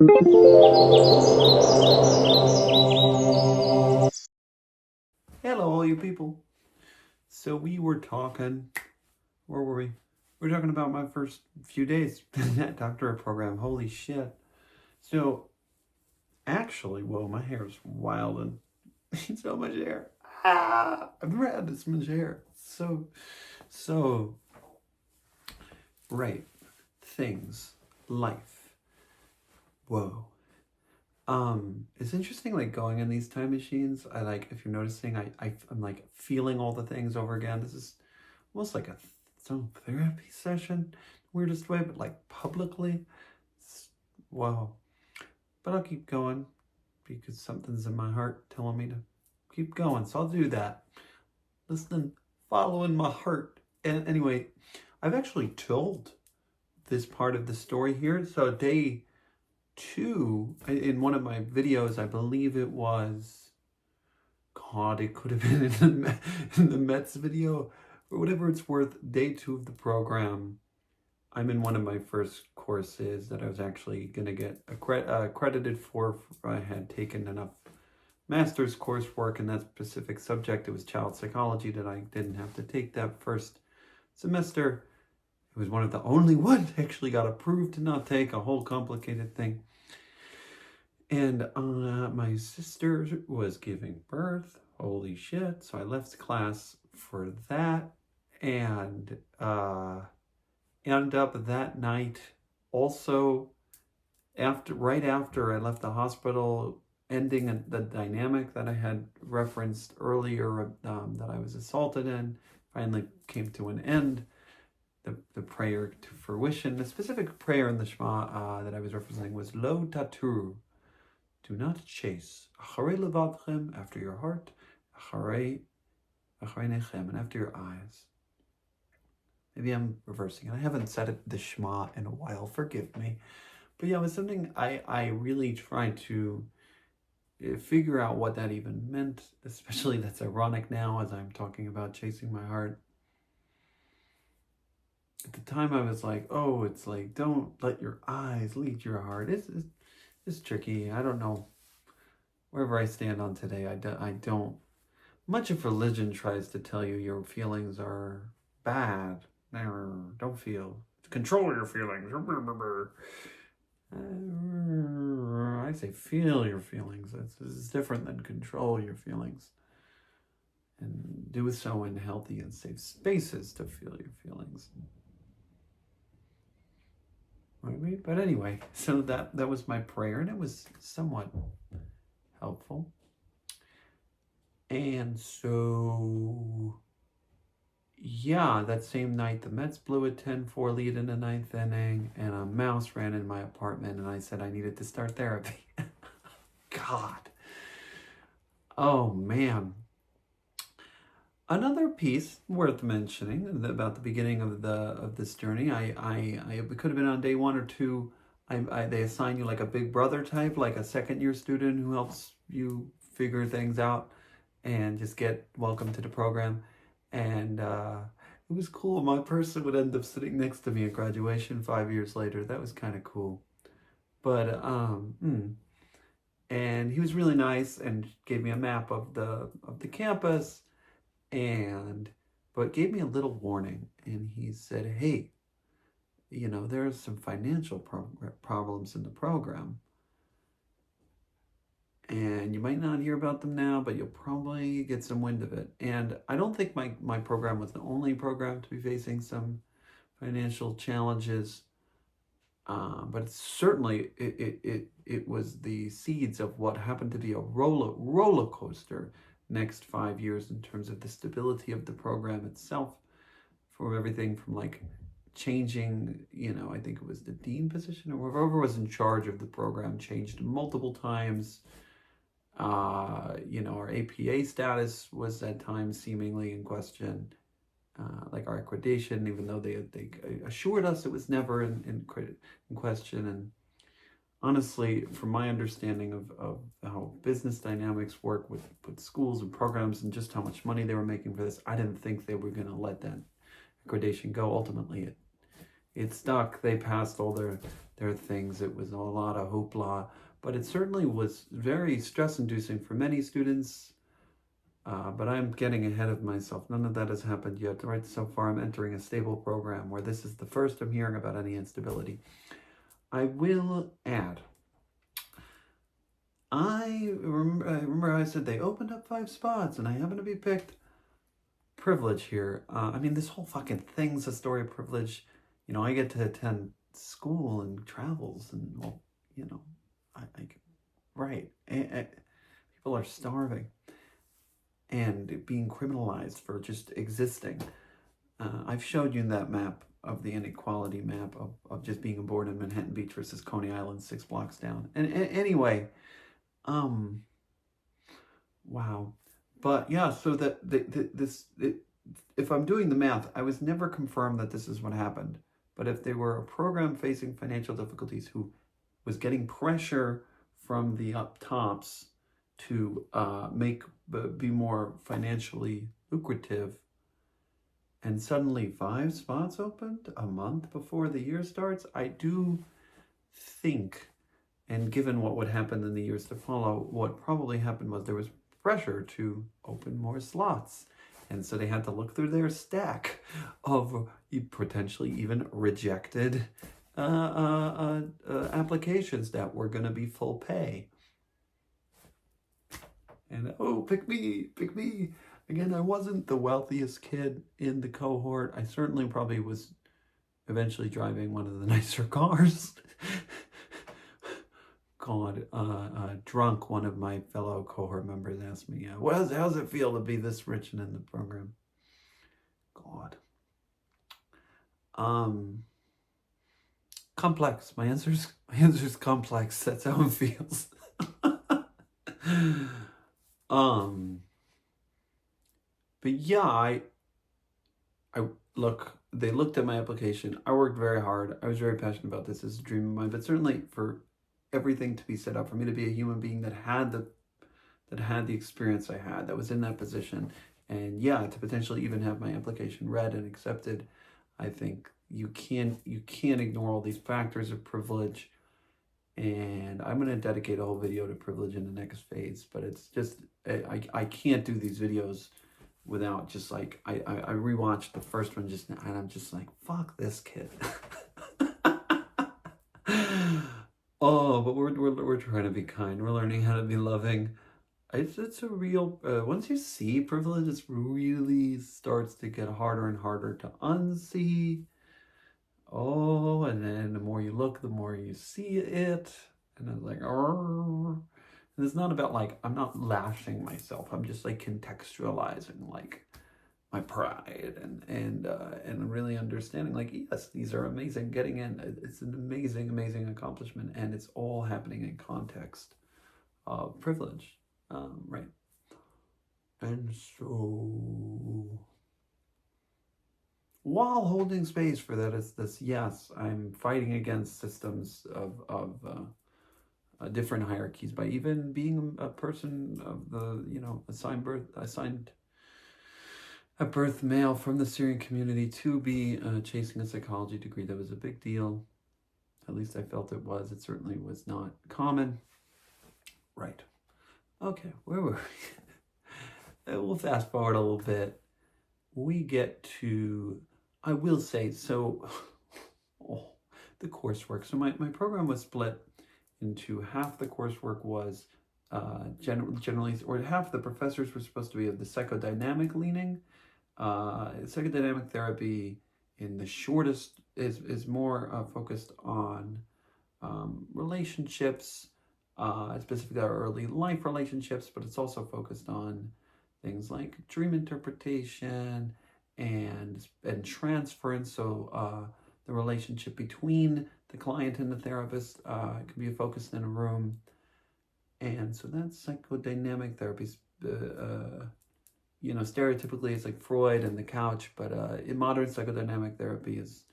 Hello, all you people. So we were talking, where were we? We were talking about my first few days in that doctorate program. Holy shit. So, actually, whoa, my hair is wild and so much hair. I've never had this much hair. So, right. Things. Life. Whoa. It's interesting, like going in these time machines. I like, if you're noticing, I'm like feeling all the things over again. This is almost like some therapy session, weirdest way, but like publicly. Wow. But I'll keep going because something's in my heart telling me to keep going. So I'll do that. Listening, following my heart. And anyway, I've actually told this part of the story here. So day 2, in one of my videos, I believe it was, God, it could have been in the Mets video, or whatever it's worth, day 2 of the program. I'm in one of my first courses that I was actually going to get accredited for. I had taken enough master's coursework in that specific subject. It was child psychology that I didn't have to take that first semester. It was one of the only ones I actually got approved to not take, a whole complicated thing. And my sister was giving birth. Holy shit. So I left class for that. And ended up that night also, right after I left the hospital, ending the dynamic that I had referenced earlier, that I was assaulted in, finally came to an end. The prayer to fruition. The specific prayer in the Shema that I was referencing was Lo Taturu. Do not chase. Acharei levavchem, after your heart. Acharei nechem, and after your eyes. Maybe I'm reversing it. I haven't said it, the Shema, in a while. Forgive me. But yeah, it was something I really tried to figure out what that even meant. Especially that's ironic now as I'm talking about chasing my heart. At the time I was like, oh, it's like, don't let your eyes lead your heart. It's tricky. I don't know. Wherever I stand on today, I don't. Much of religion tries to tell you your feelings are bad. Don't feel. Control your feelings. I say feel your feelings. This is different than control your feelings. And do so in healthy and safe spaces to feel your feelings. But anyway, so that was my prayer, and it was somewhat helpful. And so, yeah, that same night, the Mets blew a 10-4 lead in the 9th inning, and a mouse ran in my apartment, and I said I needed to start therapy. God. Oh, man. Another piece worth mentioning about the beginning of this journey, it could have been on day 1 or 2. They assign you like a big brother type, like a second-year student who helps you figure things out and just get welcome to the program. And it was cool. My person would end up sitting next to me at graduation 5 years later. That was kind of cool. But and he was really nice and gave me a map of the campus, but gave me a little warning. And he said, "Hey, there's some financial problems in the program. And you might not hear about them now, but you'll probably get some wind of it." And I don't think my program was the only program to be facing some financial challenges, but certainly it was the seeds of what happened to be a roller coaster next 5 years in terms of the stability of the program itself, for everything from like changing, I think it was the dean position or whoever was in charge of the program changed multiple times. Our APA status was at times seemingly in question, like our accreditation, even though they assured us it was never in question. And honestly, from my understanding of how business dynamics work with schools and programs and just how much money they were making for this, I didn't think they were going to let that accreditation go. Ultimately, it stuck. They passed all their things. It was a lot of hoopla, but it certainly was very stress-inducing for many students. But I'm getting ahead of myself. None of that has happened yet. Right so far, I'm entering a stable program where this is the first I'm hearing about any instability. I will add, I remember I said they opened up 5 spots and I happen to be picked. Privilege here. I mean, this whole fucking thing's a story of privilege. You know, I get to attend school and travels and, well, you know, right. People are starving and being criminalized for just existing. I've showed you that map of the inequality map of just being born in Manhattan Beach versus Coney Island 6 blocks down. And anyway, wow. But yeah, so if I'm doing the math, I was never confirmed that this is what happened. But if they were a program facing financial difficulties who was getting pressure from the up tops to be more financially lucrative, and suddenly 5 spots opened a month before the year starts, I do think, and given what would happen in the years to follow, what probably happened was there was pressure to open more slots. And so they had to look through their stack of potentially even rejected applications that were going to be full pay. And, oh, pick me, pick me. Again, I wasn't the wealthiest kid in the cohort. I certainly probably was eventually driving one of the nicer cars. God, drunk, one of my fellow cohort members asked me, how's it feel to be this rich and in the program? God. Complex. My answer's complex. That's how it feels. But yeah, I look, they looked at my application. I worked very hard. I was very passionate about this as a dream of mine, but certainly for everything to be set up for me to be a human being that had the experience I had, that was in that position, and yeah, to potentially even have my application read and accepted. I think you can't ignore all these factors of privilege, and I'm going to dedicate a whole video to privilege in the next phase. But it's just I can't do these videos without just like I rewatched the first one just now, and I'm just like, fuck this kid. Oh, but we're trying to be kind. We're learning how to be loving. It's a real, once you see privilege, it really starts to get harder and harder to unsee. Oh, and then the more you look, the more you see it. And it's like, oh. And it's not about like, I'm not lashing myself. I'm just like contextualizing like my pride and really understanding like, yes, these are amazing. Getting in, it's an amazing accomplishment, and it's all happening in context of privilege, right? And so, while holding space for that, is this, yes, I'm fighting against systems of different hierarchies by even being a person of the, assigned a birth male from the Syrian community to be chasing a psychology degree. That was a big deal. At least I felt it was. It certainly was not common. Right. Okay, where were we? We'll fast forward a little bit. We get to, I will say, so, the coursework. So my program was split into half the coursework was generally, or half the professors were supposed to be of the psychodynamic leaning. Psychodynamic therapy in the shortest is more focused on relationships, specifically our early life relationships, but it's also focused on things like dream interpretation and transference. So the relationship between the client and the therapist can be focused in a room. And so that's psychodynamic therapy. Stereotypically it's like Freud and the couch, but in modern psychodynamic therapy is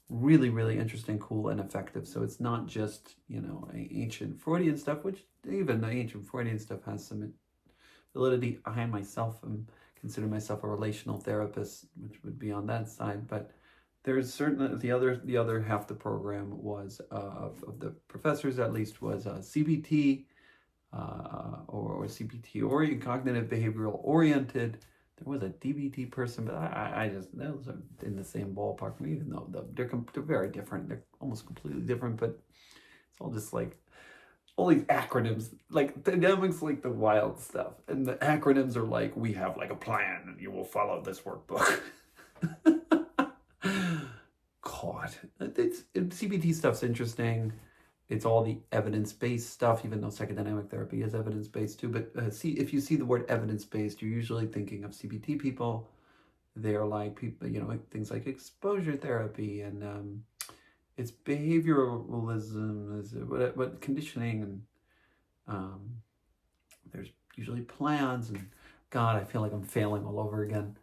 really interesting, cool, and effective. So it's not just, ancient Freudian stuff, which even the ancient Freudian stuff has some validity. I myself consider myself a relational therapist, which would be on that side, but there's certainly the other half the program was of the professors at least was CBT or CBT oriented, cognitive behavioral oriented. There was a DBT person, but I just, those are in the same ballpark, even though they're very different. They're almost completely different, but it's all just like all these acronyms. Like dynamics, like the wild stuff, and the acronyms are like, we have like a plan, and you will follow this workbook. God, CBT stuff's interesting. It's all the evidence-based stuff, even though psychodynamic therapy is evidence-based too. But if you see the word evidence-based, you're usually thinking of CBT people. They're like people, things like exposure therapy and it's behavioralism, what conditioning, and there's usually plans. And God, I feel like I'm failing all over again.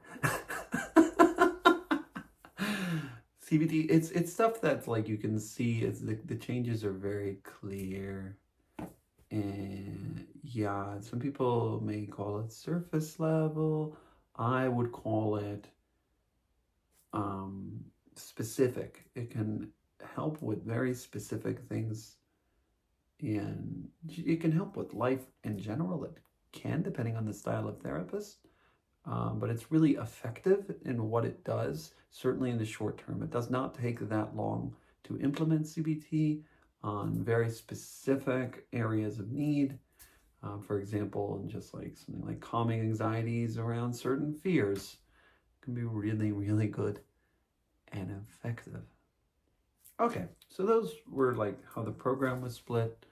CBT, it's stuff that's like you can see. It's the changes are very clear, and yeah, some people may call it surface level. I would call it specific. It can help with very specific things, and it can help with life in general. It can, depending on the style of therapist. But it's really effective in what it does, certainly in the short term. It does not take that long to implement CBT on very specific areas of need. For example, just like something like calming anxieties around certain fears can be really, really good and effective. Okay, so those were like how the program was split.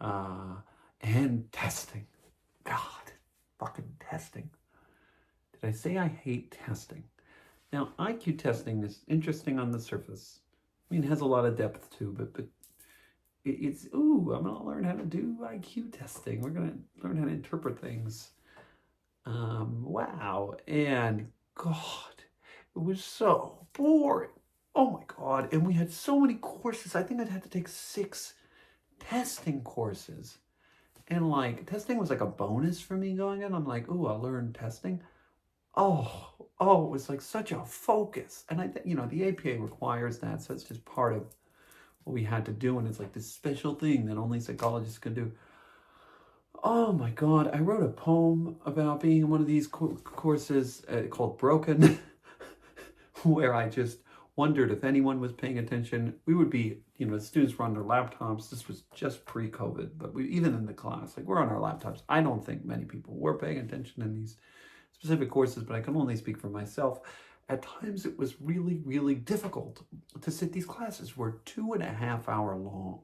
And testing. God, fucking testing. I say I hate testing. Now, IQ testing is interesting on the surface. I mean, it has a lot of depth too, but it's, I'm going to learn how to do IQ testing. We're going to learn how to interpret things. Wow. And God, it was so boring. Oh my God. And we had so many courses. I think I'd had to take 6 testing courses. And like, testing was like a bonus for me going in. I'm like, I'll learn testing. Oh, it was like such a focus. And the APA requires that, so it's just part of what we had to do, and it's like this special thing that only psychologists can do. Oh my God, I wrote a poem about being in one of these courses called Broken, where I just wondered if anyone was paying attention. We would be, the students were on their laptops. This was just pre-COVID, but even in the class, like we're on our laptops. I don't think many people were paying attention in these specific courses, but I can only speak for myself. At times it was really, really difficult to sit. These classes were 2.5 hour long,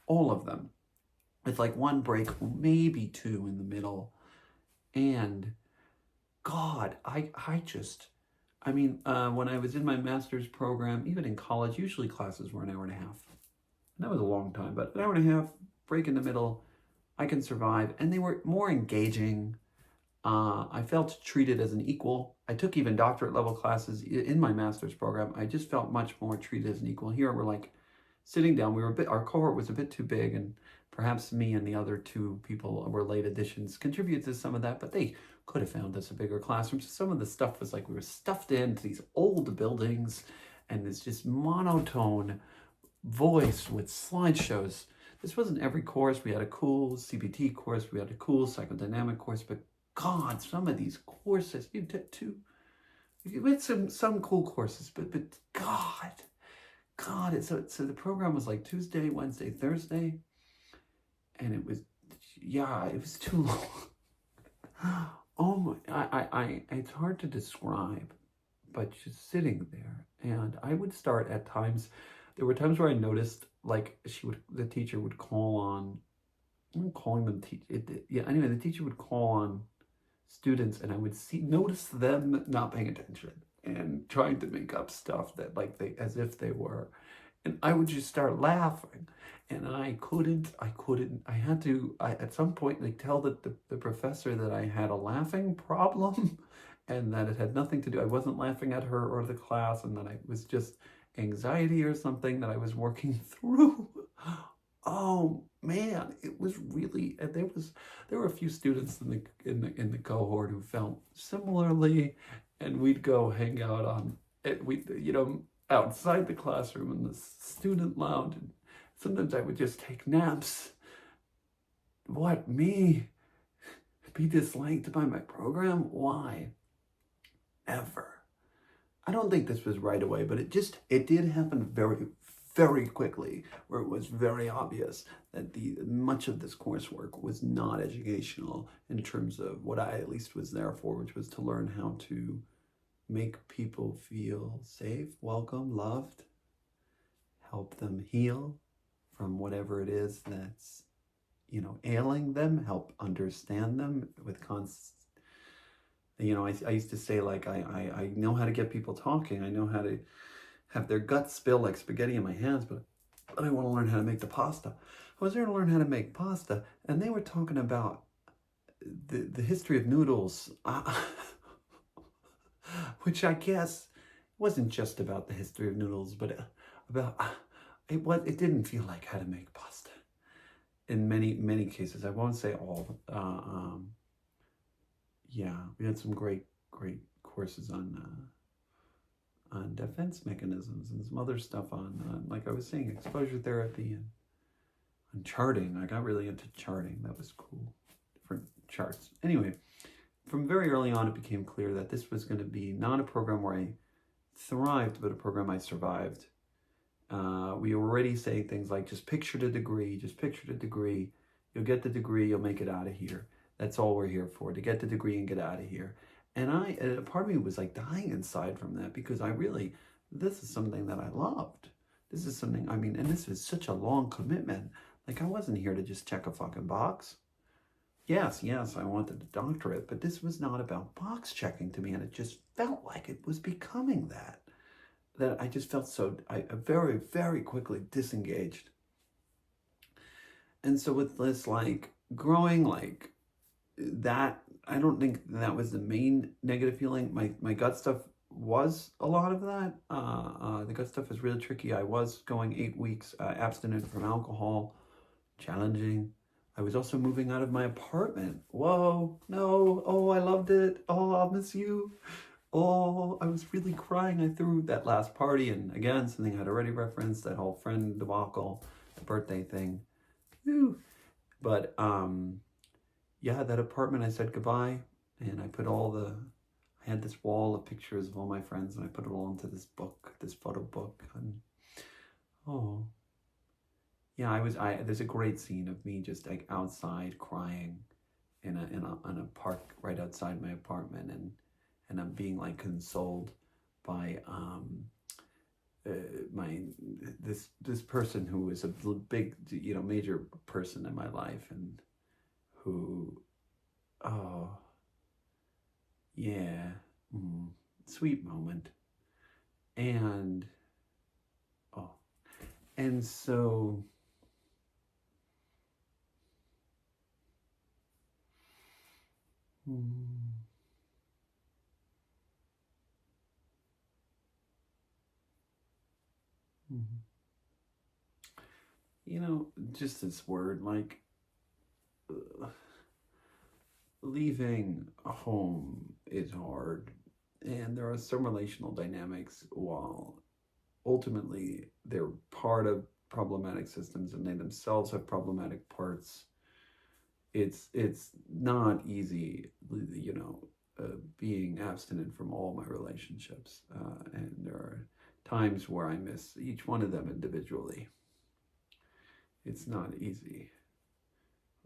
all of them. It's like one break, maybe 2 in the middle. And God, when I was in my master's program, even in college, usually classes were an hour and a half. And that was a long time, but an hour and a half, break in the middle, I can survive. And they were more engaging. I felt treated as an equal. I took even doctorate level classes in my master's program. I just felt much more treated as an equal. Here we're like sitting down. Our cohort was a bit too big, and perhaps me and the other 2 people were late additions contributed to some of that, but they could have found us a bigger classroom. So some of the stuff was like we were stuffed into these old buildings, and it's just monotone voice with slideshows. This wasn't every course. We had a cool CBT course. We had a cool psychodynamic course, but God, some of these courses, you did too. We had some cool courses, but God, so the program was like Tuesday, Wednesday, Thursday, and it was too long. Oh my, it's hard to describe, but just sitting there, and I would start at times. There were times where I noticed, like the teacher would call on. I'm calling them anyway, the teacher would call on students, and I would notice them not paying attention and trying to make up stuff that as if they were, and I would just start laughing, and I had to at some point tell the professor that I had a laughing problem and that it had nothing to do, I wasn't laughing at her or the class, and that it was just anxiety or something that I was working through. Oh man, it was really. There were a few students in the cohort who felt similarly, and we'd go hang out on it. outside the classroom in the student lounge. And sometimes I would just take naps. What, me? Be disliked by my program? Why? Ever. I don't think this was right away, but it did happen very, very quickly, where it was very obvious that much of this coursework was not educational in terms of what I at least was there for, which was to learn how to make people feel safe, welcome, loved, help them heal from whatever it is that's, ailing them, help understand them with I used to say, like, I know how to get people talking. I know how to have their guts spill like spaghetti in my hands, but I want to learn how to make the pasta. I was there to learn how to make pasta, and they were talking about the history of noodles, which I guess wasn't just about the history of noodles, but about it didn't feel like how to make pasta in many cases. I won't say all. Yeah, we had some great courses on defense mechanisms and some other stuff on like I was saying, exposure therapy and on charting. I got really into charting. That was cool. Different charts. Anyway, from very early on, it became clear that this was going to be not a program where I thrived, but a program I survived. We were already saying things like, just picture the degree, you'll get the degree, you'll make it out of here. That's all we're here for, to get the degree and get out of here. And a part of me was like dying inside from that, because this is something that I loved. This is something, and this was such a long commitment. Like, I wasn't here to just check a fucking box. Yes, I wanted a doctorate, but this was not about box checking to me, and it just felt like it was becoming that I just felt I very, very quickly disengaged. And so with this, like, growing, like, that, I don't think that was the main negative feeling. My gut stuff was a lot of that. The gut stuff was really tricky. I was going 8 weeks abstinent from alcohol, challenging. I was also moving out of my apartment. Whoa, no, oh, I loved it. Oh, I'll miss you. Oh, I was really crying. I threw that last party, and again, something I'd already referenced, that whole friend debacle, the birthday thing. Whew. But yeah, that apartment, I said goodbye, and I had this wall of pictures of all my friends, and I put it all into this photo book, and oh, yeah, there's a great scene of me just like outside crying in a park right outside my apartment, and I'm being like consoled by this person who is a big, major person in my life, and who, oh, yeah, sweet moment. And, oh, and so, just this word, like, leaving home is hard, and there are some relational dynamics, while ultimately they're part of problematic systems and they themselves have problematic parts. It's not easy, being abstinent from all my relationships, and there are times where I miss each one of them individually. It's not easy,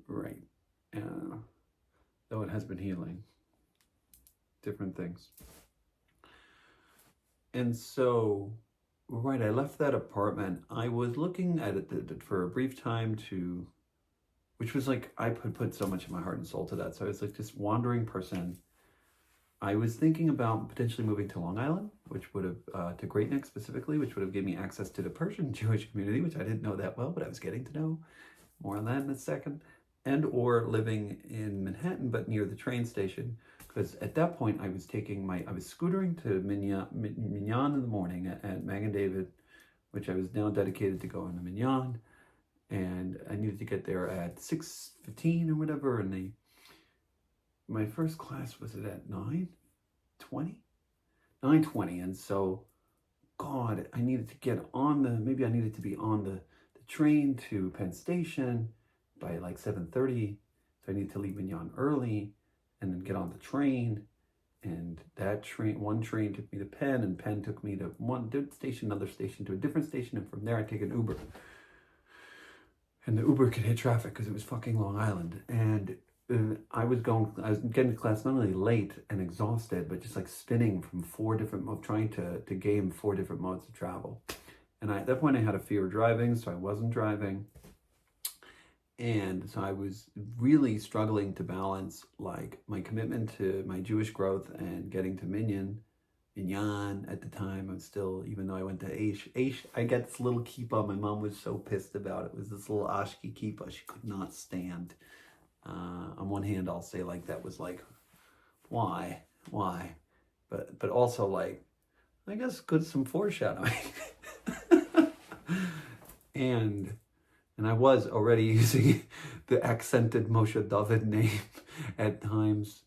right? Though it has been healing, different things. And so, right, I left that apartment. I was looking at it for a brief time which was like, I put so much of my heart and soul to that. So I was like this wandering person. I was thinking about potentially moving to Long Island, which would have, to Great Neck specifically, which would have given me access to the Persian Jewish community, which I didn't know that well, but I was getting to know. More on that in a second. And or living in Manhattan, but near the train station. Because at that point, I was scootering to Mignon in the morning at Mag and David, which I was now dedicated to going to Mignon. And I needed to get there at 6:15 or whatever, and my first class was at 9:20, and so God, I needed to get on maybe I needed to be on the train to Penn Station by like 7:30. So I need to leave Mignon early and then get on the train. And that train, one train took me to Penn, and Penn took me to one station, another station, to a different station. And from there, I take an Uber. And the Uber could hit traffic because it was fucking Long Island. And I was getting to class not only late and exhausted, but just like spinning from trying to game 4 different modes of travel. And at that point I had a fear of driving, so I wasn't driving. And so I was really struggling to balance like my commitment to my Jewish growth and getting to Mignon at the time. I'm still, even though I went to Aish, I got this little kippah. My mom was so pissed about it. It was this little Ashki kippah she could not stand. On one hand, I'll say like that was like, why? But also like, I guess some foreshadowing. And I was already using the accented Moshe David name at times.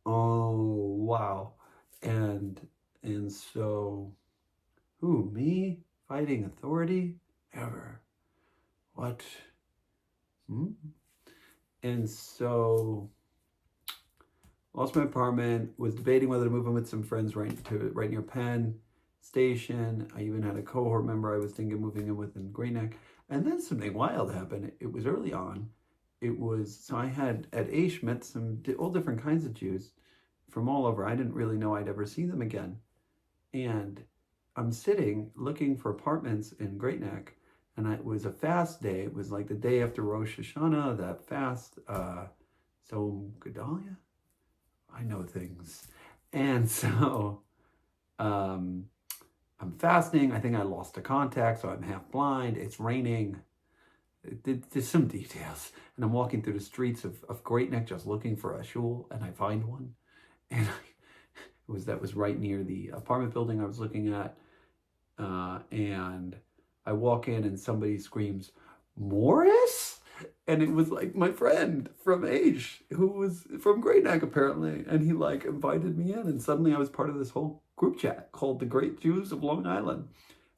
Oh wow. And so, who, me fighting authority? Ever. What? And so lost my apartment, was debating whether to move in with some friends right near Penn Station. I even had a cohort member I was thinking of moving in with in Great Neck. And then something wild happened. It was early on. So I had at Aish met all different kinds of Jews from all over. I didn't really know I'd ever see them again. And I'm sitting looking for apartments in Great Neck, and it was a fast day. It was like the day after Rosh Hashanah, that fast. So Gedalia, I know things. And so I'm fasting. I think I lost a contact, so I'm half blind. It's raining. There's some details. And I'm walking through the streets of Great Neck just looking for a shul, and I find one. And that was right near the apartment building I was looking at. And I walk in and somebody screams, "Morris?" And it was like my friend from Aish, who was from Great Neck apparently. And he like invited me in, and suddenly I was part of this whole group chat called the Great Jews of Long Island.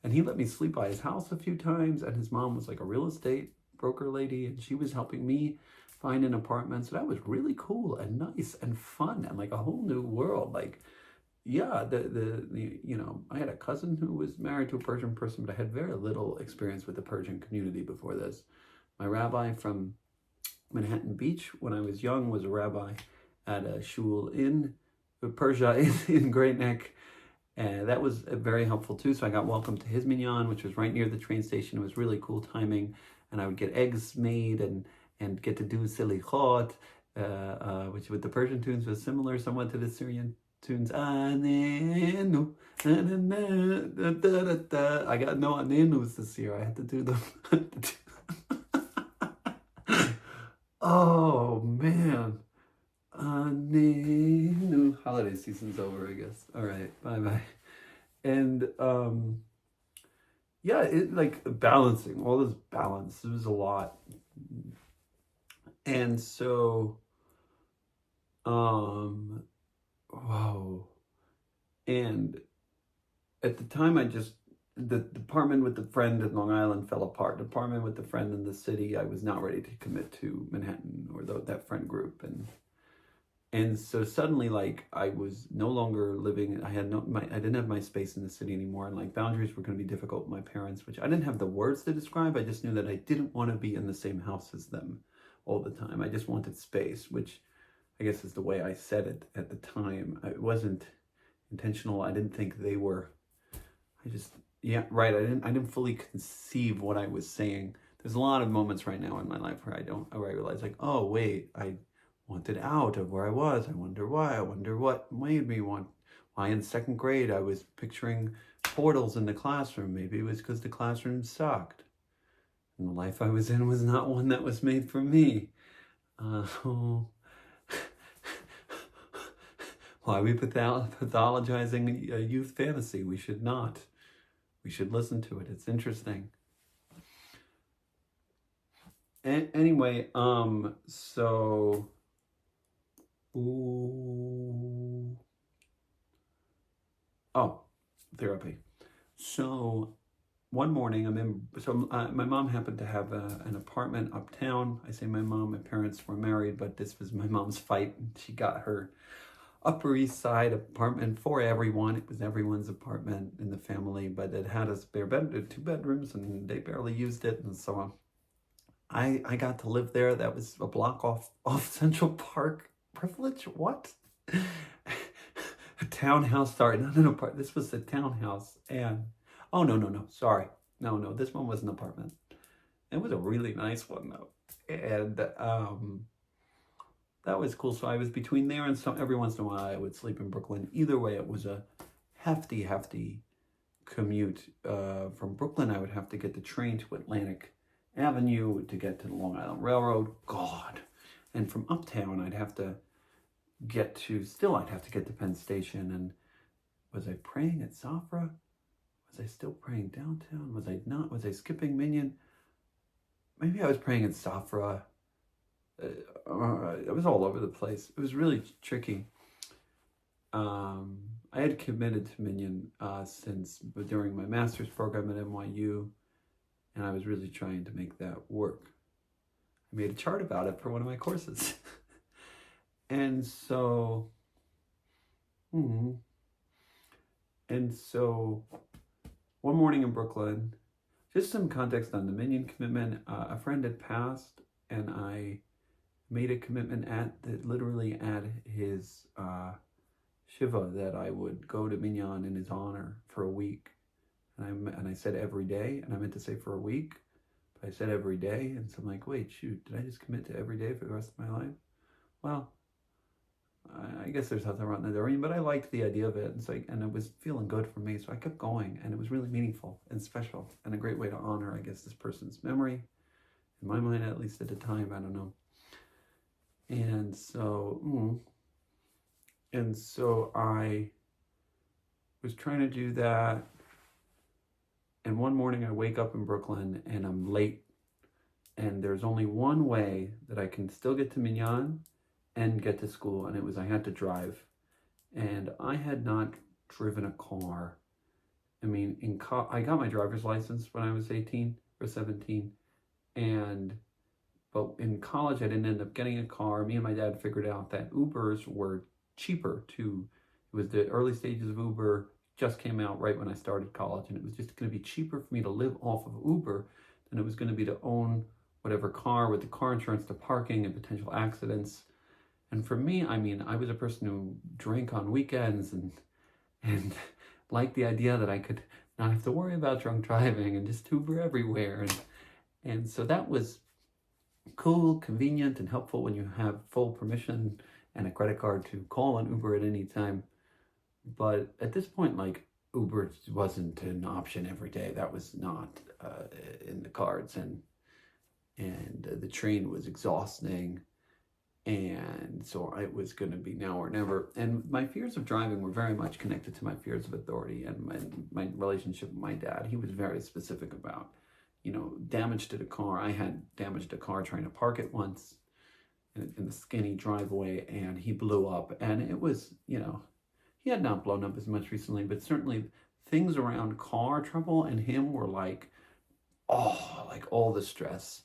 And he let me sleep by his house a few times. And his mom was like a real estate broker lady, and she was helping me find an apartment. So that was really cool and nice and fun and like a whole new world. Like, yeah, I had a cousin who was married to a Persian person, but I had very little experience with the Persian community before this. My rabbi from Manhattan Beach, when I was young, was a rabbi at a shul in Persia in Great Neck. And that was very helpful too. So I got welcomed to his minyan, which was right near the train station. It was really cool timing. And I would get eggs made and get to do silichot, which with the Persian tunes was similar somewhat to the Syrian tunes. I got no anenus this year. I had to do them. Oh man. Holiday season's over, I guess. All right, bye. And yeah, it like balancing all this balance. It was a lot. And so wow. And at the time the department with the friend in Long Island fell apart. The department with the friend in the city, I was not ready to commit to Manhattan or that friend group. And so suddenly, like, I was no longer living. I didn't have my space in the city anymore, and like boundaries were going to be difficult with my parents, which I didn't have the words to describe. I just knew that I didn't want to be in the same house as them all the time. I just wanted space, which I guess is the way I said it at the time. It wasn't intentional. I didn't think they were. Yeah, right. I didn't fully conceive what I was saying. There's a lot of moments right now in my life where I realize like, oh wait, I wanted out of where I was. I wonder why. I wonder what made me want. Why in second grade I was picturing portals in the classroom. Maybe it was because the classroom sucked. And the life I was in was not one that was made for me. Why are we pathologizing a youth fantasy? We should not. We should listen to it. It's interesting. Anyway, so... Ooh. Oh, therapy. So one morning my mom happened to have an apartment uptown. I say my mom, my parents were married, but this was my mom's fight. She got her Upper East Side apartment for everyone. It was everyone's apartment in the family, but it had a spare bed, 2 bedrooms, and they barely used it. And so I got to live there. That was a block off Central Park. Privilege? What? A townhouse. Sorry, not an apartment. This was a townhouse. And oh no. Sorry, no. This one was an apartment. It was a really nice one though, and that was cool. So I was between there and some. Every once in a while, I would sleep in Brooklyn. Either way, it was a hefty commute. From Brooklyn, I would have to get the train to Atlantic Avenue to get to the Long Island Railroad. God. And from uptown, I'd have to get to Penn Station. And was I praying at Safra? Was I still praying downtown? Was I not? Was I skipping Minion? Maybe I was praying at Safra. It was all over the place. It was really tricky. I had committed to Minion during my master's program at NYU, and I was really trying to make that work. I made a chart about it for one of my courses. And so one morning in Brooklyn, just some context on the Minion commitment. A friend had passed, and I made a commitment literally at his Shiva that I would go to Minyan in his honor for a week. And I said every day, and I meant to say for a week, but I said every day. And so I'm like, wait, shoot, did I just commit to every day for the rest of my life? Well, I guess there's nothing wrong there, but I liked the idea of it. And it was feeling good for me. So I kept going, and it was really meaningful and special and a great way to honor, I guess, this person's memory. In my mind, at least at the time, I don't know. And so I was trying to do that. And one morning I wake up in Brooklyn and I'm late. And there's only one way that I can still get to Minyan and get to school. And it was I had to drive. And I had not driven a car. I mean, I got my driver's license when I was 18 or 17. But in college, I didn't end up getting a car. Me and my dad figured out that Ubers were cheaper too. It was the early stages of Uber, just came out right when I started college, and it was just going to be cheaper for me to live off of Uber than it was going to be to own whatever car with the car insurance, the parking, and potential accidents. And for me, I mean, I was a person who drank on weekends and liked the idea that I could not have to worry about drunk driving and just Uber everywhere. And so that was cool, convenient, and helpful when you have full permission and a credit card to call an Uber at any time. But at this point, like, Uber wasn't an option every day. That was not in the cards, and the train was exhausting, and so it was going to be now or never. And my fears of driving were very much connected to my fears of authority and my relationship with my dad. He was very specific about, damage to the car. I had damaged a car trying to park it once in the skinny driveway, and he blew up. And it was, he had not blown up as much recently, but certainly things around car trouble and him were like all the stress.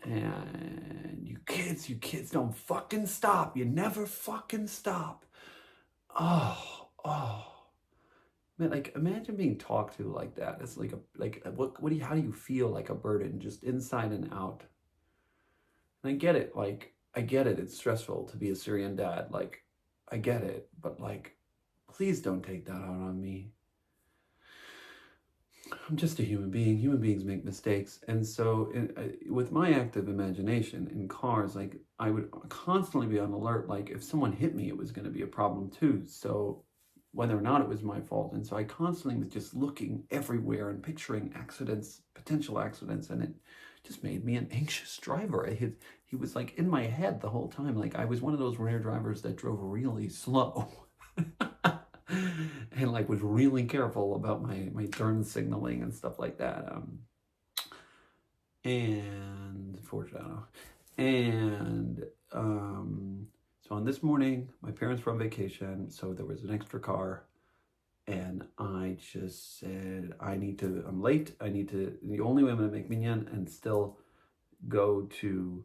And you kids don't fucking stop. You never fucking stop. Oh. Man, like, imagine being talked to like that. It's how do you feel like a burden just inside and out? And I get it. It's stressful to be a Syrian dad. Like, I get it, but like, please don't take that out on me. I'm just a human being. Human beings make mistakes. And so with my active imagination in cars, like, I would constantly be on alert. Like, if someone hit me, it was going to be a problem too. So whether or not it was my fault. And so I constantly was just looking everywhere and picturing accidents, potential accidents. And it just made me an anxious driver. He was like in my head the whole time. Like, I was one of those rare drivers that drove really slow. And like was really careful about my turn signaling and stuff like that. So on this morning, my parents were on vacation, so there was an extra car, And I just said, I'm late. The only way I'm going to make minyan and still go to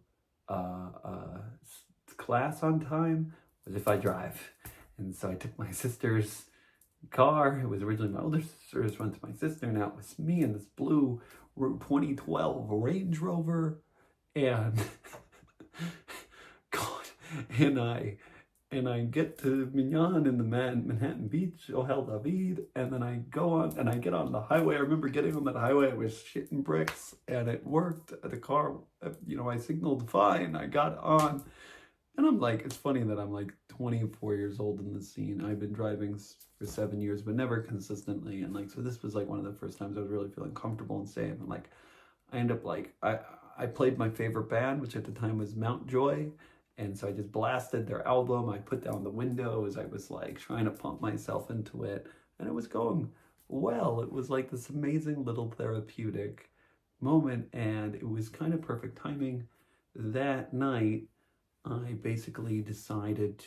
class on time was if I drive. And so I took my sister's car. It was originally my older sister's, went to my sister. Now it was me in this blue 2012 Range Rover. And God, and I get to Minyan in the Manhattan Beach, Ohel David, and then I go on and I get on the highway. I remember getting on that highway, I was shitting bricks, and it worked. The car, I signaled fine. I got on, and I'm like, it's funny that I'm like 24 years old in this scene. I've been driving for 7 years, but never consistently, and like, so this was like one of the first times I was really feeling comfortable and safe, and like, I end up like, I played my favorite band, which at the time was Mount Joy. And so I just blasted their album. I put down the windows. I was like trying to pump myself into it. And it was going well. It was like this amazing little therapeutic moment. And it was kind of perfect timing. That night, I basically decided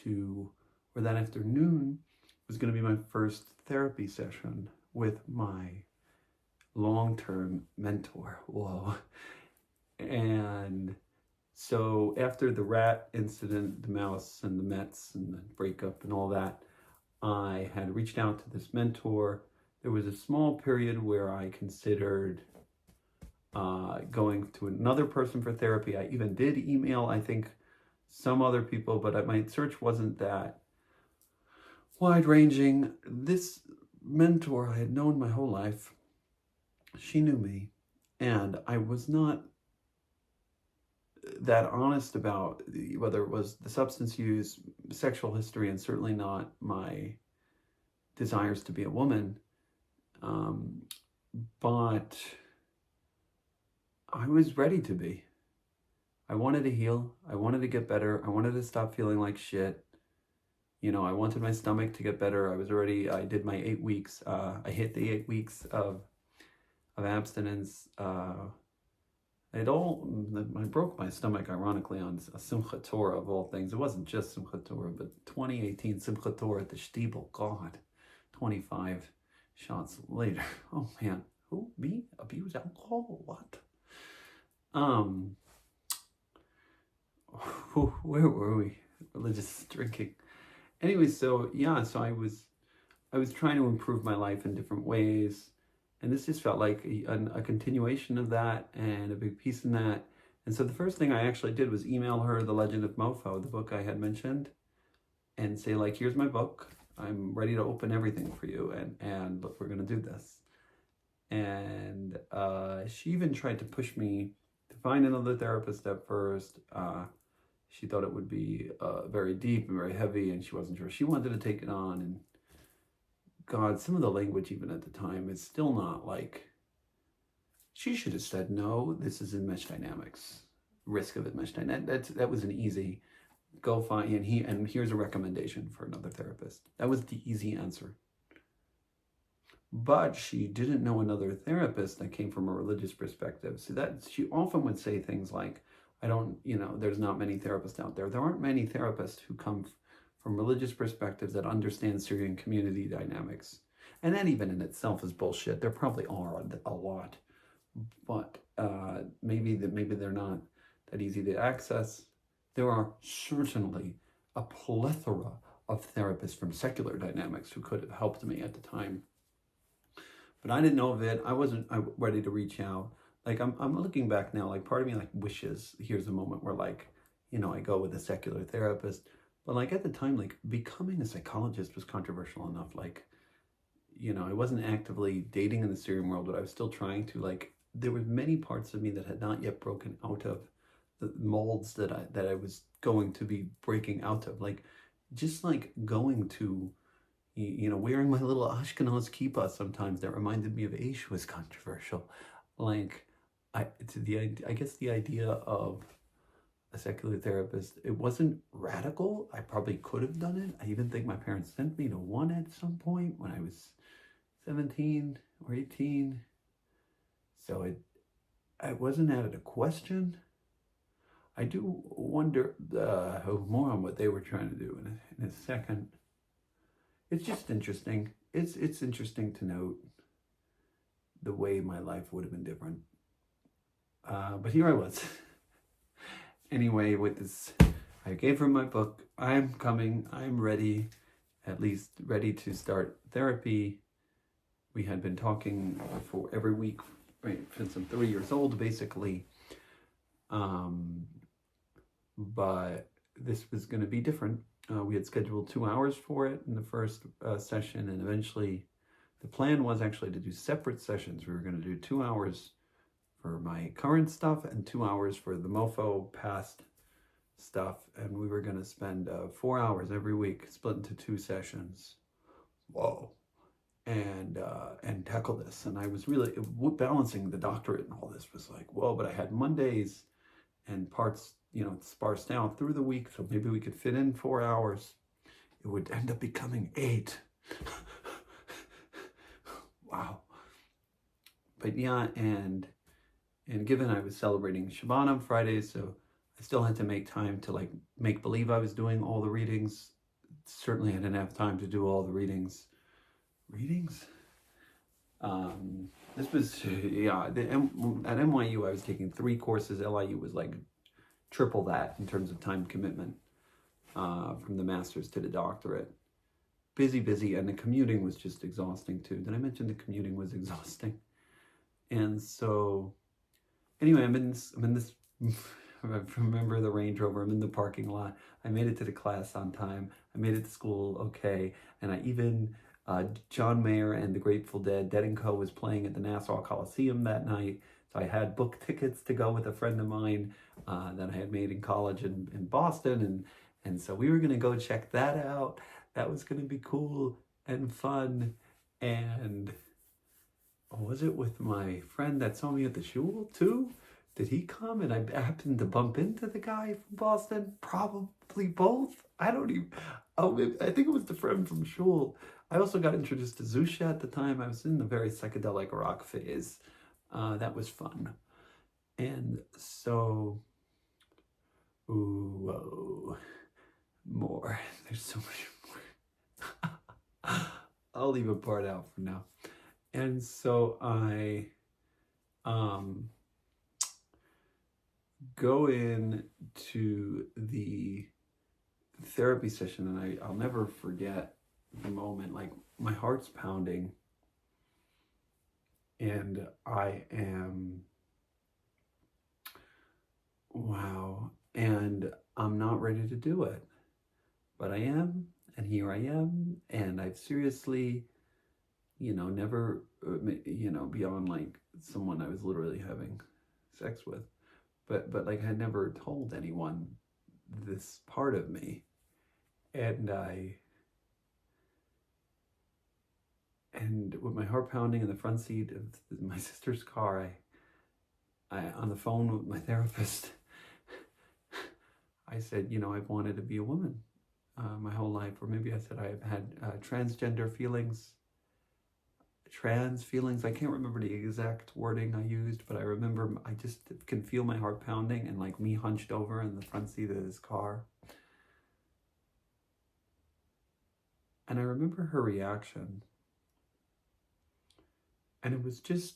or that afternoon was going to be my first therapy session with my long-term mentor. Whoa. And so after the rat incident, the mouse and the Mets and the breakup and all that, I had reached out to this mentor. There was a small period where I considered going to another person for therapy. I even did email, I think, some other people, but my search wasn't that wide-ranging. This mentor I had known my whole life. She knew me, and I was not that honest about whether it was the substance use, sexual history, and certainly not my desires to be a woman. But I was ready to be. I wanted to heal. I wanted to get better. I wanted to stop feeling like shit. I wanted my stomach to get better. I did my 8 weeks. I hit the 8 weeks of abstinence. I broke my stomach, ironically, on a Simchat Torah of all things. It wasn't just Simchat Torah, but 2018 Simchat Torah at the Stiebel. God, 25 shots later. Oh man, who? Me? Abuse alcohol? What? Where were we? Religious drinking. Anyway, so I was trying to improve my life in different ways. And this just felt like a continuation of that and a big piece in that. And so the first thing I actually did was email her The Legend of Mofo, the book I had mentioned, and say, like, here's my book. I'm ready to open everything for you. And look, we're going to do this. And she even tried to push me to find another therapist at first. She thought it would be very deep and very heavy, and she wasn't sure she wanted to take it on. And God, some of the language even at the time is still not like, she should have said, no, this is in mesh dynamics. Risk of it, mesh dynamics. That was an easy, go find, and here's a recommendation for another therapist. That was the easy answer. But she didn't know another therapist that came from a religious perspective. So that she often would say things like, there's not many therapists out there. There aren't many therapists who come from religious perspectives that understand Syrian community dynamics. And that even in itself is bullshit. There probably are a lot, but maybe they're not that easy to access. There are certainly a plethora of therapists from secular dynamics who could have helped me at the time. But I didn't know of it. I wasn't ready to reach out. Like, I'm looking back now, like, part of me like wishes, here's a moment where, like, I go with a secular therapist. But like at the time, like, becoming a psychologist was controversial enough. Like, I wasn't actively dating in the Syrian world, but I was still trying to, like, there were many parts of me that had not yet broken out of the molds that I was going to be breaking out of. Like, just like going to, wearing my little Ashkenaz kippah sometimes that reminded me of Aish was controversial. Like, I guess the idea of a secular therapist, it wasn't radical. I probably could have done it. I even think my parents sent me to one at some point when I was 17 or 18. So I wasn't out of the question. I do wonder more on what they were trying to do in a second. It's just interesting. it's interesting to note the way my life would have been different. But here I was. Anyway, with this, I gave her my book. I'm coming. I'm ready, at least ready to start therapy. We had been talking for every week, right, since I'm 3 years old, basically. But this was going to be different. We had scheduled 2 hours for it in the first session, and eventually the plan was actually to do separate sessions. We were going to do 2 hours for my current stuff and 2 hours for the mofo past stuff, and we were going to spend 4 hours every week split into 2 sessions. Whoa. And tackle this. And I was really balancing the doctorate and all this was like, whoa, but I had Mondays and parts, sparsed out through the week, so maybe we could fit in 4 hours. It would end up becoming 8. Wow. But yeah, and given I was celebrating Shabbat on Friday, so I still had to make time to like make believe I was doing all the readings. Certainly I didn't have time to do all the readings. This was, at NYU I was taking 3 courses. LIU was like triple that in terms of time commitment, from the master's to the doctorate. Busy, and the commuting was just exhausting too. Did I mention the commuting was exhausting? And so anyway, I'm in this I remember the Range Rover. I'm in the parking lot. I made it to the class on time. I made it to school okay. And I even, John Mayer and the Grateful Dead and Co was playing at the Nassau Coliseum that night. So I had book tickets to go with a friend of mine that I had made in college in Boston. And so we were going to go check that out. That was going to be cool and fun. And was it with my friend that saw me at the shul too? Did he come and I happened to bump into the guy from Boston? Probably both. I don't even. I think it was the friend from shul. I also got introduced to Zusha at the time. I was in the very psychedelic rock phase. That was fun. And so, more. There's so much more. I'll leave a part out for now. And so I go in to the therapy session, and I'll never forget the moment. Like, my heart's pounding, and I am, wow, and I'm not ready to do it, but I am, and here I am, and I've seriously, never, beyond like someone I was literally having sex with, but like I had never told anyone this part of me. And with my heart pounding in the front seat of my sister's car, I on the phone with my therapist, I said, I've wanted to be a woman my whole life. Or maybe I said I've had transgender feelings, trans feelings. I can't remember the exact wording I used, but I remember I just can feel my heart pounding and like me hunched over in the front seat of this car. And I remember her reaction. And it was just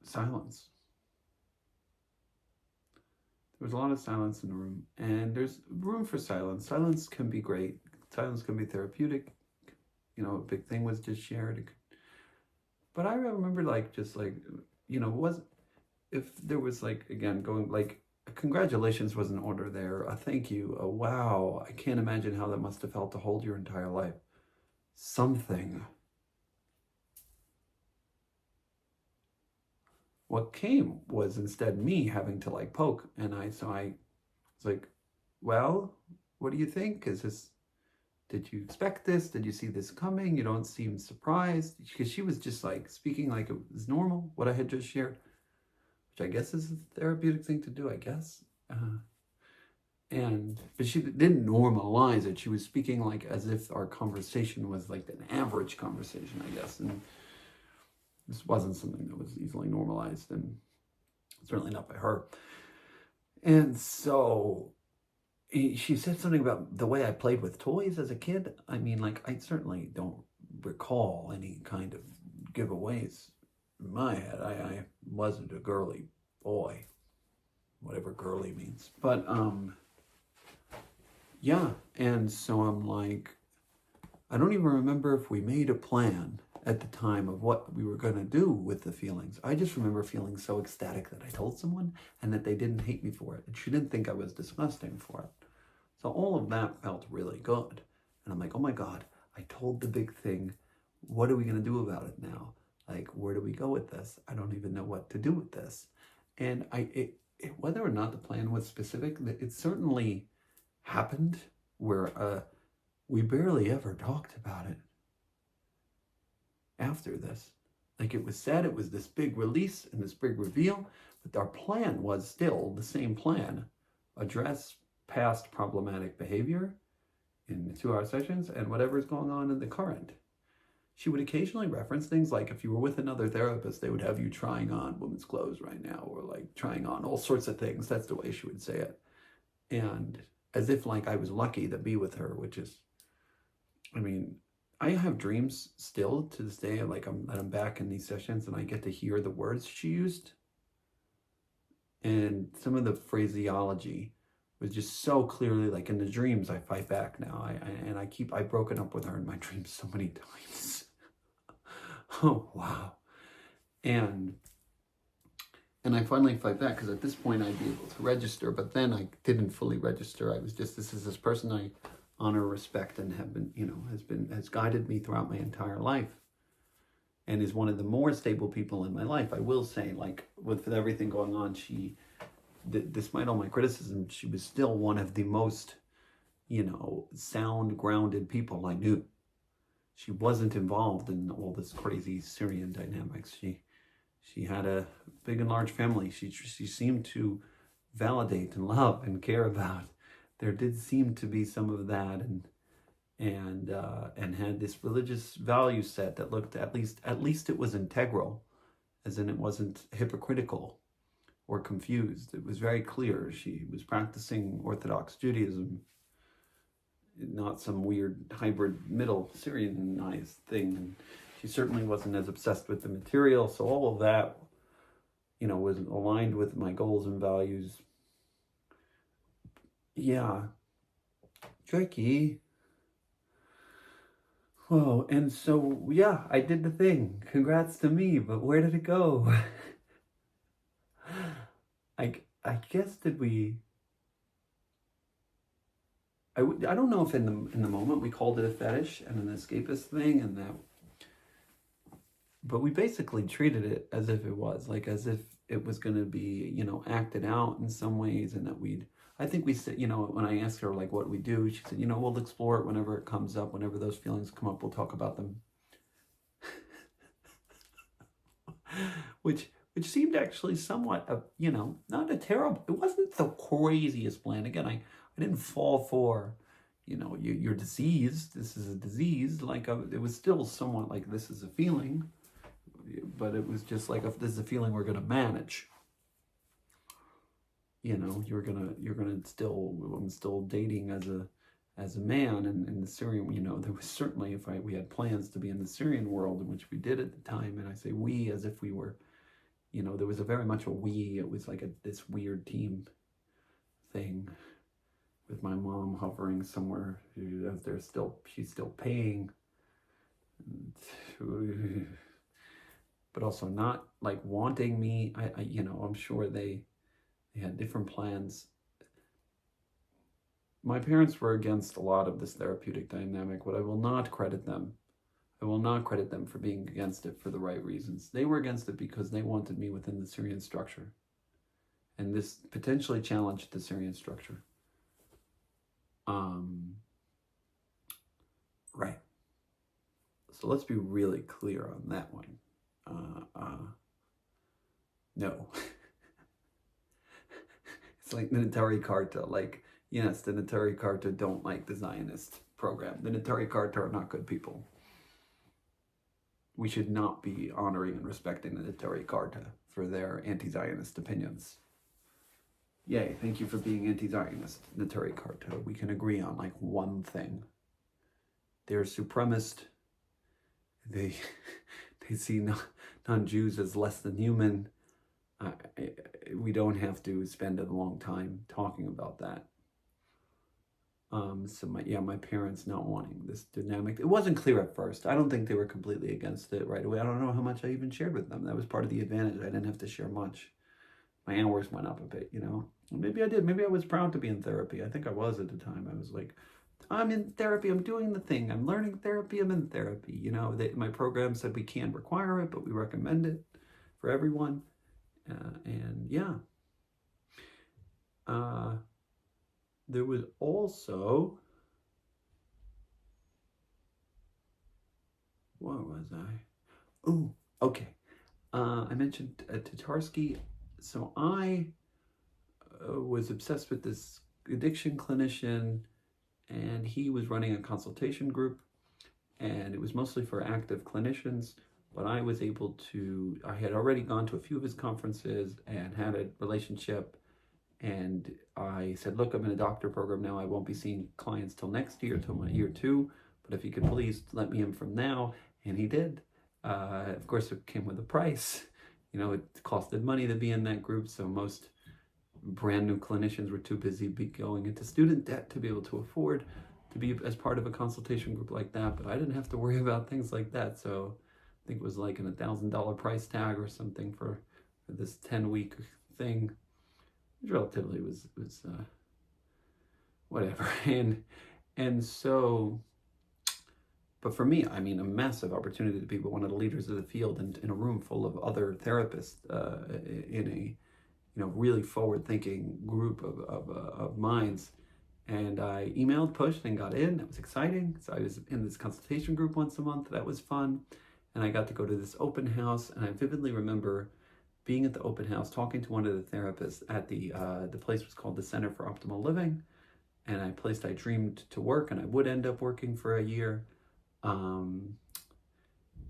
silence. There was a lot of silence in the room. And there's room for silence. Silence can be great. Silence can be therapeutic. A big thing was just shared. But I remember if there was like, again, going like, congratulations was in order there. A thank you. A wow. I can't imagine how that must have felt to hold your entire life. Something. What came was instead me having to like poke. And I was like, well, what do you think? Did you expect this? Did you see this coming? You don't seem surprised. Because she was just like speaking like it was normal, what I had just shared, which I guess is a therapeutic thing to do, I guess. But she didn't normalize it. She was speaking like as if our conversation was like an average conversation, I guess. And this wasn't something that was easily normalized, and certainly not by her. And so she said something about the way I played with toys as a kid. I mean, like, I certainly don't recall any kind of giveaways in my head. I wasn't a girly boy, whatever girly means. But yeah, and so I'm like, I don't even remember if we made a plan at the time of what we were going to do with the feelings. I just remember feeling so ecstatic that I told someone and that they didn't hate me for it. And she didn't think I was disgusting for it. So all of that felt really good. And I'm like, oh my God, I told the big thing. What are we going to do about it now? Like, where do we go with this? I don't even know what to do with this. And whether or not the plan was specific, it certainly happened where we barely ever talked about it after this. Like, it was said, it was this big release and this big reveal, but our plan was still the same plan. Address past problematic behavior in the 2-hour sessions and whatever's going on in the current. She would occasionally reference things like, if you were with another therapist, they would have you trying on women's clothes right now, or like trying on all sorts of things. That's the way she would say it. And as if like I was lucky to be with her, which is, I mean, I have dreams still to this day, like I'm back in these sessions and I get to hear the words she used. And some of the phraseology was just so clearly, like in the dreams, I fight back now. I've broken up with her in my dreams so many times. Oh, wow. And I finally fight back because at this point I'd be able to register, but then I didn't fully register. I was just, this is this person I honor, respect, and have been, has guided me throughout my entire life and is one of the more stable people in my life. I will say, like, with everything going on, despite all my criticism, she was still one of the most, sound, grounded people I knew. She wasn't involved in all this crazy Syrian dynamics. She had a big and large family. She seemed to validate and love and care about. There did seem to be some of that, and had this religious value set that looked, at least it was integral, as in it wasn't hypocritical or confused. It was very clear she was practicing Orthodox Judaism, not some weird hybrid middle Syrianized thing. And she certainly wasn't as obsessed with the material. So all of that, was aligned with my goals and values. Yeah. Tricky. Whoa. And so, yeah, I did the thing. Congrats to me, but where did it go? I guess I don't know if in the moment we called it a fetish and an escapist thing, but we basically treated it as if it was, like as if it was going to be, acted out in some ways, and that I think we said, when I asked her, like, what we do, she said, we'll explore it whenever it comes up, whenever those feelings come up, we'll talk about them. Which seemed actually somewhat, not a terrible, it wasn't the craziest plan. Again, I didn't fall for, you're diseased, this is a disease. Like, it was still somewhat like, this is a feeling, but it was just like, if this is a feeling we're going to manage. I'm still dating as a man, and in the Syrian, there was certainly, we had plans to be in the Syrian world, in which we did at the time, and I say we as if we were, there was very much a we. It was like this weird team thing with my mom hovering somewhere. She's still paying, but also not like wanting me. I'm sure they had different plans. My parents were against a lot of this therapeutic dynamic, but I will not credit them. I will not credit them for being against it for the right reasons. They were against it because they wanted me within the Syrian structure. And this potentially challenged the Syrian structure. Right. So let's be really clear on that one. No. It's like the Natari Karta. Like, yes, the Natari Karta don't like the Zionist program. The Natari Karta are not good people. We should not be honoring and respecting the Natari Karta for their anti-Zionist opinions. Yay, thank you for being anti-Zionist, Natari Karta. We can agree on like one thing. They're supremacist they they see non-Jews as less than human. We don't have to spend a long time talking about that. So my parents not wanting this dynamic. It wasn't clear at first. I don't think they were completely against it right away. I don't know how much I even shared with them. That was part of the advantage. I didn't have to share much. My hours went up a bit, you know. Maybe I did. Maybe I was proud to be in therapy. I think I was at the time. I was like, I'm in therapy. I'm doing the thing. I'm learning therapy. I'm in therapy. You know, my program said we can't require it, but we recommend it for everyone. And yeah. There was also, where was I? Oh, okay. I mentioned Tatarsky. So I was obsessed with this addiction clinician, and he was running a consultation group, and it was mostly for active clinicians. But I was able to, I had already gone to a few of his conferences and had a relationship. And I said, look, I'm in a doctor program now. I won't be seeing clients till next year, till my year 2. But if you could please let me in from now. And he did. Of course, it came with a price. You know, it costed money to be in that group. So most brand new clinicians were too busy going into student debt to be able to afford to be as part of a consultation group like that. But I didn't have to worry about things like that. So I think it was like an $1,000 price tag or something for this 10-week thing. Relatively was whatever. And so, but for me, I mean, a massive opportunity to be one of the leaders of the field and in a room full of other therapists in a, you know, really forward-thinking group of minds. And I emailed, pushed, and got in. It was exciting. So I was in this consultation group once a month. That was fun. And I got to go to this open house, and I vividly remember being at the open house, talking to one of the therapists at the place was called the Center for Optimal Living, and a place I dreamed to work, and I would end up working for a year. And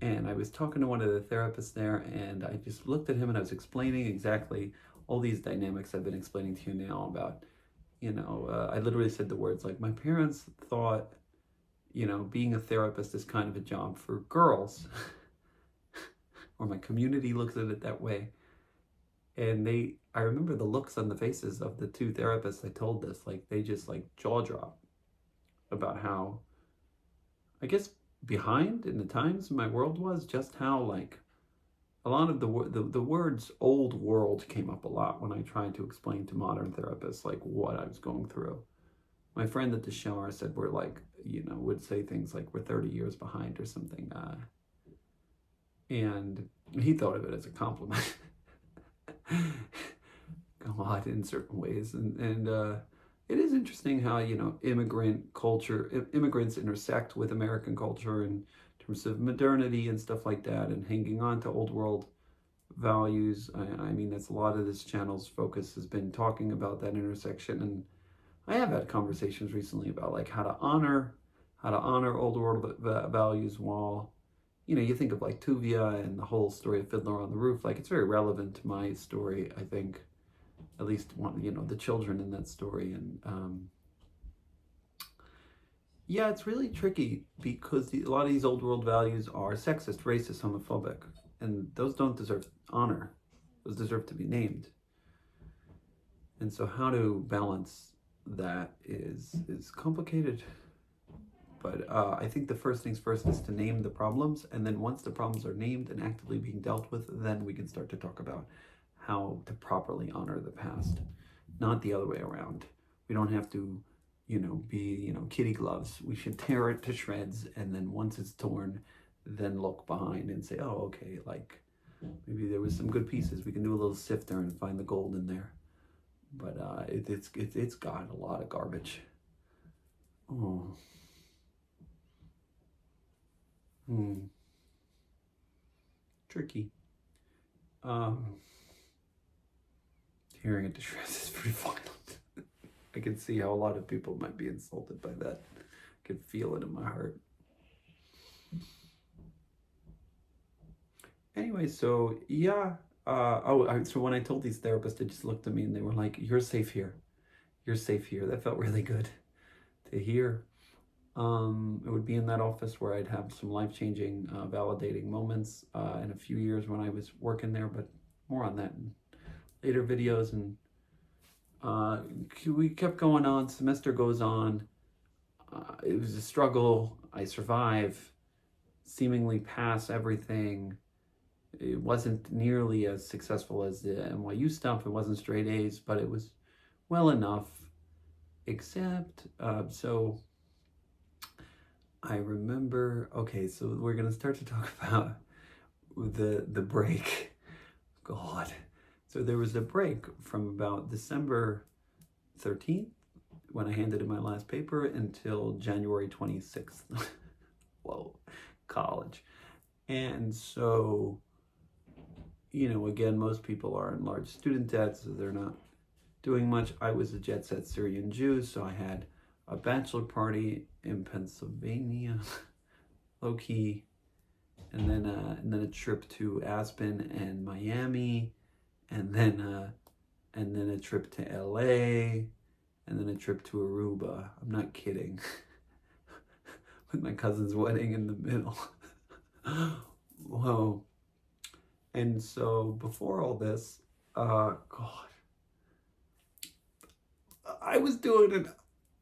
I was talking to one of the therapists there, and I just looked at him, and I was explaining exactly all these dynamics I've been explaining to you now about, you know, I literally said the words like, my parents thought, you know, being a therapist is kind of a job for girls, or my community looks at it that way. And I remember the looks on the faces of the two therapists I told this, like they just like jaw drop about how, I guess, behind in the times my world was, just how like a lot of the words old world came up a lot when I tried to explain to modern therapists like what I was going through. My friend at the shower said we're like, you know, would say things like we're 30 years behind or something. And he thought of it as a compliment. God, in certain ways, and it is interesting how, you know, immigrants intersect with American culture in terms of modernity and stuff like that, and hanging on to old world values. I mean, that's a lot of this channel's focus has been talking about that intersection, and I have had conversations recently about like how to honor old world values while, you know, you think of like Tuvia and the whole story of Fiddler on the Roof, like it's very relevant to my story, I think, at least one, you know, the children in that story. And yeah, it's really tricky because a lot of these old world values are sexist, racist, homophobic, and those don't deserve honor. Those deserve to be named. And so how to balance that is complicated. But I think the first things first is to name the problems, and then once the problems are named and actively being dealt with, then we can start to talk about how to properly honor the past, not the other way around. We don't have to, you know, be, you know, kitty gloves. We should tear it to shreds, and then once it's torn, then look behind and say, oh, okay, like maybe there was some good pieces. We can do a little sifter and find the gold in there. But it's got a lot of garbage. Oh. Tricky. Hearing it to shreds is pretty violent. I can see how a lot of people might be insulted by that. I can feel it in my heart. Anyway, so yeah. So when I told these therapists, they just looked at me and they were like, "You're safe here. You're safe here." That felt really good to hear. It would be in that office where I'd have some life-changing, validating moments in a few years when I was working there, but more on that in later videos. And we kept going on, semester goes on. It was a struggle. I survive, seemingly pass everything. It wasn't nearly as successful as the NYU stuff. It wasn't straight A's, but it was well enough. Except, so I remember, okay, so we're gonna start to talk about the break. God. So there was a break from about December 13th, when I handed in my last paper, until January 26th. Whoa, college. And so, you know, again, most people are in large student debt, so they're not doing much. I was a jet set Syrian Jew, so I had a bachelor party in Pennsylvania, low key, and then a trip to Aspen and Miami, and then a trip to LA, and then a trip to Aruba. I'm not kidding. With my cousin's wedding in the middle. Whoa. And so before all this, God, I was doing it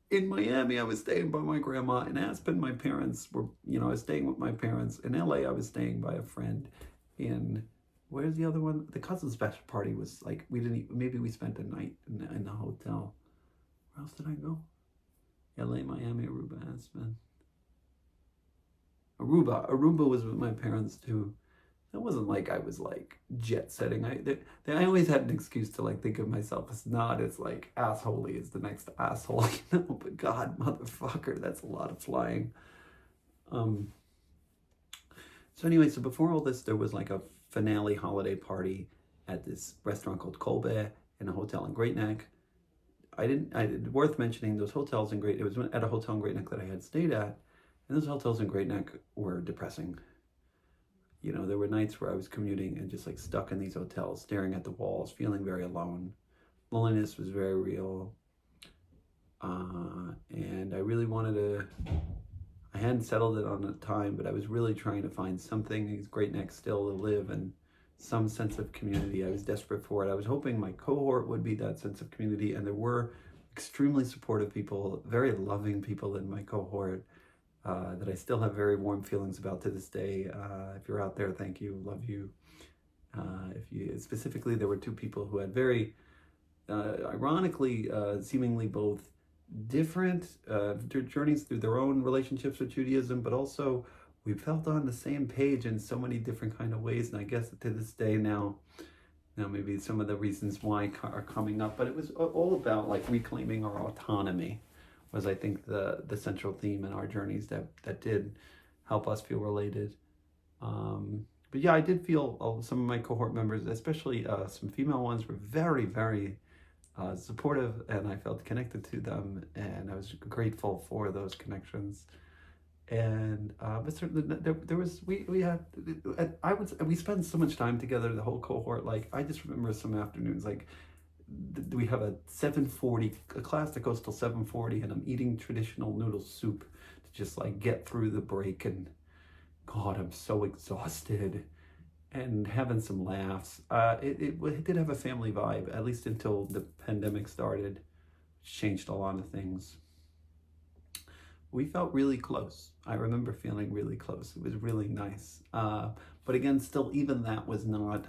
in Miami. I was staying by my grandma. In Aspen, my parents were, you know, I was staying with my parents. In LA, I was staying by a friend. In, where's the other one? The cousin's bachelor party was like, we didn't, maybe we spent a night in the hotel. Where else did I go? LA, Miami, Aruba, Aspen. Aruba was with my parents too. It wasn't like I was like jet setting. I always had an excuse to like think of myself as not as like assholey as the next asshole, you know. But God, motherfucker, that's a lot of flying. So anyway, so before all this, there was like a finale holiday party at this restaurant called Colby in a hotel in Great Neck. Worth mentioning, those hotels in Great, it was at a hotel in Great Neck that I had stayed at, and those hotels in Great Neck were depressing. You know, there were nights where I was commuting and just like stuck in these hotels, staring at the walls, feeling very alone. Loneliness was very real. And I really wanted to, I hadn't settled it on a time, but I was really trying to find something in Great Neck still to live and some sense of community. I was desperate for it. I was hoping my cohort would be that sense of community, and there were extremely supportive people, very loving people in my cohort. That I still have very warm feelings about to this day. If you're out there, thank you, love you. Specifically, there were two people who had very, ironically, seemingly both different journeys through their own relationships with Judaism, but also we felt on the same page in so many different kind of ways. And I guess to this day now maybe some of the reasons why are coming up, but it was all about like reclaiming our autonomy. Was, I think, the central theme in our journeys that did help us feel related. But yeah, I did feel some of my cohort members, especially some female ones, were very, very supportive, and I felt connected to them, and I was grateful for those connections. And but certainly there was we spent so much time together, the whole cohort. Like I just remember some afternoons, like we have a 7:40, a class that goes till 7:40, and I'm eating traditional noodle soup to just like get through the break. And God, I'm so exhausted, and having some laughs. It did have a family vibe, at least until the pandemic started, which changed a lot of things. We felt really close. I remember feeling really close. It was really nice. But again, still, even that was not.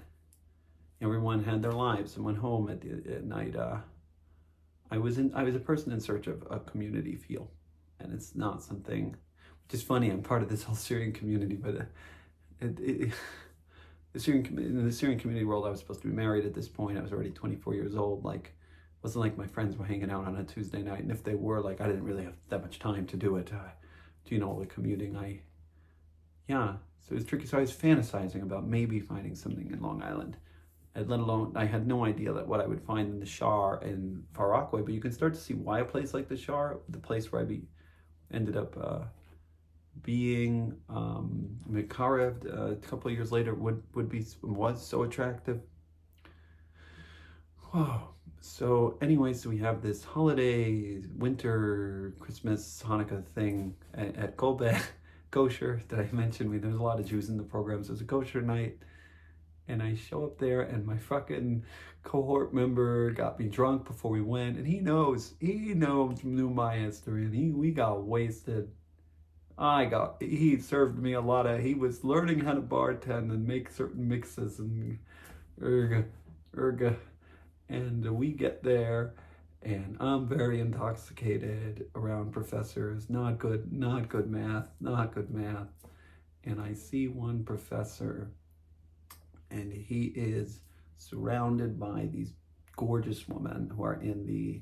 Everyone had their lives and went home at night. I was a person in search of a community feel, and it's not something. Which is funny. I'm part of this whole Syrian community, but in the Syrian community world, I was supposed to be married at this point. I was already 24 years old. Like, it wasn't like my friends were hanging out on a Tuesday night, and if they were, like, I didn't really have that much time to do it. Do you know all the commuting? So it was tricky. So I was fantasizing about maybe finding something in Long Island. Let alone, I had no idea that what I would find in the Shar in Far Rockaway, but you can start to see why a place like the Shar, the place where I ended up being Mikareved a couple of years later, was so attractive. Whoa. So anyways, we have this holiday, winter, Christmas, Hanukkah thing at Kobe, kosher. Did I mention there's a lot of Jews in the programs? It was a kosher night. And I show up there and my fucking cohort member got me drunk before we went. And he knew my history. And we got wasted. He served me he was learning how to bartend and make certain mixes and erga. And we get there, and I'm very intoxicated around professors. Not good math. And I see one professor, and he is surrounded by these gorgeous women who are in the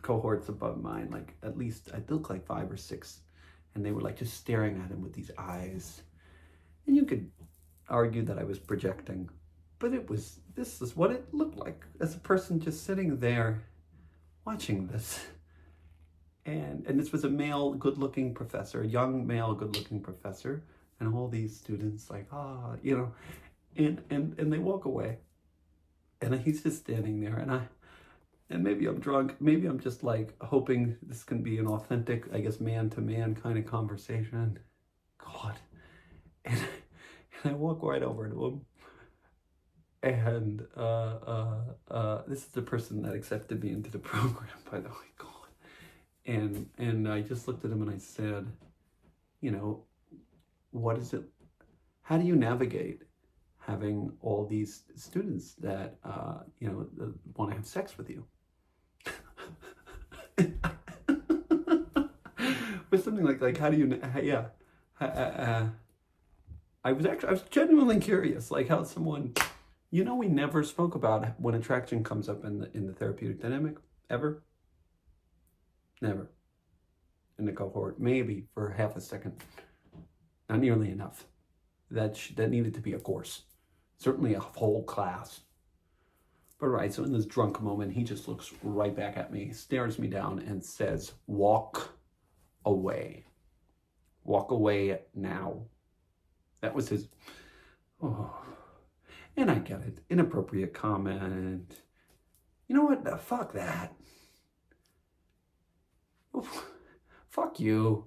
cohorts above mine. Like, at least I look like 5 or 6, and they were like just staring at him with these eyes. And you could argue that I was projecting, but this is what it looked like as a person just sitting there watching this. And this was a male, good-looking professor, a young male, good-looking professor, and all these students like, and they walk away, and he's just standing there, and maybe I'm drunk, maybe I'm just like hoping this can be an authentic, I guess, man-to-man kind of conversation. God, and I walk right over to him. And this is the person that accepted me into the program, by the way, God. And I just looked at him and I said, what is it? How do you navigate having all these students that, want to have sex with you? Or something like how do you, yeah. I was genuinely curious, like how someone... we never spoke about when attraction comes up in the therapeutic dynamic, ever. Never. In the cohort, maybe for half a second. Not nearly enough. That needed to be a course. Certainly a whole class. But right, so in this drunk moment, he just looks right back at me, stares me down, and says, "Walk away. Walk away now." That was his... Oh... And I get it. Inappropriate comment. You know what? Fuck that. Fuck you.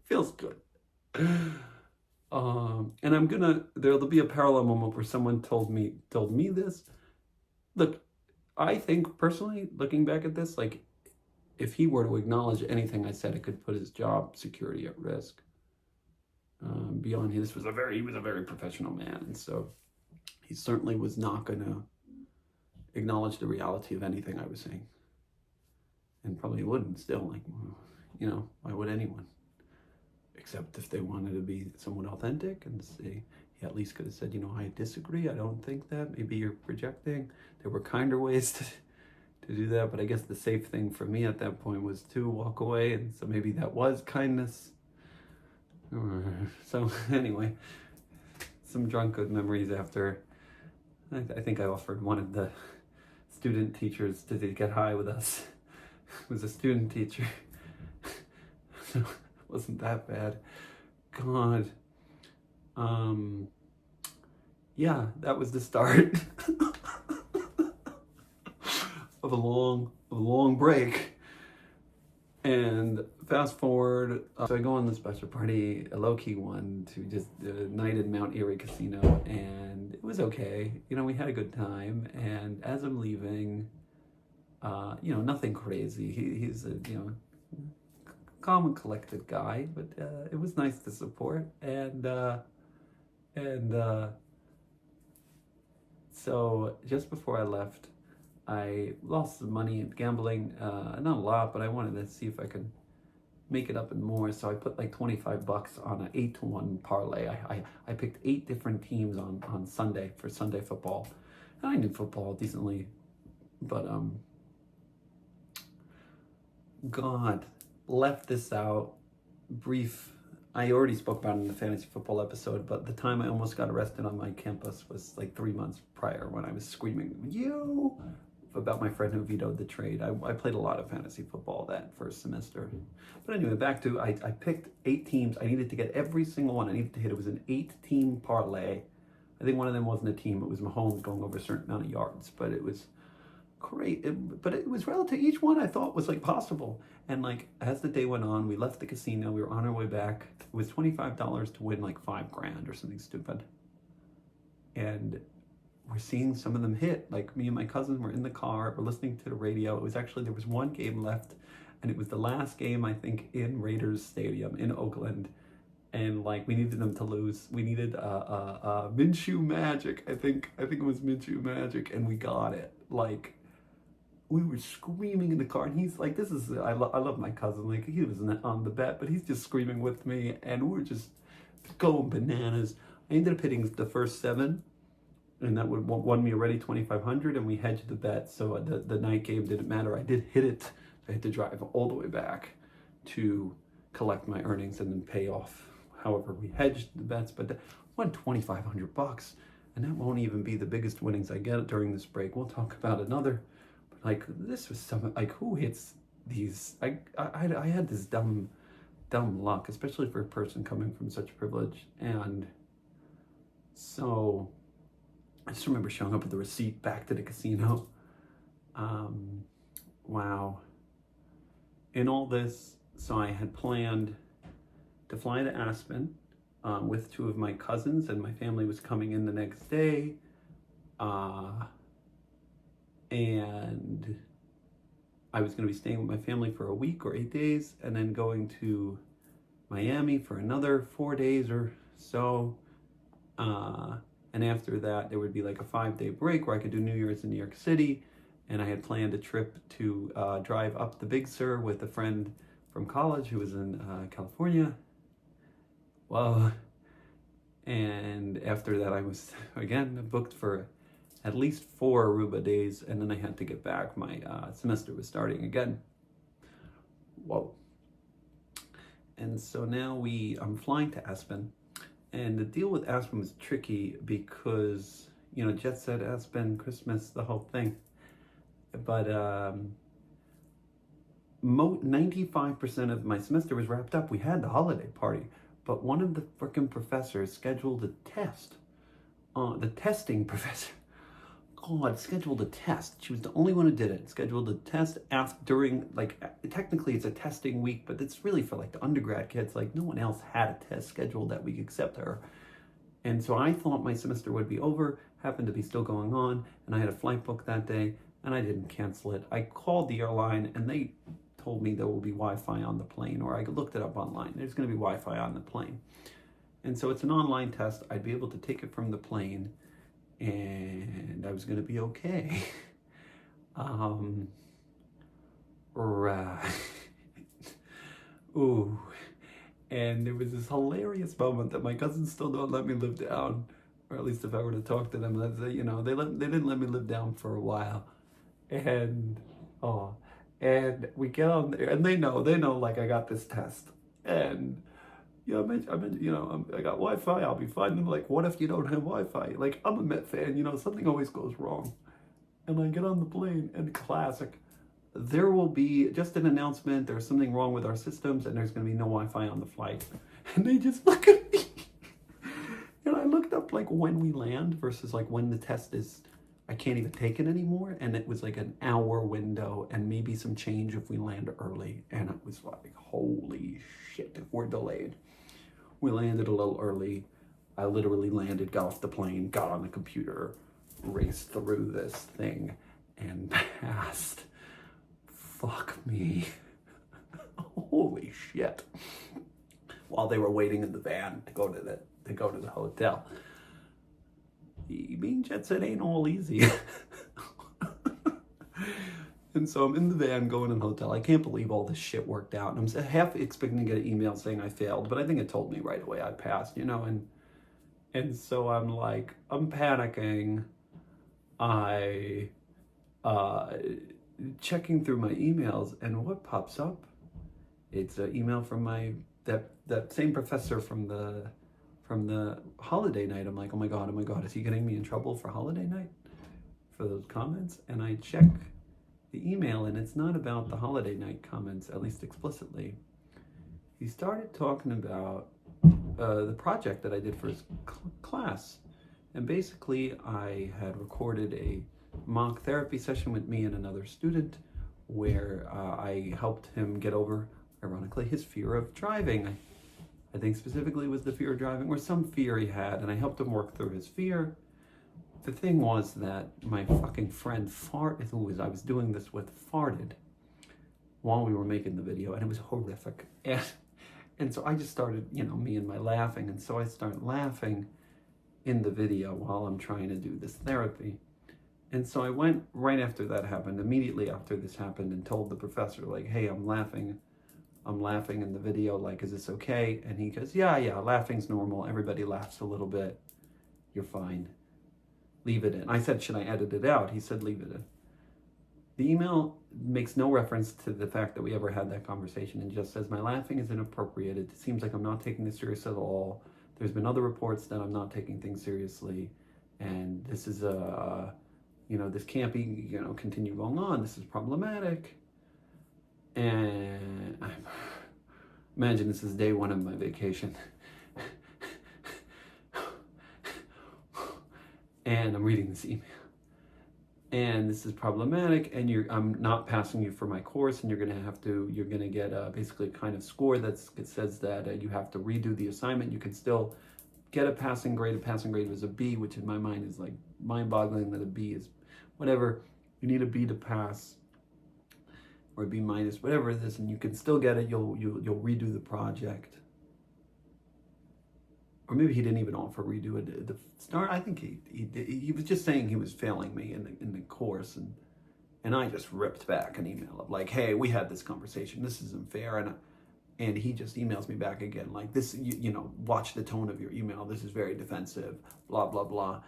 Feels good. And there'll be a parallel moment where someone told me this. Look, I think personally, looking back at this, like, if he were to acknowledge anything I said, it could put his job security at risk. Beyond he was a very professional man, and so he certainly was not going to acknowledge the reality of anything I was saying, and probably wouldn't still. Like, why would anyone? Except if they wanted to be somewhat authentic and say, he at least could have said, I disagree, I don't think that, maybe you're projecting. There were kinder ways to do that, but I guess the safe thing for me at that point was to walk away, and so maybe that was kindness. So anyway, some drunk good memories after. I think I offered one of the student teachers to get high with us. It was a student teacher. So it wasn't that bad. God. Yeah, that was the start of a long break. And fast forward, so I go on this bachelor party, a low-key one, to just the night at Mount Erie Casino, and it was okay. We had a good time, and as I'm leaving, nothing crazy. He's a, calm and collected guy, but it was nice to support, and so just before I left, I lost some money in gambling, not a lot, but I wanted to see if I could make it up and more. So I put like $25 on an 8-to-1 parlay. I picked 8 different teams on Sunday for Sunday football. And I knew football decently, but God, left this out. Brief. I already spoke about it in the fantasy football episode, but the time I almost got arrested on my campus was like 3 months prior, when I was screaming, "You!" about my friend who vetoed the trade. I played a lot of fantasy football that first semester. But anyway, back to, I picked 8 teams. I needed to get every single one I needed to hit. It was an 8-team parlay I think one of them wasn't a team, it was Mahomes going over a certain amount of yards, but it was great. But it was relative, each one I thought was like possible. And like as the day went on, we left the casino, we were on our way back. It was $25 to win like $5,000 or something stupid. And we're seeing some of them hit. Like me and my cousin were in the car, we're listening to the radio. It was actually, there was one game left, and it was the last game, I think, in Raiders Stadium in Oakland. And like we needed them to lose. We needed Minshew Magic. I think it was Minshew Magic, and we got it. Like we were screaming in the car, and he's like, "This is I love my cousin. Like he was on the bet, but he's just screaming with me, and we were just going bananas." I ended up hitting the first 7, and that would won me already $2,500, and we hedged the bet, so the night game didn't matter. I did hit it. I had to drive all the way back to collect my earnings and then pay off. However, we hedged the bets, but I won $2,500, and that won't even be the biggest winnings I get during this break. We'll talk about another. But like this was some, like, who hits these? I had this dumb luck, especially for a person coming from such privilege. And so I just remember showing up with the receipt back to the casino. Wow. In all this, so I had planned to fly to Aspen with 2 of my cousins, and my family was coming in the next day. And I was going to be staying with my family for a week or 8 days, and then going to Miami for another 4 days or so. And after that, there would be like a 5-day break where I could do New Year's in New York City. And I had planned a trip to drive up the Big Sur with a friend from college who was in California. Well, and after that, I was again booked for at least 4 Aruba days, and then I had to get back. My semester was starting again. Whoa. And so now I'm flying to Aspen, and the deal with Aspen was tricky because, you know, jet set, Aspen, Christmas, the whole thing. But 95% of my semester was wrapped up. We had the holiday party, but one of the frickin' professors scheduled a test. The testing professor, God, scheduled a test. She was the only one who did it. Scheduled a test during, like, technically it's a testing week, but it's really for like the undergrad kids. Like no one else had a test scheduled that week except her. And so I thought my semester would be over, happened to be still going on, and I had a flight booked that day, and I didn't cancel it. I called the airline, and they told me there will be Wi-Fi on the plane, or I looked it up online. There's going to be Wi-Fi on the plane. And so it's an online test. I'd be able to take it from the plane, and I was going to be okay. Right. Ooh. And there was this hilarious moment that my cousins still don't let me live down, or at least if I were to talk to them, they, you know, they didn't let me live down for a while. And and we get on there, and they know like I got this test, and you know, I got Wi-Fi, I'll be fine. And they're like, what if you don't have Wi-Fi? Like, I'm a Met fan, you know, something always goes wrong. And I get on the plane, and classic, there will be just an announcement, there's something wrong with our systems, and there's going to be no Wi-Fi on the flight. And they just look at me. And I looked up like when we land versus like when the test is, I can't even take it anymore. And it was like an hour window and maybe some change if we land early. And it was like, holy shit, if we're delayed. We landed a little early. I literally landed, got off the plane, got on the computer, raced through this thing, and passed. Fuck me. Holy shit. While they were waiting in the van to go to the hotel. Being jet set ain't all easy. And so I'm in the van going to the hotel. I can't believe all this shit worked out. And I'm half expecting to get an email saying I failed, but I think it told me right away I passed, you know, and so I'm like, I'm panicking. I checking through my emails, and what pops up? It's an email from that same professor from the holiday night. I'm like, oh my god, is he getting me in trouble for holiday night for those comments? And I check the email, and it's not about the holiday night comments, at least explicitly. He started talking about the project that I did for his class, And basically, I had recorded a mock therapy session with me and another student where I helped him get over, ironically, his fear of driving. I think specifically it was the fear of driving, or some fear he had, and I helped him work through his fear. The thing was that my fucking friend who I was doing this with, farted while we were making the video, and it was horrific. And so I just started, me and my laughing, and so I started laughing in the video while I'm trying to do this therapy. And so I went right after that happened, immediately after this happened, and told the professor, like, hey, I'm laughing in the video, like, is this okay? And he goes, yeah, laughing's normal. Everybody laughs a little bit. You're fine. Leave it in. I said, should I edit it out? He said, leave it in. The email makes no reference to the fact that we ever had that conversation, and just says, my laughing is inappropriate. It seems like I'm not taking this serious at all. There's been other reports that I'm not taking things seriously, and this is this can't be, continue going on. This is problematic. And imagine this is day one of my vacation. And I'm reading this email. And this is problematic, and I'm not passing you for my course, and you're gonna get basically a kind of score it says that you have to redo the assignment. You can still get a passing grade. A passing grade was a B, which in my mind is like mind-boggling that a B is whatever. You need a B to pass, or a B minus, whatever it is, and you can still get it. You'll redo the project. Or maybe he didn't even offer redo it at the start. I think he was just saying he was failing me in the course, and I just ripped back an email of like, hey, we had this conversation. This isn't fair, and he just emails me back again like this. Watch the tone of your email. This is very defensive. Blah blah blah.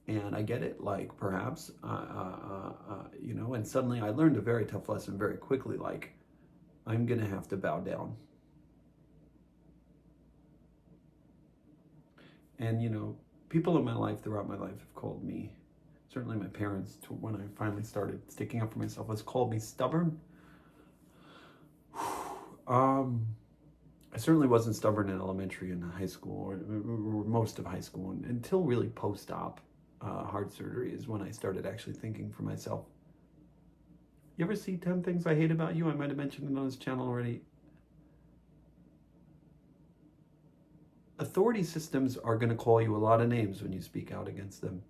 And I get it. Like perhaps, And suddenly I learned a very tough lesson very quickly. Like I'm gonna have to bow down. And, people in my life, throughout my life, have called me, certainly my parents, when I finally started sticking up for myself, has called me stubborn. I certainly wasn't stubborn in elementary and high school, or most of high school, until really post-op heart surgery is when I started actually thinking for myself. You ever see 10 Things I Hate About You? I might have mentioned it on this channel already. Authority systems are going to call you a lot of names when you speak out against them.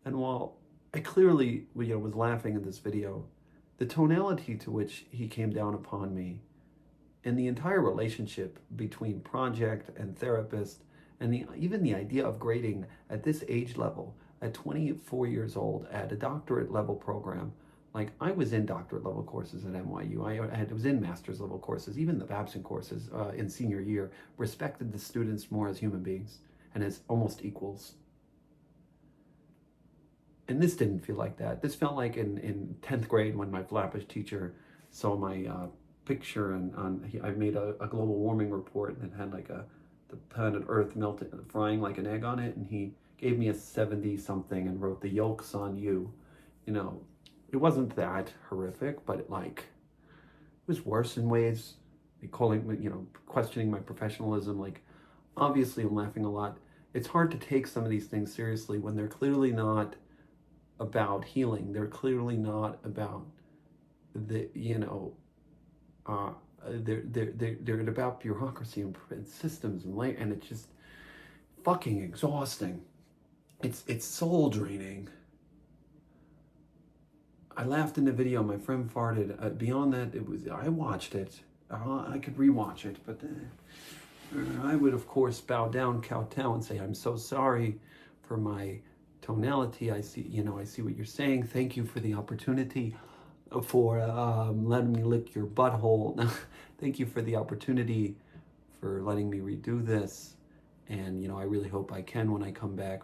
And while I clearly was laughing in this video, the tonality to which he came down upon me and the entire relationship between project and therapist, and even the idea of grading at this age level, at 24 years old, at a doctorate level program. Like, I was in doctorate level courses at NYU. I was in master's level courses, even the Babson courses in senior year, respected the students more as human beings and as almost equals. And this didn't feel like that. This felt like in 10th grade when my Flapish teacher saw my picture, and I made a global warming report that had like the planet Earth melting, frying like an egg on it, and he gave me a 70-something and wrote, "The yolk's on you." It wasn't that horrific, but it was worse in ways. Questioning my professionalism. Like, obviously I'm laughing a lot. It's hard to take some of these things seriously when they're clearly not about healing. They're clearly not about they're about bureaucracy and systems and it's just fucking exhausting. It's soul draining. I laughed in the video. My friend farted. Beyond that, I watched it. I could rewatch it, but I would, of course, bow down, kowtow, and say, I'm so sorry for my tonality. I see what you're saying. Thank you for the opportunity, for letting me lick your butthole. Thank you for the opportunity for letting me redo this. And, I really hope I can, when I come back,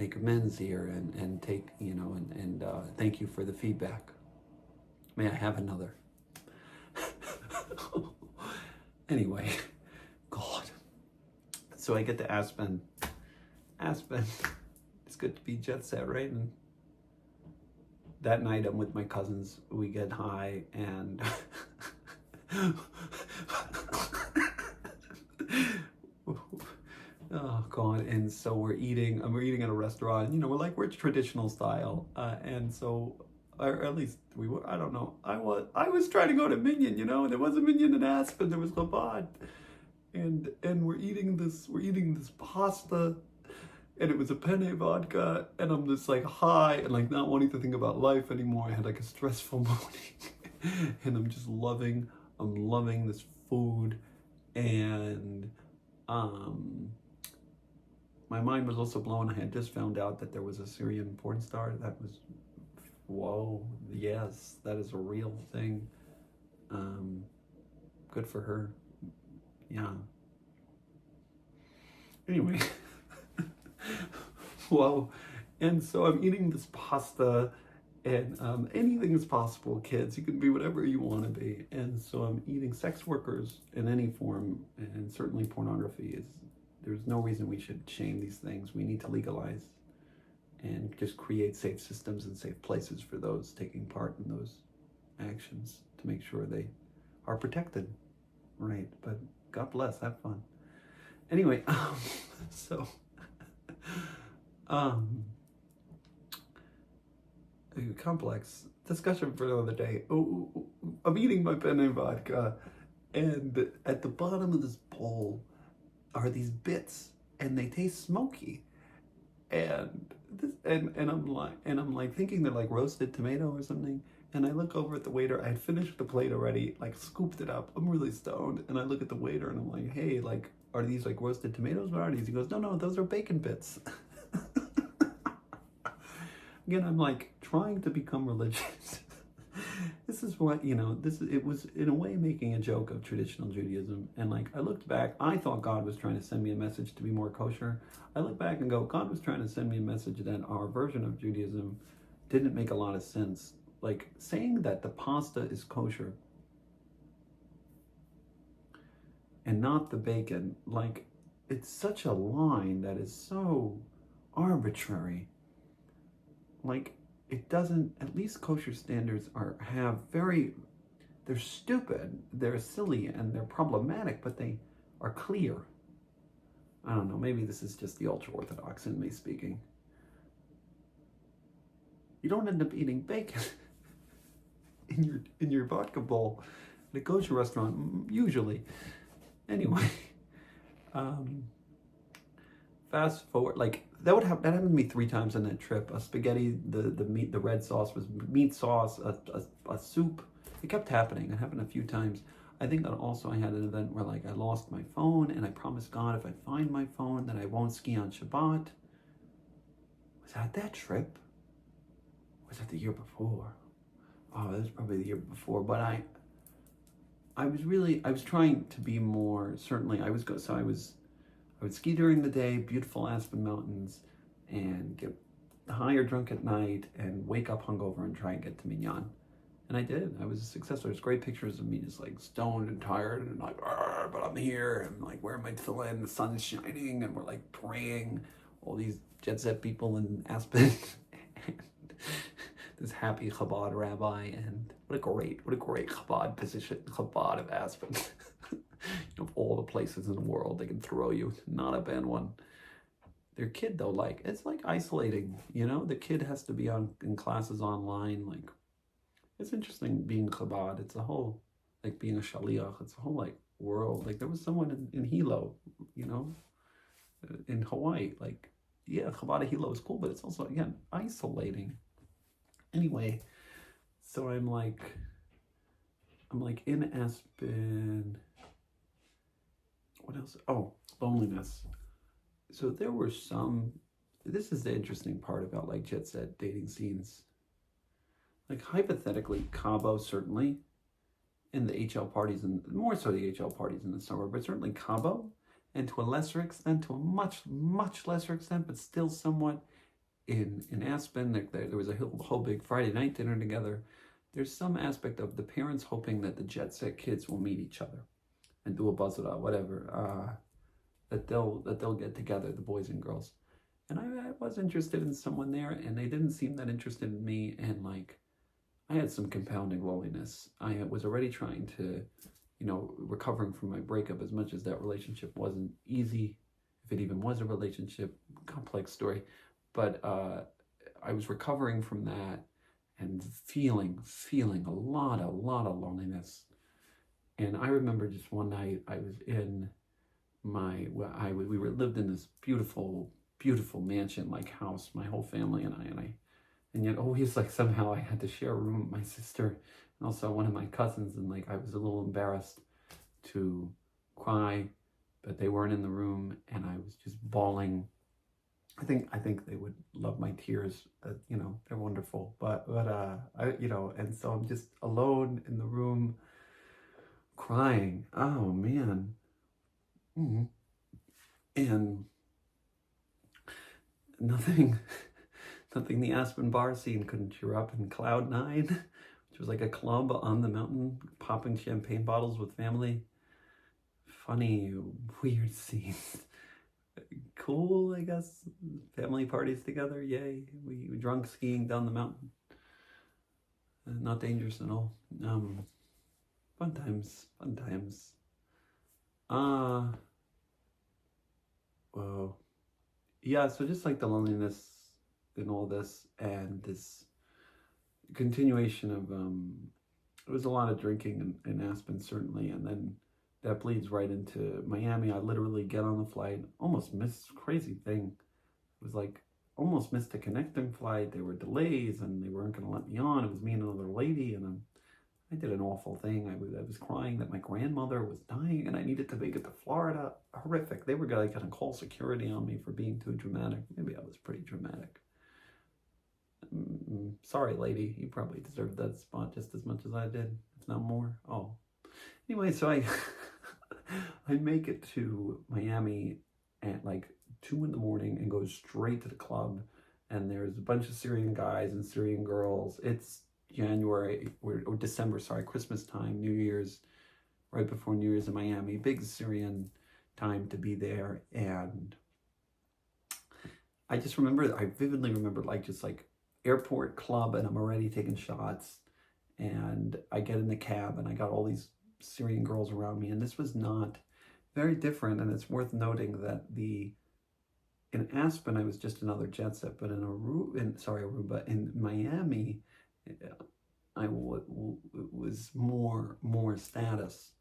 make amends here and take, and thank you for the feedback. May I have another? Anyway, God. So I get to Aspen. It's good to be jet set, right? And that night I'm with my cousins. We get high and Oh God! And so we're eating. We're eating at a restaurant. You know, we're traditional style, and so, or at least we were. I don't know. I was trying to go to Minion. You know, there was a Minion in Aspen. There was Chabad, and we're eating this pasta, and it was a penne vodka, and I'm just like high and like not wanting to think about life anymore. I had like a stressful morning, and I'm loving this food, and um my mind was also blown. I had just found out that there was a Syrian porn star. That was, whoa, yes, that is a real thing. Um, Good for her. Yeah. Anyway, whoa. And so I'm eating this pasta, and anything is possible, kids. You can be whatever you want to be. And so I'm eating sex workers in any form, and certainly pornography is. There's no reason we should shame these things. We need to legalize and just create safe systems and safe places for those taking part in those actions to make sure they are protected, right? But God bless, have fun. Anyway, so um, complex discussion for another day. I'm eating my penne vodka, and at the bottom of this bowl are these bits, and they taste smoky. And I'm like thinking they're like roasted tomato or something. And I look over at the waiter. I had finished the plate already, like scooped it up. I'm really stoned, and I look at the waiter and I'm like, "Hey, like, are these like roasted tomatoes? What are these?" He goes, "No, no, those are bacon bits." Again, I'm like trying to become religious. This is what, it was in a way making a joke of traditional Judaism. And like I looked back, I thought God was trying to send me a message to be more kosher. I look back and go, God was trying to send me a message that our version of Judaism didn't make a lot of sense. Like saying that the pasta is kosher and not the bacon, like it's such a line that is so arbitrary. Like it doesn't, at least kosher standards have very, they're stupid, they're silly, and they're problematic, but they are clear. I don't know, maybe this is just the ultra orthodox in me speaking. You don't end up eating bacon in your vodka bowl at a kosher restaurant usually. Anyway, um, fast forward, like that happened to me 3 times on that trip. A spaghetti, the meat, the red sauce was meat sauce, a soup. It kept happening. It happened a few times. I think that also I had an event where like I lost my phone, and I promised God if I find my phone that I won't ski on Shabbat. Was that trip? Or was that the year before? Oh, that was probably the year before. But I was trying to be more, certainly I would ski during the day, beautiful Aspen Mountains, and get high or drunk at night and wake up hungover and try and get to Minyan. And I did. I was a success. There's great pictures of me just like stoned and tired and like, but I'm here and like wearing my tefillin, the sun's shining, and we're like praying. All these jet set people in Aspen, and this happy Chabad rabbi, and what a great Chabad position, Chabad of Aspen. Of all the places in the world they can throw you, not a bad one. Their kid though, like it's like isolating, the kid has to be in classes online. Like it's interesting being Chabad. It's a whole, like being a shaliach, it's a whole like world. Like there was someone in Hilo, in Hawaii. Like, yeah, Chabad Hilo is cool, but it's also, again, isolating. Anyway, so I'm like in Aspen. What else? Oh, loneliness. So there were this is the interesting part about like jet set dating scenes. Like hypothetically, Cabo certainly, and the HL parties, and more so the HL parties in the summer, but certainly Cabo, and to a lesser extent, to a much, much lesser extent, but still somewhat in Aspen. There was a whole big Friday night dinner together. There's some aspect of the parents hoping that the jet set kids will meet each other and do a buzzara, whatever, that they'll get together, the boys and girls. And I was interested in someone there, and they didn't seem that interested in me, and like I had some compounding loneliness. I was already trying to, recovering from my breakup, as much as that relationship wasn't easy. if it even was a relationship, complex story. But I was recovering from that and feeling a lot of loneliness. And I remember just one night I was in we were lived in this beautiful mansion like house, my whole family and I, and yet always like somehow I had to share a room with my sister and also one of my cousins, and like I was a little embarrassed to cry, but they weren't in the room, and I was just bawling. I think they would love my tears. They're wonderful, but and so I'm just alone in the room crying. Oh man. Mm-hmm. And nothing the Aspen bar scene couldn't cheer up, in Cloud 9, which was like a club on the mountain, popping champagne bottles with family. Funny, weird scenes. Cool, I guess. Family parties together, yay. We drunk skiing down the mountain. Not dangerous at all. Fun times. Whoa. Yeah, so just like the loneliness in all this, and this continuation of it was a lot of drinking in Aspen, certainly, and then that bleeds right into Miami. I literally get on the flight, almost missed, crazy thing. It was like almost missed a connecting flight. There were delays and they weren't going to let me on. It was me and another lady, and I did an awful thing. I was crying that my grandmother was dying and I needed to make it to Florida. Horrific. They were going to call security on me for being too dramatic. Maybe I was pretty dramatic. Sorry, lady. You probably deserved that spot just as much as I did, if not more. Oh. Anyway, so I make it to Miami at like 2 in the morning and go straight to the club. And there's a bunch of Syrian guys and Syrian girls. It's January or December, sorry, Christmas time, New Year's, right before New Year's in Miami. Big Syrian time to be there. And I vividly remember just airport club, and I'm already taking shots. And I get in the cab and I got all these Syrian girls around me, and this was not very different. And it's worth noting that in Aspen I was just another jet set, but in Aruba, in Miami I was more status.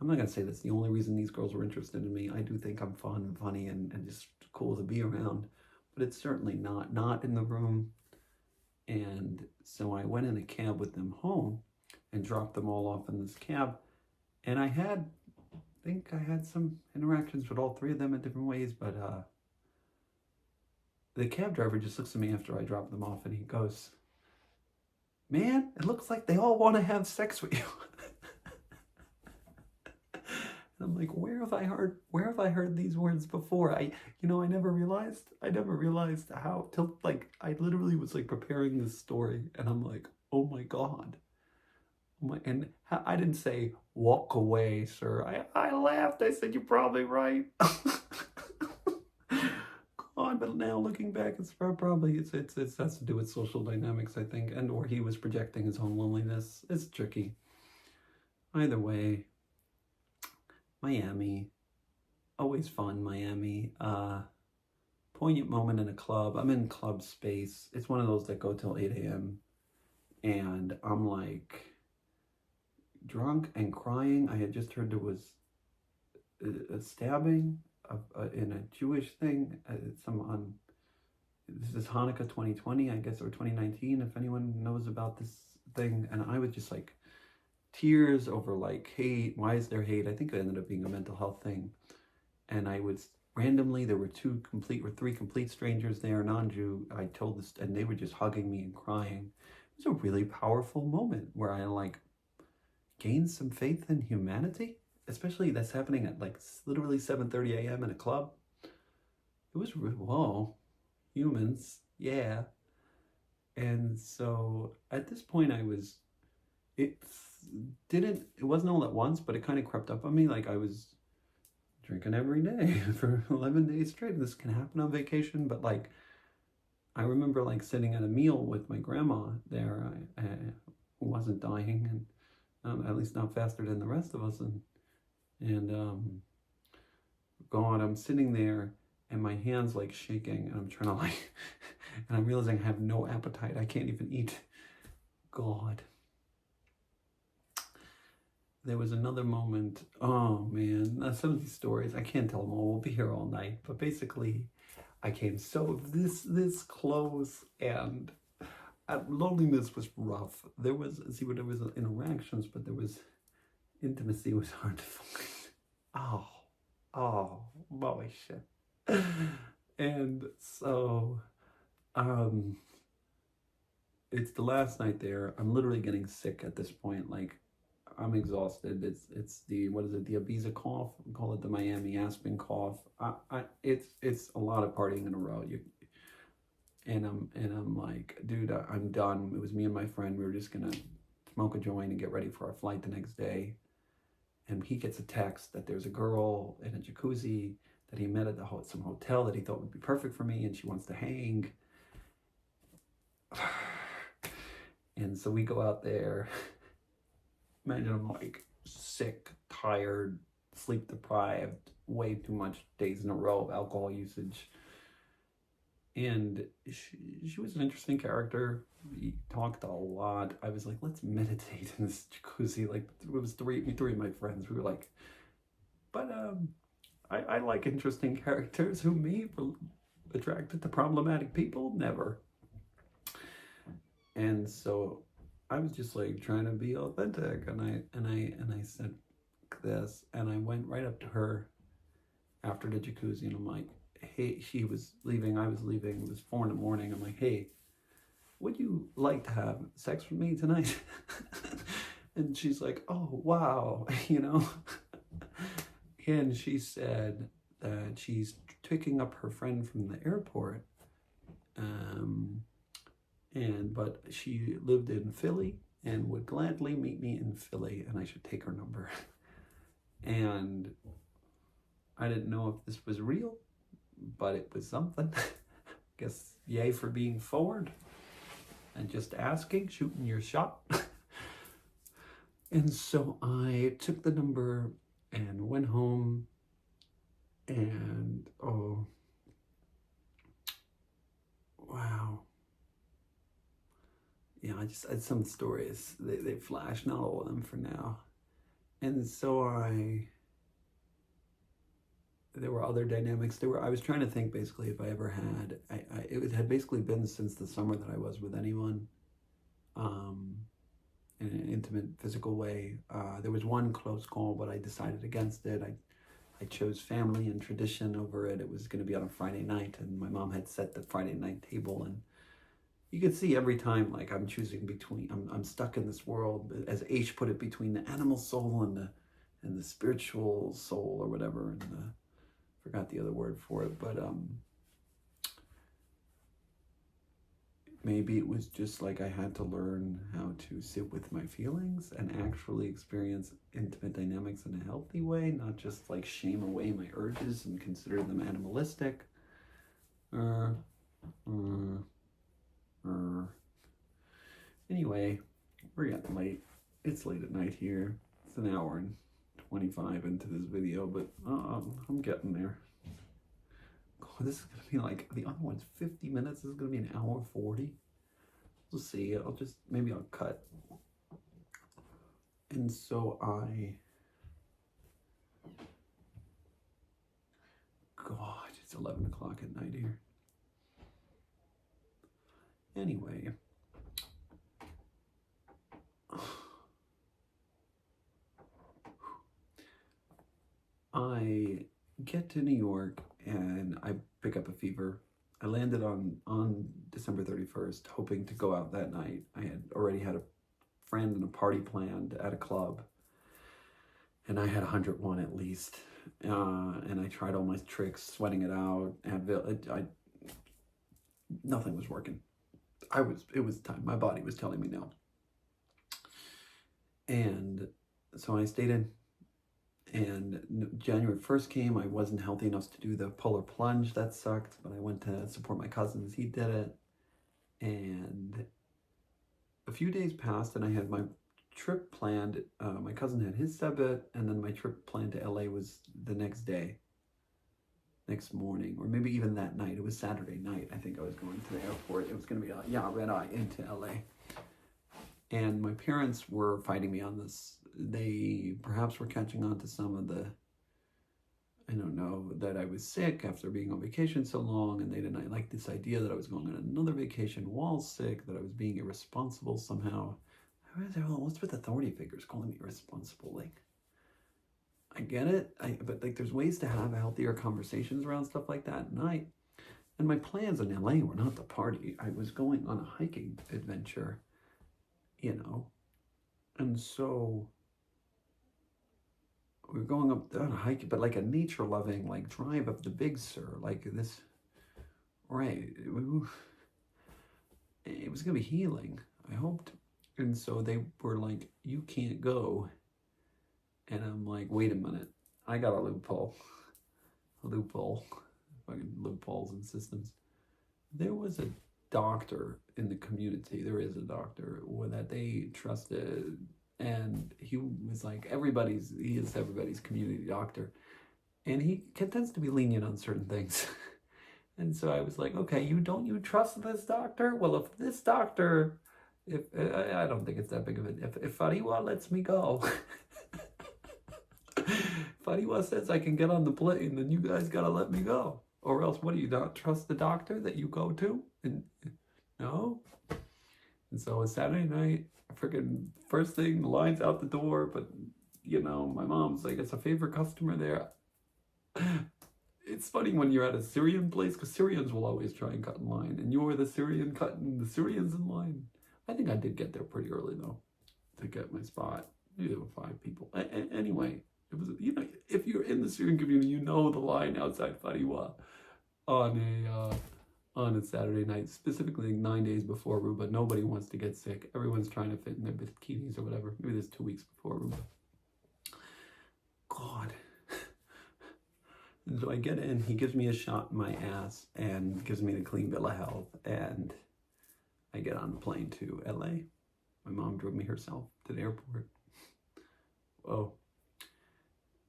I'm not gonna say that's the only reason these girls were interested in me. I do think I'm fun and funny and just cool to be around, but it's certainly not in the room. And so I went in a cab with them home and dropped them all off in this cab. And I think I had some interactions with all three of them in different ways, but the cab driver just looks at me after I dropped them off and he goes, "Man, it looks like they all want to have sex with you." And I'm like, where have I heard these words before? I never realized how, till I literally was preparing this story, and I'm like, oh my God. And I didn't say, "Walk away, sir." I laughed. I said, "You're probably right." God, but now looking back, it's probably it has to do with social dynamics, I think, and or he was projecting his own loneliness. It's tricky. Either way, Miami, always fun. Miami, poignant moment in a club. I'm in club space. It's one of those that go till 8 a.m. and I'm drunk and crying. I had just heard there was a stabbing in a Jewish thing. This is Hanukkah 2020, I guess, or 2019, if anyone knows about this thing. And I was just tears over hate. Why is there hate? I think it ended up being a mental health thing. And I was randomly, there were three complete strangers there, non-Jew. I told this, and they were just hugging me and crying. It was a really powerful moment where I gained some faith in humanity, especially that's happening at literally 7:30 a.m. in a club. It was whoa, humans, yeah. And so at this point it wasn't all at once, but it kind of crept up on me. I was drinking every day for 11 days straight. And this can happen on vacation, but I remember sitting at a meal with my grandma there, who wasn't dying, and at least not faster than the rest of us, and God, I'm sitting there and my hand's like shaking and I'm trying to like, and I'm realizing I have no appetite. I can't even eat. God. There was another moment. Oh man, some of these stories, I can't tell them all. We'll be here all night. But basically, I came so this close, and loneliness was rough. There was interactions, but there was intimacy was hard to find. Oh, boy shit. And so, um, it's the last night there. I'm literally getting sick at this point. Like, I'm exhausted. It's the, what is it? The Ibiza cough. We call it the Miami Aspen cough. It's a lot of partying in a row. I'm like, dude, I'm done. It was me and my friend. We were just gonna smoke a joint and get ready for our flight the next day. And he gets a text that there's a girl in a jacuzzi that he met at some hotel that he thought would be perfect for me, and she wants to hang. And so we go out there. Imagine I'm like sick, tired, sleep deprived, way too much days in a row of alcohol usage. And she was an interesting character. We talked a lot. I was like, let's meditate in this jacuzzi. Like, it was three of my friends. We were like, but I like interesting characters. Who, me? Attracted to problematic people? Never. And so I was just like trying to be authentic, and I said this, and I went right up to her after the jacuzzi, and I'm like, hey, she was leaving, I was leaving, it was 4 in the morning. I'm like, hey, would you like to have sex with me tonight? And she's like, oh, wow, you know? And she said that she's picking up her friend from the airport, but she lived in Philly and would gladly meet me in Philly, and I should take her number. And I didn't know if this was real, but it was something. Guess yay for being forward and just asking, shooting your shot. And so I took the number and went home, and oh, wow. Yeah, I just had some stories. They flash, not all of them for now. And so there were other dynamics. I was trying to think basically if I ever had, it had basically been since the summer that I was with anyone, in an intimate physical way. There was one close call, but I decided against it. I chose family and tradition over it. It was going to be on a Friday night, and my mom had set the Friday night table, and you could see every time, like, I'm choosing between, I'm stuck in this world, as H put it, between the animal soul and the spiritual soul, or whatever, and forgot the other word for it, but maybe it was just like I had to learn how to sit with my feelings and actually experience intimate dynamics in a healthy way, not just like shame away my urges and consider them animalistic. Anyway, we're getting late. It's late at night here. It's an hour and 25 into this video, but I'm getting there. Oh, this is gonna be like, the other one's 50 minutes. This is gonna be an hour 40. We'll see. Maybe I'll cut. And so God, it's 11 o'clock at night here. Anyway, I get to New York and I pick up a fever. I landed on December 31st, hoping to go out that night. I had already had a friend and a party planned at a club, and I had 101 at least. And I tried all my tricks, sweating it out. Nothing was working. It was time. My body was telling me no. And so I stayed in. And January 1st came. I wasn't healthy enough to do the polar plunge. That sucked. But I went to support my cousins. He did it. And a few days passed, and I had my trip planned. My cousin had his debit, and then my trip planned to LA was the next day. next morning, or maybe even that night. It was Saturday night. I think I was going to the airport. It was going to be a red eye into LA. And my parents were fighting me on this. They perhaps were catching on to some of the, I don't know, that I was sick after being on vacation so long, and they didn't like this idea that I was going on another vacation while sick, that I was being irresponsible somehow. What's with authority figures calling me irresponsible? Like, I get it, but like, there's ways to have healthier conversations around stuff like that. And my plans in LA were not to party. I was going on a hiking adventure, and so we were going up on a hike, but like a nature-loving, like drive up the Big Sur, like this, right? It was gonna be healing, I hoped. And so they were like, "You can't go," and I'm like, "Wait a minute, I got a loophole, fucking loopholes and systems." There was a doctor in the community. There is a doctor that they trusted, and he was like he is everybody's community doctor, and he tends to be lenient on certain things. And so I was like, okay, you trust this doctor? Well, if this doctor, if I don't think it's that big of a, if Fariwa lets me go, Fariwa says I can get on the plane, then you guys gotta let me go. Or else, what do you not trust the doctor that you go to? And no. And so it's Saturday night, freaking first thing, the line's out the door, but my mom's like, it's a favorite customer there. It's funny when you're at a Syrian place, because Syrians will always try and cut in line, and you're the Syrian cutting the Syrians in line. I think I did get there pretty early though, to get my spot. Maybe there were 5 people. Anyway, it was, if you're in the Syrian community, the line outside Fariwa on a Saturday night, specifically 9 days before Aruba. Nobody wants to get sick. Everyone's trying to fit in their bikinis or whatever. Maybe there's 2 weeks before Aruba. God. And so I get in, he gives me a shot in my ass and gives me the clean bill of health, and I get on the plane to LA. My mom drove me herself to the airport. Whoa.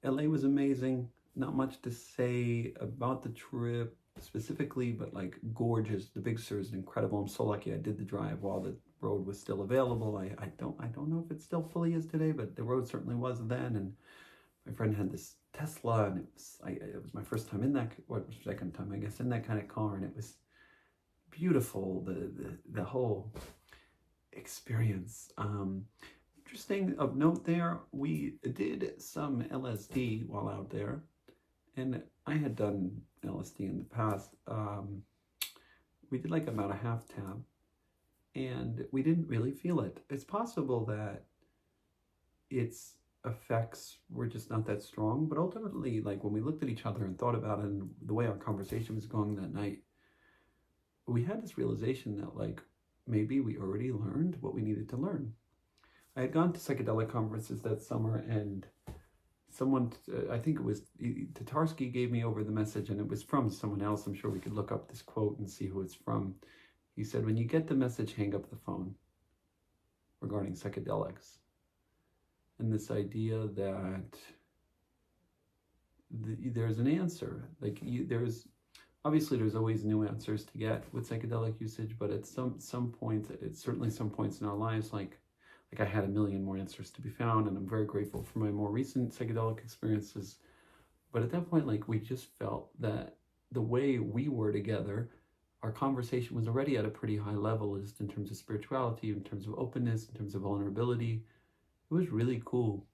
LA was amazing. Not much to say about the trip specifically, but like gorgeous. The Big Sur is incredible. I'm so lucky I did the drive while the road was still available. I don't know if it still fully is today, but the road certainly was then. And my friend had this Tesla, and it was my first time in that, or second time I guess, in that kind of car, and it was beautiful. The whole experience. Interesting of note there, we did some LSD while out there, and I had done LSD in the past. We did like about a half tab, and we didn't really feel it. It's possible that its effects were just not that strong, but ultimately, like when we looked at each other and thought about it, and the way our conversation was going that night, we had this realization that like maybe we already learned what we needed to learn. I had gone to psychedelic conferences that summer, and someone, I think it was Tatarsky, gave me over the message, and it was from someone else. I'm sure we could look up this quote and see who it's from. He said, when you get the message, hang up the phone, regarding psychedelics. And this idea that there's an answer. Like there's always new answers to get with psychedelic usage, but at some point, it's certainly some points in our lives, like I had a million more answers to be found, and I'm very grateful for my more recent psychedelic experiences. But at that point, like we just felt that the way we were together, our conversation was already at a pretty high level, just in terms of spirituality, in terms of openness, in terms of vulnerability. It was really cool.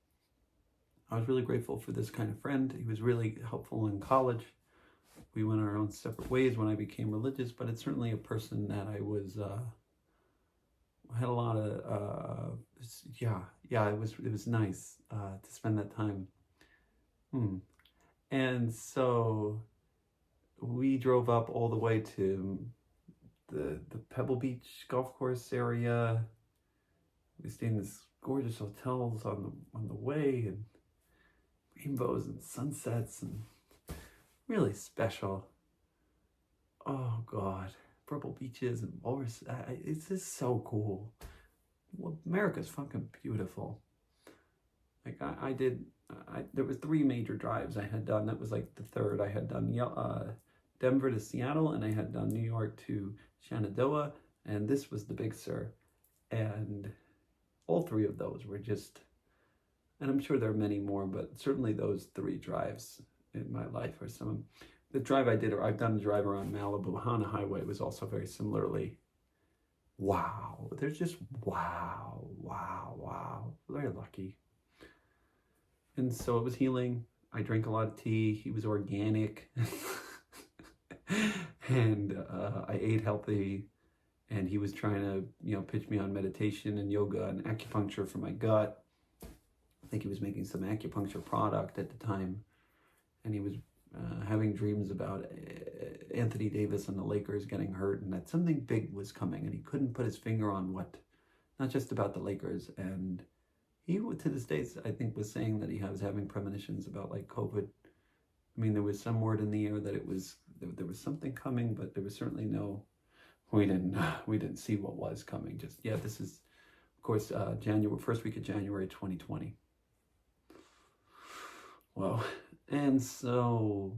I was really grateful for this kind of friend. He was really helpful in college. We went our own separate ways when I became religious, but it's certainly a person that I was, had a lot of, it was nice to spend that time. And so we drove up all the way to the Pebble Beach golf course area. We stayed in this gorgeous hotels on the way, and rainbows and sunsets, and really special. Oh God, purple beaches and walrus. It's just so cool. Well, America's fucking beautiful. Like there was 3 major drives I had done. That was like the third. I had done Denver to Seattle, and I had done New York to Shenandoah, and this was the Big Sur. And all 3 of those were just, and I'm sure there are many more, but certainly those 3 drives in my life are some. The drive I did, or I've done a drive around Malibu, Hana Highway, was also very similarly. Wow, there's just wow, wow, wow. Very lucky. And so it was healing. I drank a lot of tea. He was organic. And I ate healthy. And he was trying to, pitch me on meditation and yoga and acupuncture for my gut. I think he was making some acupuncture product at the time. And he was having dreams about Anthony Davis and the Lakers getting hurt, and that something big was coming, and he couldn't put his finger on what. Not just about the Lakers. And he, to this day, I think, was saying that he was having premonitions about like COVID. I mean, there was some word in the air that there was something coming, but there was certainly no. We didn't see what was coming. Just this is, of course, first week of January 2020. Well, and so,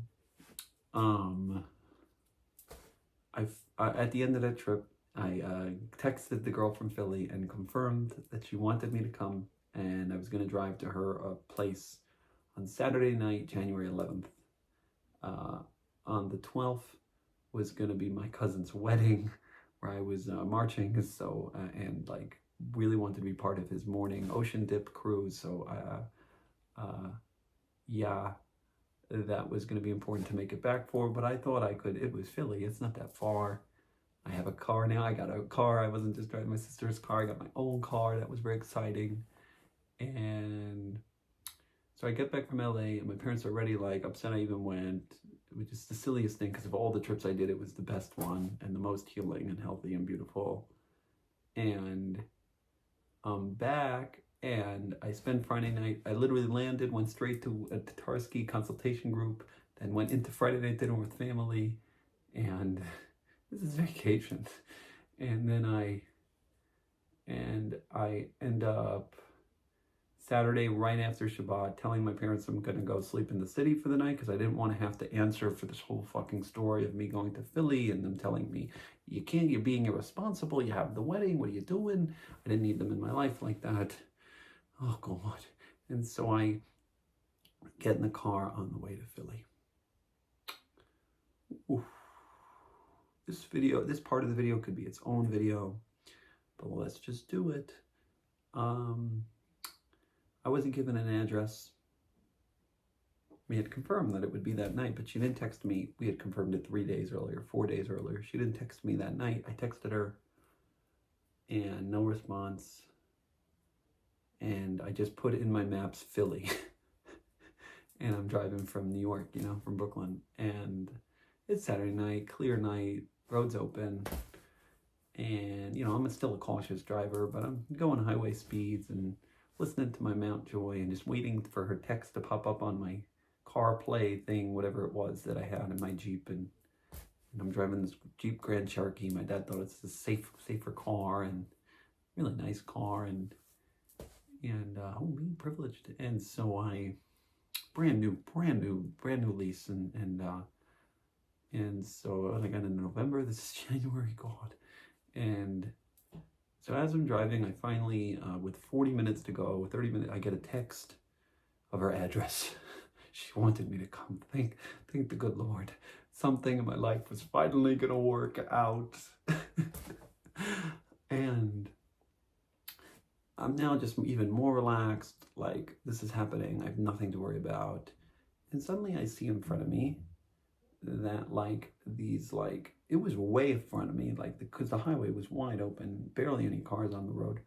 at the end of that trip, I texted the girl from Philly and confirmed that she wanted me to come, and I was going to drive to her place on Saturday night, January 11th. On the 12th was going to be my cousin's wedding, where I was marching, and like really wanted to be part of his morning ocean dip cruise. So, that was going to be important to make it back for. But I thought I could. It was Philly. It's not that far. I have a car now. I got a car. I wasn't just driving my sister's car. I got my own car. That was very exciting. And so I get back from LA, and my parents are already like upset I even went. It was just the silliest thing, because of all the trips I did, it was the best one and the most healing and healthy and beautiful. And I'm back, and I spent Friday night. I literally landed, went straight to a Tatarsky consultation group, then went into Friday night dinner with family, and this is vacation. And then I end up Saturday, right after Shabbat, telling my parents I'm going to go sleep in the city for the night, because I didn't want to have to answer for this whole fucking story of me going to Philly and them telling me, you're being irresponsible, you have the wedding, what are you doing? I didn't need them in my life like that. Oh, God. And so I get in the car on the way to Philly. Oof. This part of the video could be its own video, but let's just do it. I wasn't given an address. We had confirmed that it would be that night, but she didn't text me. We had confirmed it 4 days earlier. She didn't text me that night. I texted her, and no response. And I just put in my maps Philly. And I'm driving from New York, from Brooklyn. And it's Saturday night, clear night, roads open. And, I'm still a cautious driver, but I'm going highway speeds and listening to my Mount Joy and just waiting for her text to pop up on my CarPlay thing, whatever it was that I had in my Jeep. And I'm driving this Jeep Grand Cherokee. My dad thought it's a safer car, and really nice car, and being privileged. And so I brand new lease, and so I got in November. This is January, God. And so as I'm driving, I finally, with 40 minutes to go, 30 minutes, I get a text of her address. She wanted me to come. Thank the good Lord. Something in my life was finally going to work out. And I'm now just even more relaxed. Like, this is happening. I have nothing to worry about. And suddenly I see in front of me that, it was way in front of me, because the highway was wide open, barely any cars on the road,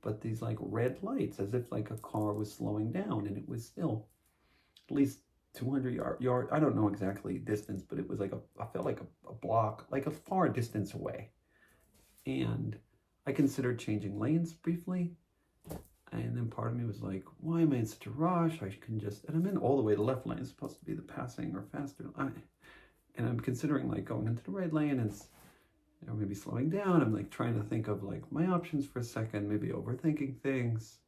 but these, red lights, as if, a car was slowing down, and it was still at least 200 yard, I don't know exactly distance, but it was I felt like a block, a far distance away. And I considered changing lanes briefly, and then part of me was like, why am I in such a rush? I can just, and I'm in all the way to left lane. It's supposed to be the passing or faster. And I'm considering going into the right lane and maybe slowing down. I'm trying to think of my options for a second, maybe overthinking things.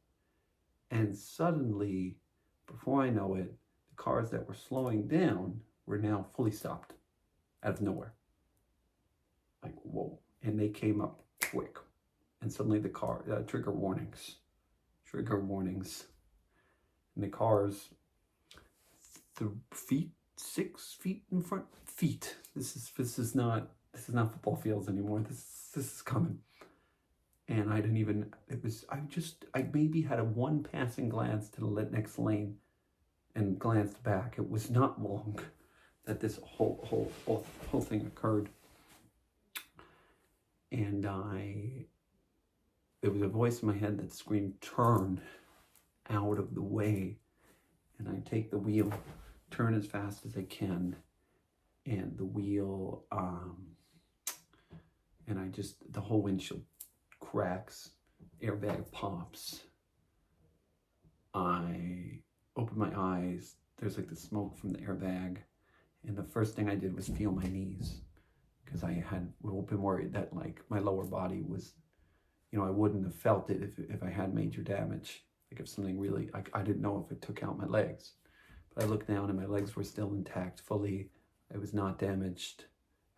And suddenly, before I know it, the cars that were slowing down were now fully stopped out of nowhere. Like, whoa. And they came up quick. And suddenly the car, trigger warnings. And the cars, 6 feet in front. Feet. This is not football fields anymore. This is coming. And I didn't even, I maybe had a one passing glance to the next lane and glanced back. It was not long that this whole thing occurred. And there was a voice in my head that screamed, turn out of the way. And I take the wheel, turn as fast as I can, and the wheel, and the whole windshield cracks, airbag pops. I open my eyes, there's like the smoke from the airbag, and the first thing I did was feel my knees, because I had been worried that like my lower body was, I wouldn't have felt it if I had major damage. Like if something really, I didn't know if it took out my legs. But I looked down and my legs were still intact fully. I was not damaged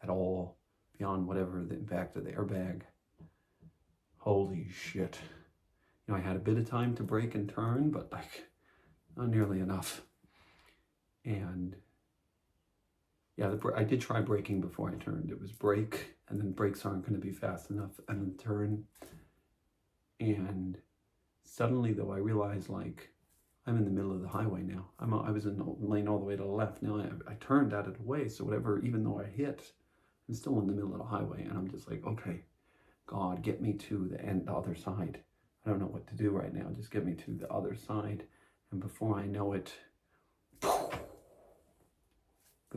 at all beyond whatever the impact of the airbag. Holy shit. I had a bit of time to brake and turn, but like not nearly enough. And yeah, I did try braking before I turned. It was brake, and then brakes aren't going to be fast enough, and then turn. And suddenly, though, I realized like I'm in the middle of the highway now. I was in the lane all the way to the left. Now I turned out of the way, so whatever, even though I hit, I'm still in the middle of the highway, and I'm just like, okay, God, get me to the other side. I don't know what to do right now. Just get me to the other side. And before I know it, the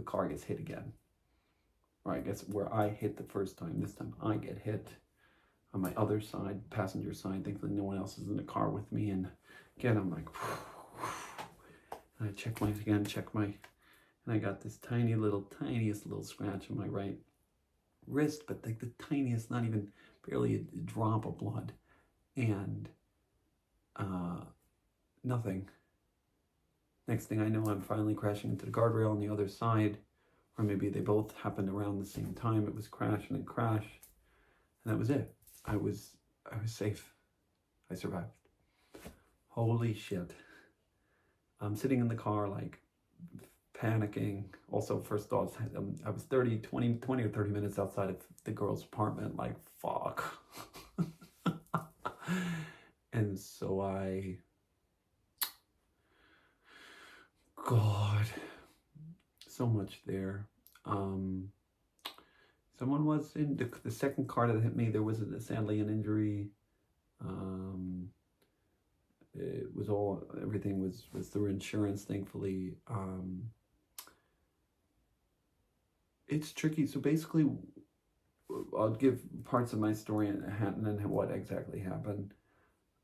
car gets hit again. Or I guess where I hit the first time, this time I get hit on my other side, passenger side. Thankfully no one else is in the car with me. And again, I'm like, and I check and I got this tiniest little scratch on my right wrist, but like the tiniest, not even barely a drop of blood. And nothing. Next thing I know, I'm finally crashing into the guardrail on the other side, or maybe they both happened around the same time. It was crash and then crash, and that was it. I was safe. I survived. Holy shit. I'm sitting in the car, like, panicking. Also, first thoughts, I was 20 or 30 minutes outside of the girl's apartment, like, fuck. And so God, so much there. Someone was in the second car that hit me. There was sadly an injury. It was everything was through insurance, thankfully. It's tricky. So basically, I'll give parts of my story and then what exactly happened.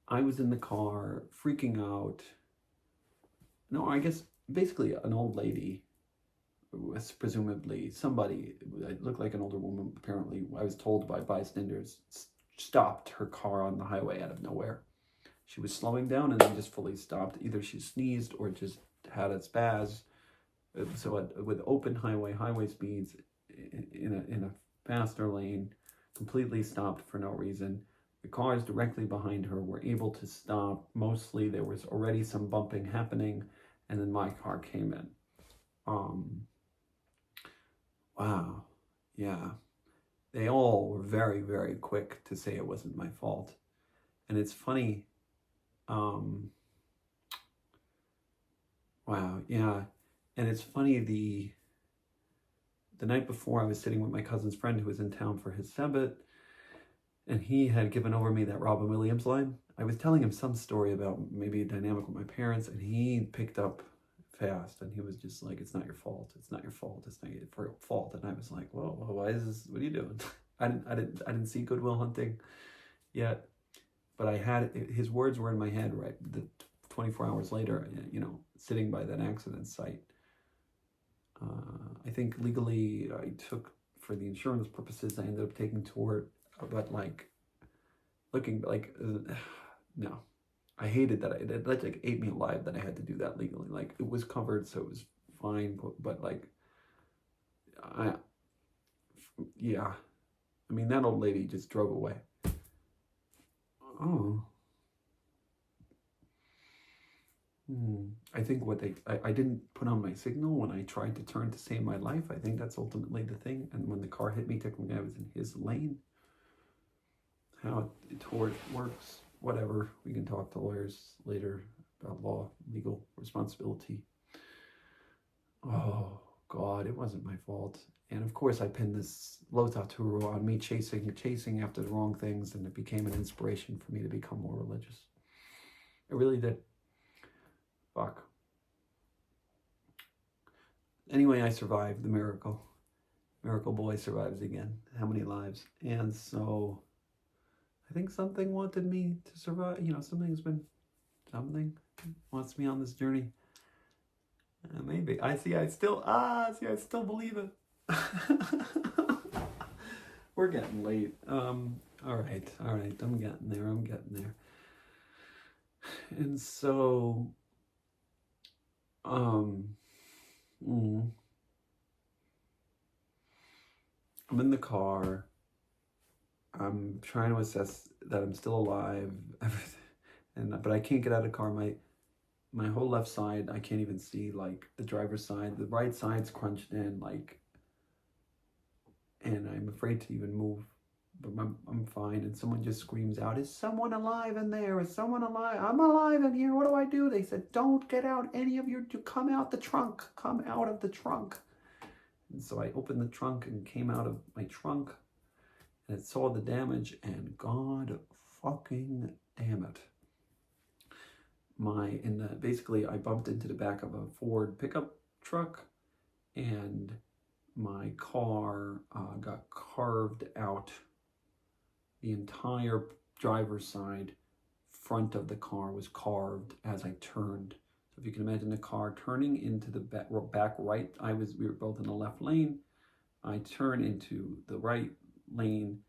I was in the car freaking out. No, I guess basically an old lady, was presumably somebody, it looked like an older woman, apparently, I was told by bystanders, stopped her car on the highway out of nowhere. She was slowing down and then just fully stopped. Either she sneezed or just had a spaz. So with open highway speeds in a faster lane, completely stopped for no reason. The cars directly behind her were able to stop. Mostly there was already some bumping happening, and then my car came in. Wow. Yeah. They all were very, very quick to say it wasn't my fault. And it's funny. Wow. Yeah. And it's funny, the night before, I was sitting with my cousin's friend who was in town for his Sabbath, and he had given over me that Robin Williams line. I was telling him some story about maybe a dynamic with my parents, and he picked up fast, and he was just like, it's not your fault. It's not your fault. It's not your fault. And I was like, whoa, why is this? What are you doing? I didn't see Good Will Hunting yet, but I had his words were in my head, right? The 24 hours later, sitting by that accident site. I think legally I took, for the insurance purposes, I ended up taking tort, but like looking like, no, I hated that that like ate me alive that I had to do that legally. Like it was covered, so it was fine. But like, I yeah. I mean, that old lady just drove away. Oh. I think I didn't put on my signal when I tried to turn to save my life. I think that's ultimately the thing. And when the car hit me, technically I was in his lane. How it works, whatever. We can talk to lawyers later about law, legal responsibility. Oh, God, it wasn't my fault. And of course, I pinned this Lotaturu on me chasing after the wrong things, and it became an inspiration for me to become more religious. It really did. Fuck. Anyway, I survived the miracle. Miracle Boy survives again. How many lives? And so I think something wanted me to survive. You know, something wants me on this journey. Maybe. I still believe it. We're getting late. All right. I'm getting there. And so, I'm in the car. I'm trying to assess that I'm still alive, but I can't get out of the car. My whole left side, I can't even see, like, the driver's side. The right side's crunched in, like, and I'm afraid to even move. But I'm fine. And someone just screams out, "Is someone alive in there? Is someone alive? I'm alive in here. What do I do?" They said, "Don't get out. Any of you, come out the trunk. Come out of the trunk." And so I opened the trunk and came out of my trunk. And it saw the damage, and God fucking damn it. Basically, I bumped into the back of a Ford pickup truck, and my car got carved out. The entire driver's side front of the car was carved as I turned. So if you can imagine the car turning into the back right, we were both in the left lane. I turn into the right lane,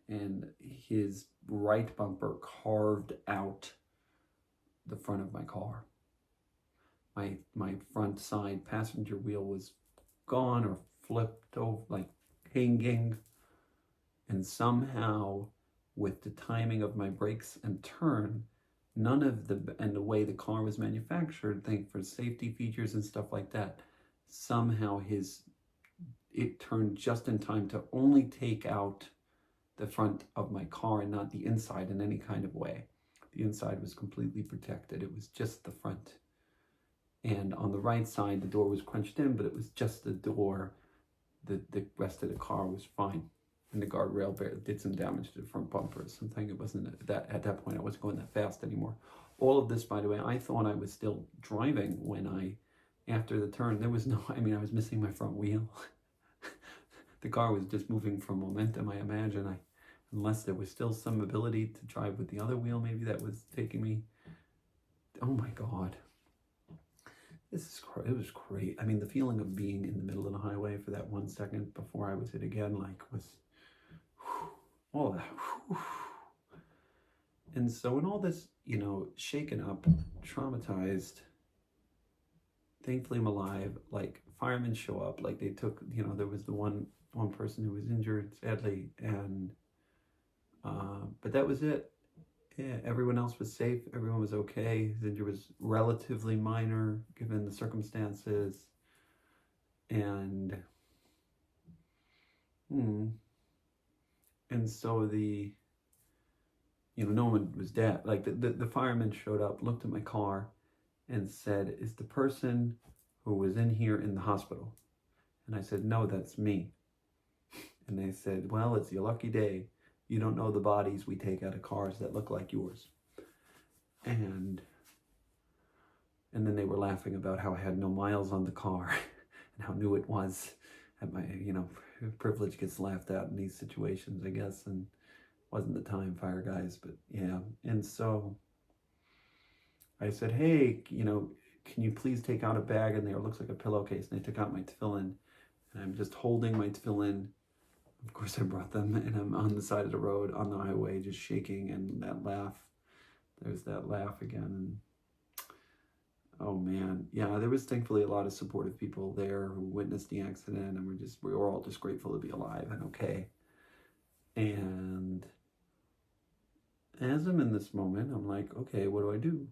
and his right bumper carved out the front of my car. My front side passenger wheel was gone or flipped over, like hanging, and somehow with the timing of my brakes and turn, and the way the car was manufactured, for safety features and stuff like that, somehow it turned just in time to only take out the front of my car and not the inside in any kind of way. The inside was completely protected. It was just the front. And on the right side, the door was crunched in, but it was just the door. The rest of the car was fine. And the guardrail did some damage to the front bumper or something. It wasn't that, at that point, I wasn't going that fast anymore. All of this, by the way, I thought I was still driving when after the turn, there was I was missing my front wheel. The car was just moving from momentum, I imagine. Unless there was still some ability to drive with the other wheel, maybe that was taking me. Oh my God. It was great. I mean, the feeling of being in the middle of the highway for that 1 second before I was hit again, was all that. And so in all this, shaken up, traumatized, thankfully I'm alive, like firemen show up, like they took, there was the one person who was injured, sadly, and but that was it. Yeah, everyone else was safe. Everyone was okay. His injury was relatively minor given the circumstances. And so no one was dead. Like the fireman showed up, looked at my car, and said, "Is the person who was in here in the hospital?" And I said, "No, that's me." And they said, "Well, it's your lucky day. You don't know the bodies we take out of cars that look like yours." And then they were laughing about how I had no miles on the car and how new it was. And my, privilege gets laughed at in these situations, I guess. And wasn't the time, fire guys, but yeah. And so I said, "Hey, can you please take out a bag in there? It looks like a pillowcase." And they took out my tefillin, and I'm just holding my tefillin. Of course, I brought them, and I'm on the side of the road, on the highway, just shaking, and that laugh, there's that laugh again. And oh man, yeah, there was thankfully a lot of supportive people there who witnessed the accident, and we were all just grateful to be alive and okay. And as I'm in this moment, I'm like, okay, what do I do?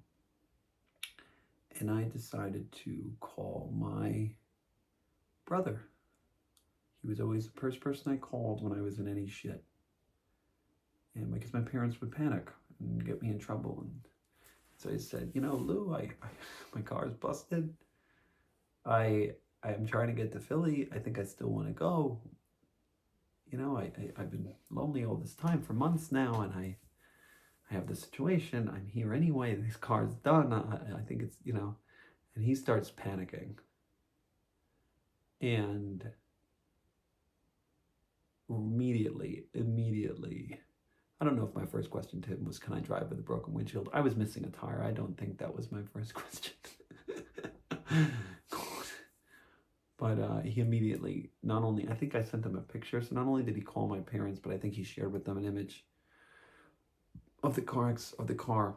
And I decided to call my brother. He was always the first person I called when I was in any shit. And because my parents would panic and get me in trouble. And so I said, Lou, my car's busted. I'm trying to get to Philly. I think I still want to go. I've been lonely all this time for months now, and I have this situation. I'm here anyway. This car's done. I think it's, and he starts panicking. And immediately, I don't know if my first question to him was, can I drive with a broken windshield? I was missing a tire. I don't think that was my first question. But he immediately, I think I sent him a picture. So not only did he call my parents, but I think he shared with them an image of the car,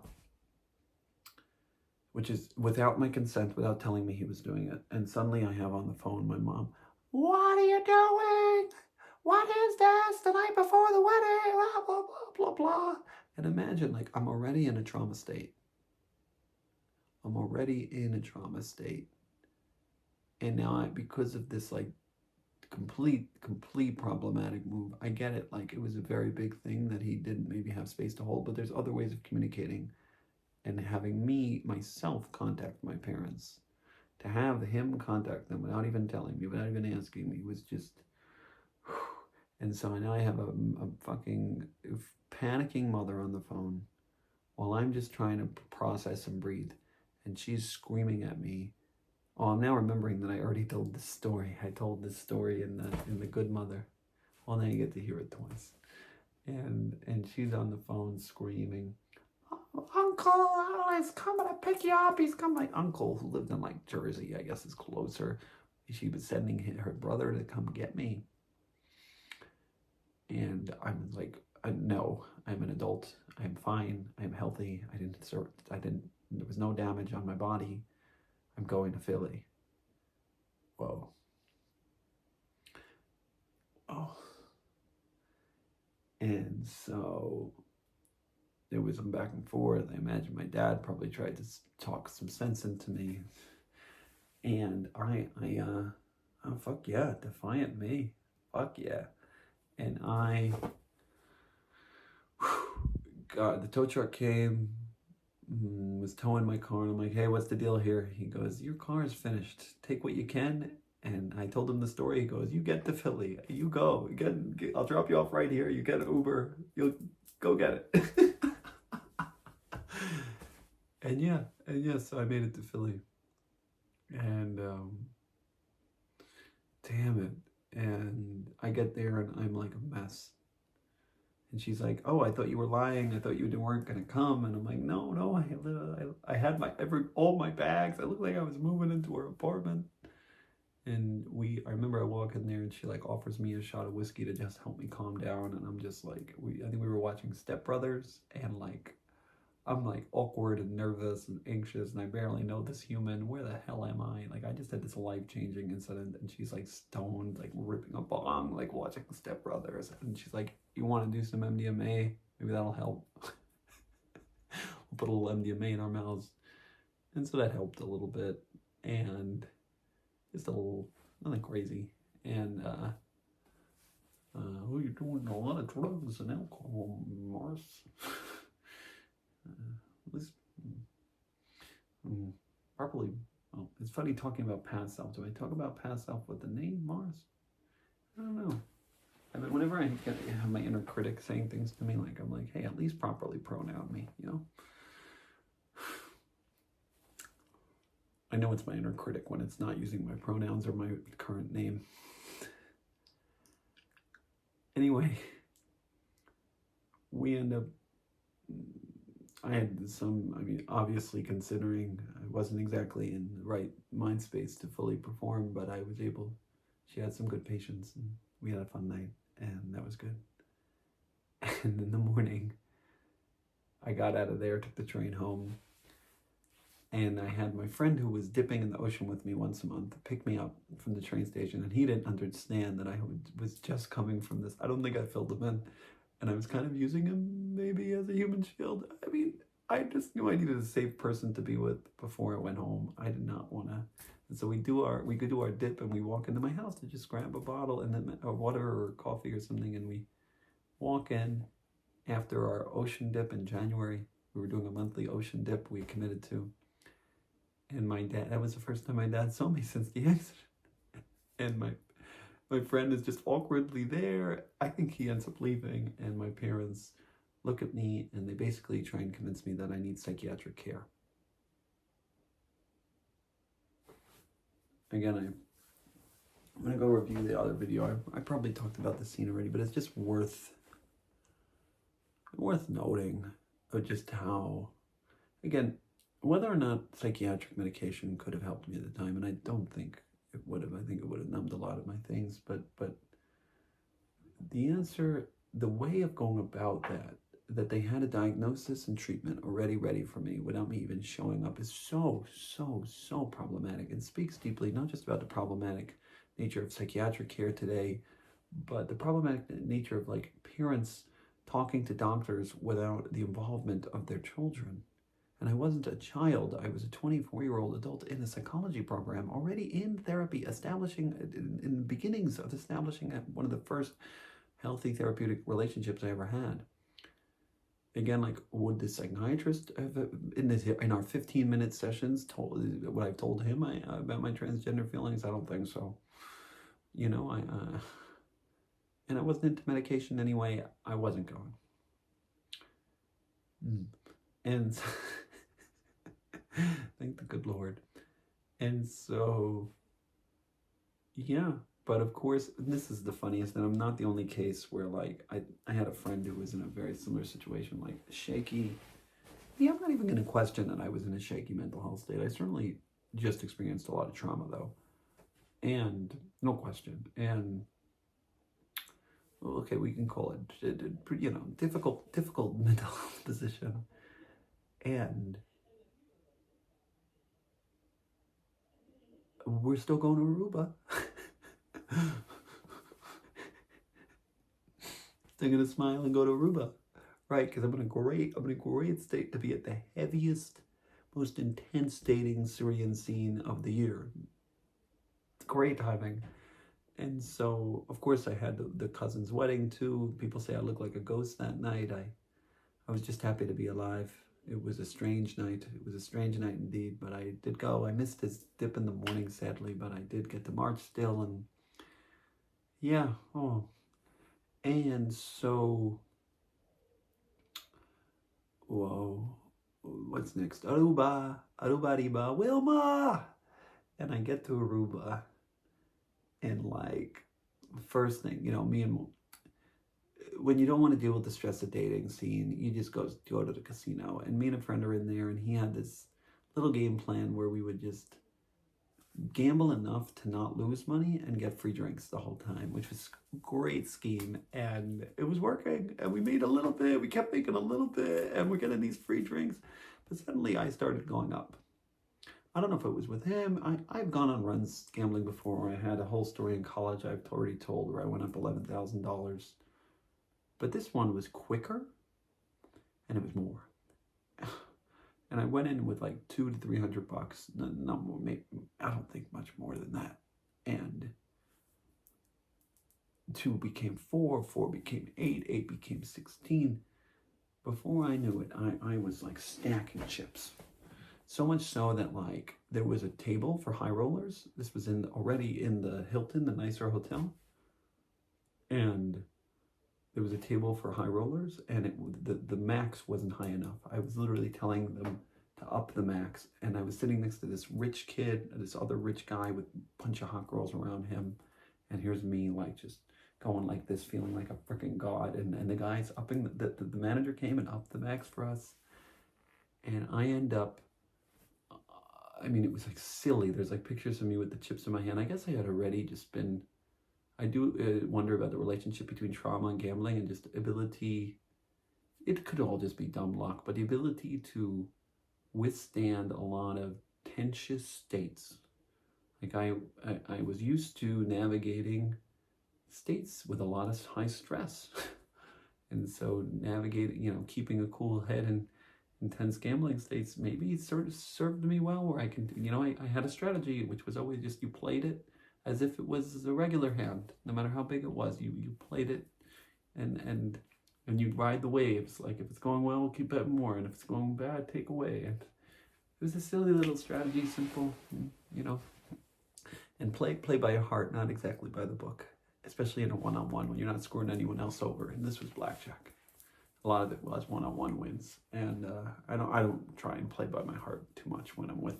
which is without my consent, without telling me he was doing it. And suddenly I have on the phone my mom. What are you doing? What is this? The night before the wedding? Blah, blah, blah, blah, blah. And imagine, I'm already in a trauma state. And now because of this, complete problematic move, I get it. It was a very big thing that he didn't maybe have space to hold, but there's other ways of communicating. And having myself contact my parents, to have him contact them without even telling me, without even asking me, was just... And so now I have a fucking panicking mother on the phone while I'm just trying to process and breathe. And she's screaming at me. Oh, I'm now remembering that I already told this story. I told this story in the Good Mother. Well, now you get to hear it twice. And she's on the phone screaming, Uncle is coming to pick you up. He's coming. My uncle, who lived in Jersey, I guess is closer. She was sending her brother to come get me. And I'm like, no, I'm an adult. I'm fine. I'm healthy. There was no damage on my body. I'm going to Philly. Whoa. Oh. And so there was some back and forth. I imagine my dad probably tried to talk some sense into me. And oh, fuck yeah, defiant me. Fuck yeah. And God, the tow truck came, was towing my car, and I'm like, hey, what's the deal here? He goes, your car is finished. Take what you can. And I told him the story. He goes, you get to Philly. You go. I'll drop you off right here. You get an Uber. You'll go get it. And yeah, so I made it to Philly. And damn it. And I get there and I'm like a mess. And she's like, oh, I thought you were lying. I thought you weren't going to come. And I'm like, no, I had all my bags. I looked like I was moving into her apartment. And I remember I walk in there and she offers me a shot of whiskey to just help me calm down. And I'm just I think we were watching Step Brothers, and I'm awkward and nervous and anxious, and I barely know this human. Where the hell am I? I just had this life-changing incident, and she's stoned, ripping a bong, watching Step Brothers. And she's like, you want to do some MDMA? Maybe that'll help. We'll put a little MDMA in our mouths. And so that helped a little bit. And just a little, nothing crazy. And, you're doing a lot of drugs and alcohol, Morris. At least, properly. Well, it's funny talking about past self. Do I talk about past self with the name Mars? I don't know. I mean, whenever I have my inner critic saying things to me, I'm like, hey, at least properly pronoun me, I know it's my inner critic when it's not using my pronouns or my current name. Anyway, we end up, I had obviously considering I wasn't exactly in the right mind space to fully perform, but I was able. She had some good patience, and we had a fun night, and that was good. And in the morning, I got out of there, took the train home, and I had my friend who was dipping in the ocean with me once a month pick me up from the train station, and he didn't understand that I was just coming from this. I don't think I filled him in, and I was kind of using him maybe as a human shield. I mean, I just knew I needed a safe person to be with before I went home. I did not want to. And so we could do our dip, and we walk into my house to just grab a bottle and then water or coffee or something, and we walk in after our ocean dip in January. We were doing a monthly ocean dip we committed to. And my dad, that was the first time my dad saw me since the accident. And my friend is just awkwardly there. I think he ends up leaving, and my parents look at me and they basically try and convince me that I need psychiatric care. Again, I'm going to go review the other video. I probably talked about this scene already, but it's just worth noting of just how, again, whether or not psychiatric medication could have helped me at the time, and I don't think it would have. I think it would have numbed a lot of my things, but the answer, the way of going about that they had a diagnosis and treatment already ready for me without me even showing up is so problematic, and speaks deeply not just about the problematic nature of psychiatric care today, but the problematic nature of like parents talking to doctors without the involvement of their children. And I wasn't a child. I was a 24-year-old adult in a psychology program, already in therapy, establishing, in the beginnings of establishing one of the first healthy therapeutic relationships I ever had. Again, like, would the psychiatrist have, in our 15-minute sessions, told what I've told him about my transgender feelings? I don't think so. You know, and I wasn't into medication anyway. I wasn't going. And thank the good Lord. And so, yeah. But of course, this is the funniest, and I'm not the only case where, like, I had a friend who was in a very similar situation, like, shaky. Yeah, I'm not even going to question that I was in a shaky mental health state. I certainly just experienced a lot of trauma, though. And, no question. And, okay, we can call it, you know, difficult mental health position. And we're still going to Aruba. Still gonna smile and go to Aruba, right? Because I'm in a great state to be at the heaviest, most intense dating Syrian scene of the year. It's great timing. And so, of course, I had the cousin's wedding too. People say I look like a ghost that night. I was just happy to be alive. It was a strange night. It was a strange night indeed, but I did go. I missed his dip in the morning, sadly, but I did get to march still, and yeah, and so, whoa, what's next? Aruba, Riba, Wilma! And I get to Aruba, and like, first thing, you know, when you don't want to deal with the stress of dating scene, you just go to the casino. And me and a friend are in there, and he had this little game plan where we would just gamble enough to not lose money and get free drinks the whole time, which was a great scheme. And it was working, and we made a little bit. We kept making a little bit, and we're getting these free drinks. But suddenly I started going up. I don't know if it was with him. I've gone on runs gambling before. I had a whole story in college I've already told where I went up $11,000. But this one was quicker, and it was more. And I went in with like $200 to $300. No more, I don't think much more than that. And 2 became 4, 4 became 8, 8 became 16. Before I knew it, I was like stacking chips. So much so that like there was a table for high rollers. This was already in the Hilton, the nicer hotel. And there was a table for high rollers, and the max wasn't high enough. I was literally telling them to up the max, and I was sitting next to this rich kid, this other rich guy with a bunch of hot girls around him, and here's me like just going like this, feeling like a freaking god, and the guy's upping, the manager came and upped the max for us, and I end up, I mean, it was like silly. There's like pictures of me with the chips in my hand. I guess I had already just been, I do wonder about the relationship between trauma and gambling and just ability. it could all just be dumb luck, but the ability to withstand a lot of tense states. Like I was used to navigating states with a lot of high stress. And so navigating, keeping a cool head in intense gambling states maybe sort of served me well, where I can, I had a strategy, which was always just you played it as if it was a regular hand, no matter how big it was. You played it and you ride the waves. Like if it's going well, keep betting more, and if it's going bad, take away. And it was a silly little strategy, simple, and play by your heart, not exactly by the book, especially in a one-on-one when you're not screwing anyone else over. And this was blackjack. A lot of it was one-on-one wins, and I don't try and play by my heart too much when I'm with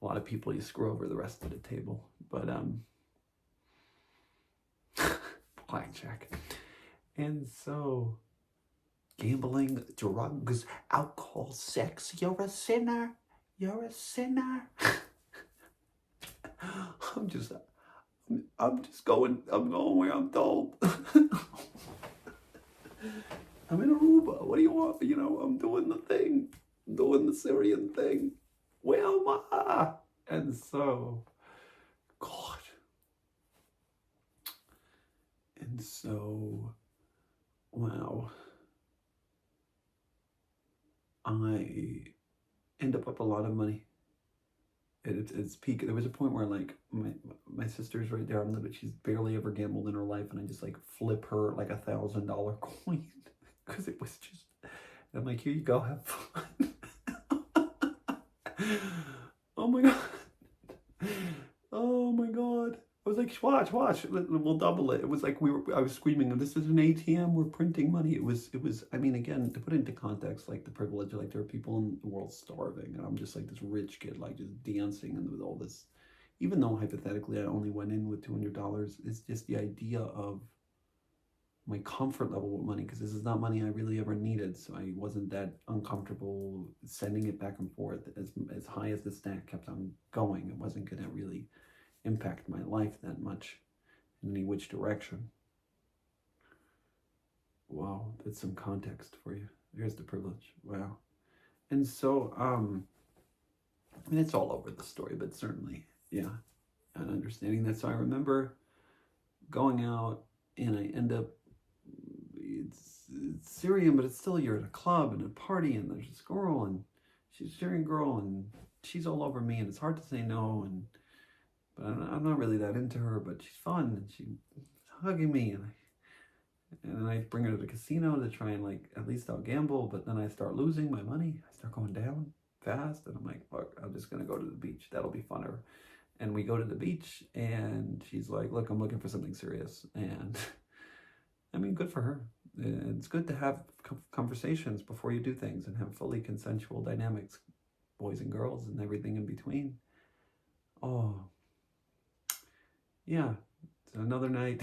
a lot of people. You screw over the rest of the table, but blackjack. And so gambling, drugs, alcohol, sex, you're a sinner. You're a sinner. I'm going where I'm told. I'm in Aruba. What do you want? I'm doing the thing. I'm doing the Syrian thing. Where am I? And so, God. And so, wow. I end up a lot of money. It's peak. There was a point where like my sister's right there. She's barely ever gambled in her life, and I just like flip her like $1,000 coin because it was just. And I'm like, here you go, have fun. Oh my god. Oh my god. I was like, watch. We'll double it. It was like I was screaming, this is an ATM. We're printing money. It was. I mean, again, to put it into context, like the privilege, like there are people in the world starving, and I'm just like this rich kid, like just dancing and with all this. Even though hypothetically I only went in with $200, it's just the idea of my comfort level with money, because this is not money I really ever needed, so I wasn't that uncomfortable sending it back and forth as high as the stack kept on going. It wasn't going to really impact my life that much in any which direction. Wow, that's some context for you. There's the privilege. Wow. And so, it's all over the story, but certainly, yeah, and understanding that. So I remember going out, and I end up, it's Syrian, but it's still, you're at a club and a party, and there's this girl, and she's a Syrian girl, and she's all over me, and it's hard to say no, but I'm not really that into her, but she's fun, and she's hugging me, and then I bring her to the casino to try and like, at least I'll gamble, but then I start losing my money. I start going down fast, and I'm like, fuck, I'm just gonna go to the beach. That'll be funner. And we go to the beach, and she's like, look, I'm looking for something serious. And I mean, good for her. It's good to have conversations before you do things and have fully consensual dynamics, boys and girls and everything in between. Oh, yeah, it's another night.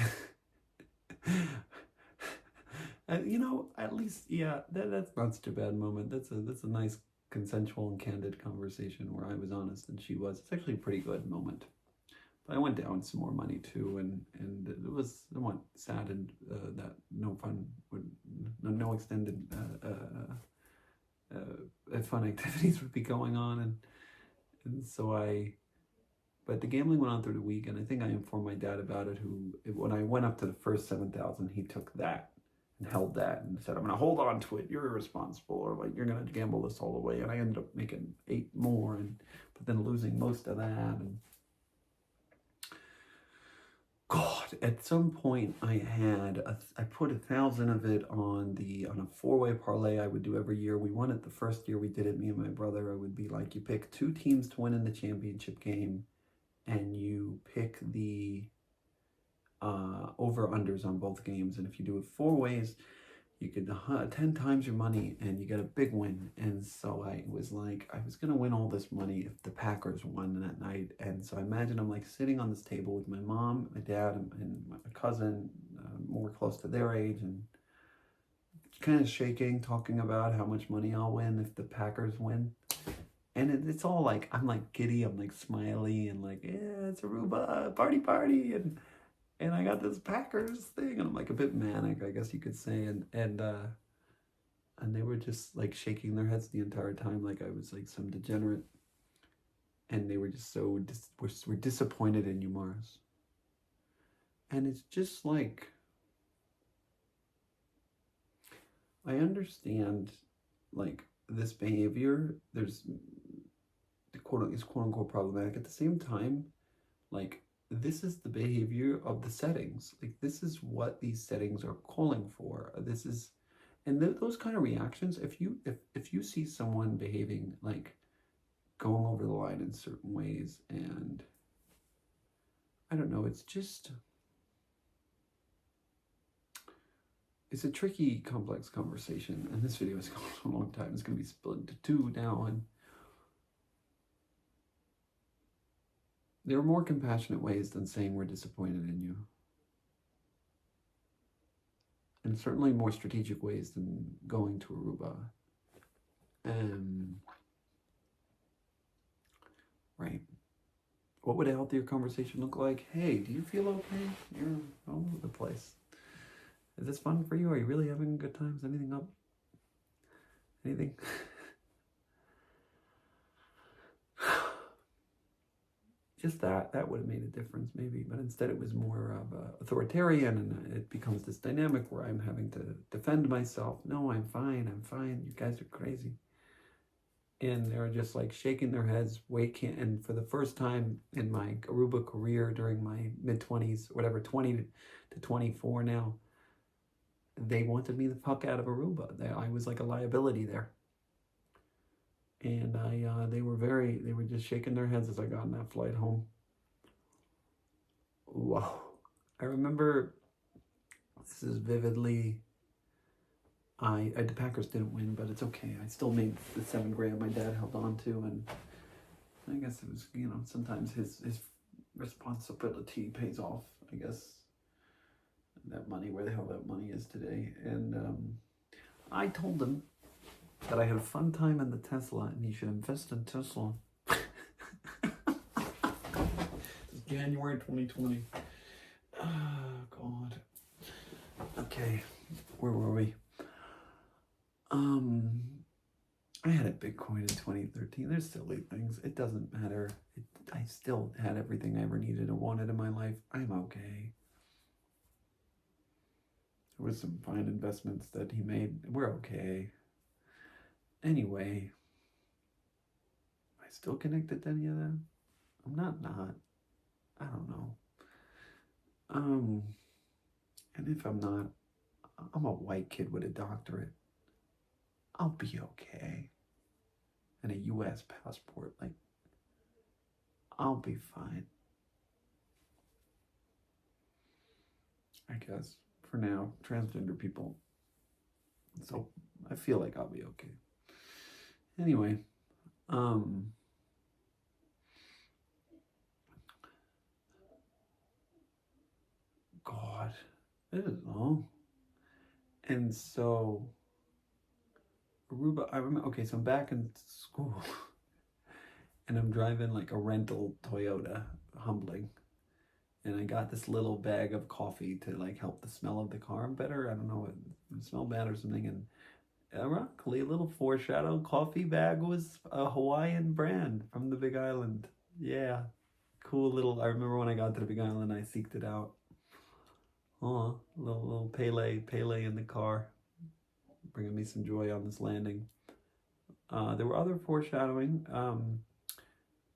At least, yeah, that's not such a bad moment. That's a nice consensual and candid conversation where I was honest and she was. It's actually a pretty good moment. But I went down some more money too, and it was somewhat sad and that no extended fun activities would be going on, and so but the gambling went on through the week, and I think I informed my dad about it, when I went up to the first 7,000, he took that and held that and said, I'm going to hold on to it. You're irresponsible, or like, you're going to gamble this all the way. And I ended up making 8 more, but then losing most of that. And God, at some point I put 1,000 of it on a 4-way parlay I would do every year. We won it the first year we did it, me and my brother. I would be like, you pick 2 teams to win in the championship game, and you pick the over-unders on both games. And if you do it 4 ways, you could 10 times your money, and you get a big win. And so I was like, I was going to win all this money if the Packers won that night. And so I imagine I'm like sitting on this table with my mom, my dad, and my cousin, more close to their age, and kind of shaking, talking about how much money I'll win if the Packers win. And it's all like, I'm like giddy, I'm like smiley, and like, yeah, it's Aruba, party, and I got this Packers thing, and I'm like a bit manic, I guess you could say, and And they were just like shaking their heads the entire time like I was like some degenerate. And they were just so, we're disappointed in you, Mars. And it's just like, I understand like this behavior, there's is quote unquote problematic. At the same time, like this is the behavior of the settings. Like this is what these settings are calling for. This is, and those kind of reactions. If you see someone behaving like going over the line in certain ways, and I don't know, it's a tricky, complex conversation. And this video is going on a long time. It's going to be split into two now, and there are more compassionate ways than saying we're disappointed in you. And certainly more strategic ways than going to Aruba. Right. What would a healthier conversation look like? Hey, do you feel okay? You're all over the place. Is this fun for you? Are you really having good times? Anything up? Anything? Just that would have made a difference maybe, but instead it was more of authoritarian, and it becomes this dynamic where I'm having to defend myself. No, I'm fine, you guys are crazy. And they're just like shaking their heads, and for the first time in my Aruba career during my mid-20s, whatever, 20 to 24 now, they wanted me the fuck out of Aruba. I was like a liability there. And they were just shaking their heads as I got on that flight home. Wow. I remember, this is vividly, the Packers didn't win, but it's okay. I still made the $7,000 my dad held on to, and I guess it was, sometimes his responsibility pays off, I guess, that money, where the hell that money is today. And I told him that I had a fun time in the Tesla, and he should invest in Tesla. It's January 2020. Oh, God. Okay, where were we? I had a Bitcoin in 2013. There's silly things. It doesn't matter. I still had everything I ever needed or wanted in my life. I'm okay. There was some fine investments that he made. We're okay. Anyway, am I still connected to any of that? I'm not. I don't know. And if I'm not, I'm a white kid with a doctorate. I'll be okay. And a US passport, like, I'll be fine. I guess, for now, transgender people. So, I feel like I'll be okay. Anyway, God, it is long. And so, Aruba, I remember, okay, so I'm back in school, and I'm driving like a rental Toyota, humbling, and I got this little bag of coffee to like help the smell of the car better. I don't know, it smelled bad or something, and ironically, a little foreshadow, coffee bag was a Hawaiian brand from the Big Island. Yeah, cool little, I remember when I got to the Big Island, I seeked it out. Oh, little Pele in the car, bringing me some joy on this landing. There were other foreshadowing.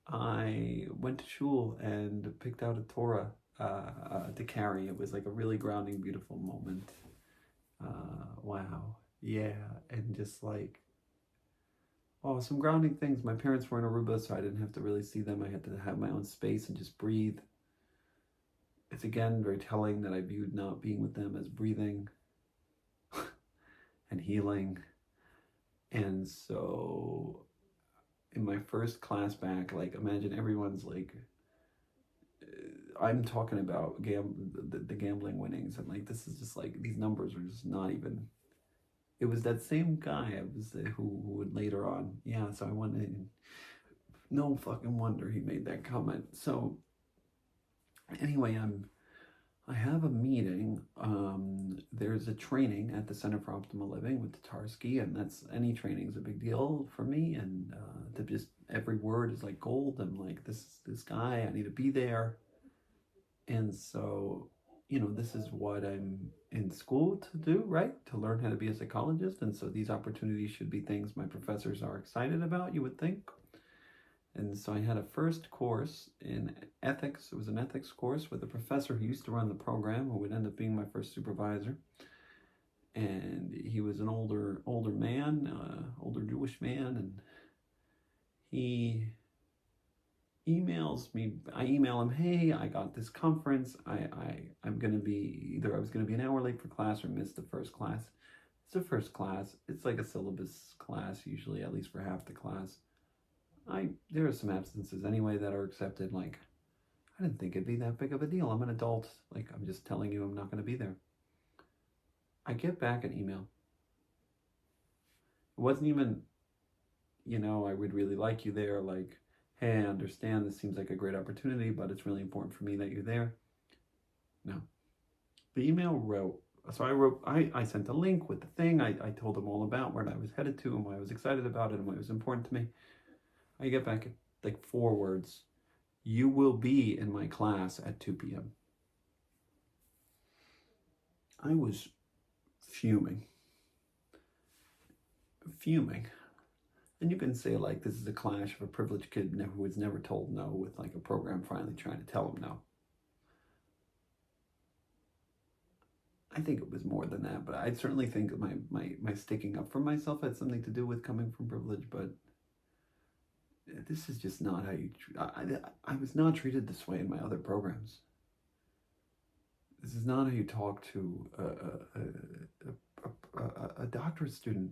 I went to shul and picked out a Torah to carry. It was like a really grounding, beautiful moment. Wow. Yeah. And just like, some grounding things. My parents were in Aruba, so I didn't have to really see them. I had to have my own space and just breathe. It's again very telling that I viewed not being with them as breathing and healing. And so in my first class back, like, imagine everyone's like, I'm talking about the gambling winnings, and like, this is just like, these numbers are just not even, it was that same guy who would later on, yeah, so I went in, no fucking wonder he made that comment. So anyway, I have a meeting. There's a training at the Center for Optimal Living with Tatarsky, and that's any training is a big deal for me. And to just every word is like gold. I'm like, this guy, I need to be there. And so, this is what I'm in school to do, right? To learn how to be a psychologist. And so these opportunities should be things my professors are excited about, you would think. And so I had a first course in ethics. It was an ethics course with a professor who used to run the program, who would end up being my first supervisor. And he was an older man, older Jewish man, and he emails me. I email him, hey, I got this conference. I'm gonna be I was gonna be an hour late for class or miss the first class. It's the first class. It's like a syllabus class usually, at least for half the class. There are some absences anyway that are accepted. Like, I didn't think it'd be that big of a deal. I'm an adult. Like, I'm just telling you I'm not going to be there. I get back an email. It wasn't even, I would really like you there. Like, hey, I understand this seems like a great opportunity, but it's really important for me that you're there. No. The email wrote, so I sent a link with the thing. I told him all about where I was headed to and why I was excited about it and why it was important to me. I get back like 4 words. You will be in my class at 2 p.m. I was fuming. And you can say, like, this is a clash of a privileged kid who was never told no with, like, a program finally trying to tell him no. I think it was more than that, but I certainly think my sticking up for myself had something to do with coming from privilege, but this is just not how you... I was not treated this way in my other programs. This is not how you talk to a doctorate student.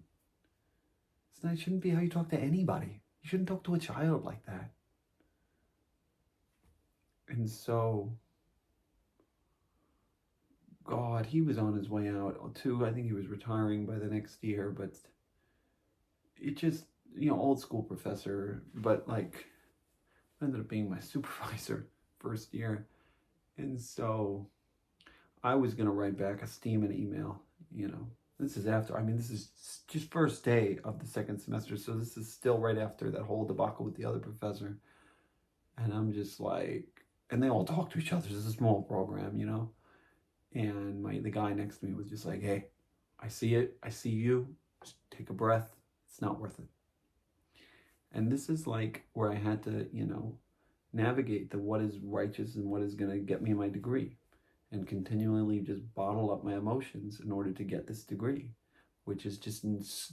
It shouldn't be how you talk to anybody. You shouldn't talk to a child like that. And so, God, he was on his way out too. I think he was retiring by the next year, but it just, old school professor, but like ended up being my supervisor first year. And so I was going to write back a steaming email, This is after, this is just first day of the second semester, so this is still right after that whole debacle with the other professor. And I'm just like, and they all talk to each other. This is a small program, And the guy next to me was just like, hey, I see it. I see you. Just take a breath. It's not worth it. And this is like where I had to, navigate the what is righteous and what is going to get me my degree. And continually just bottle up my emotions in order to get this degree, which is just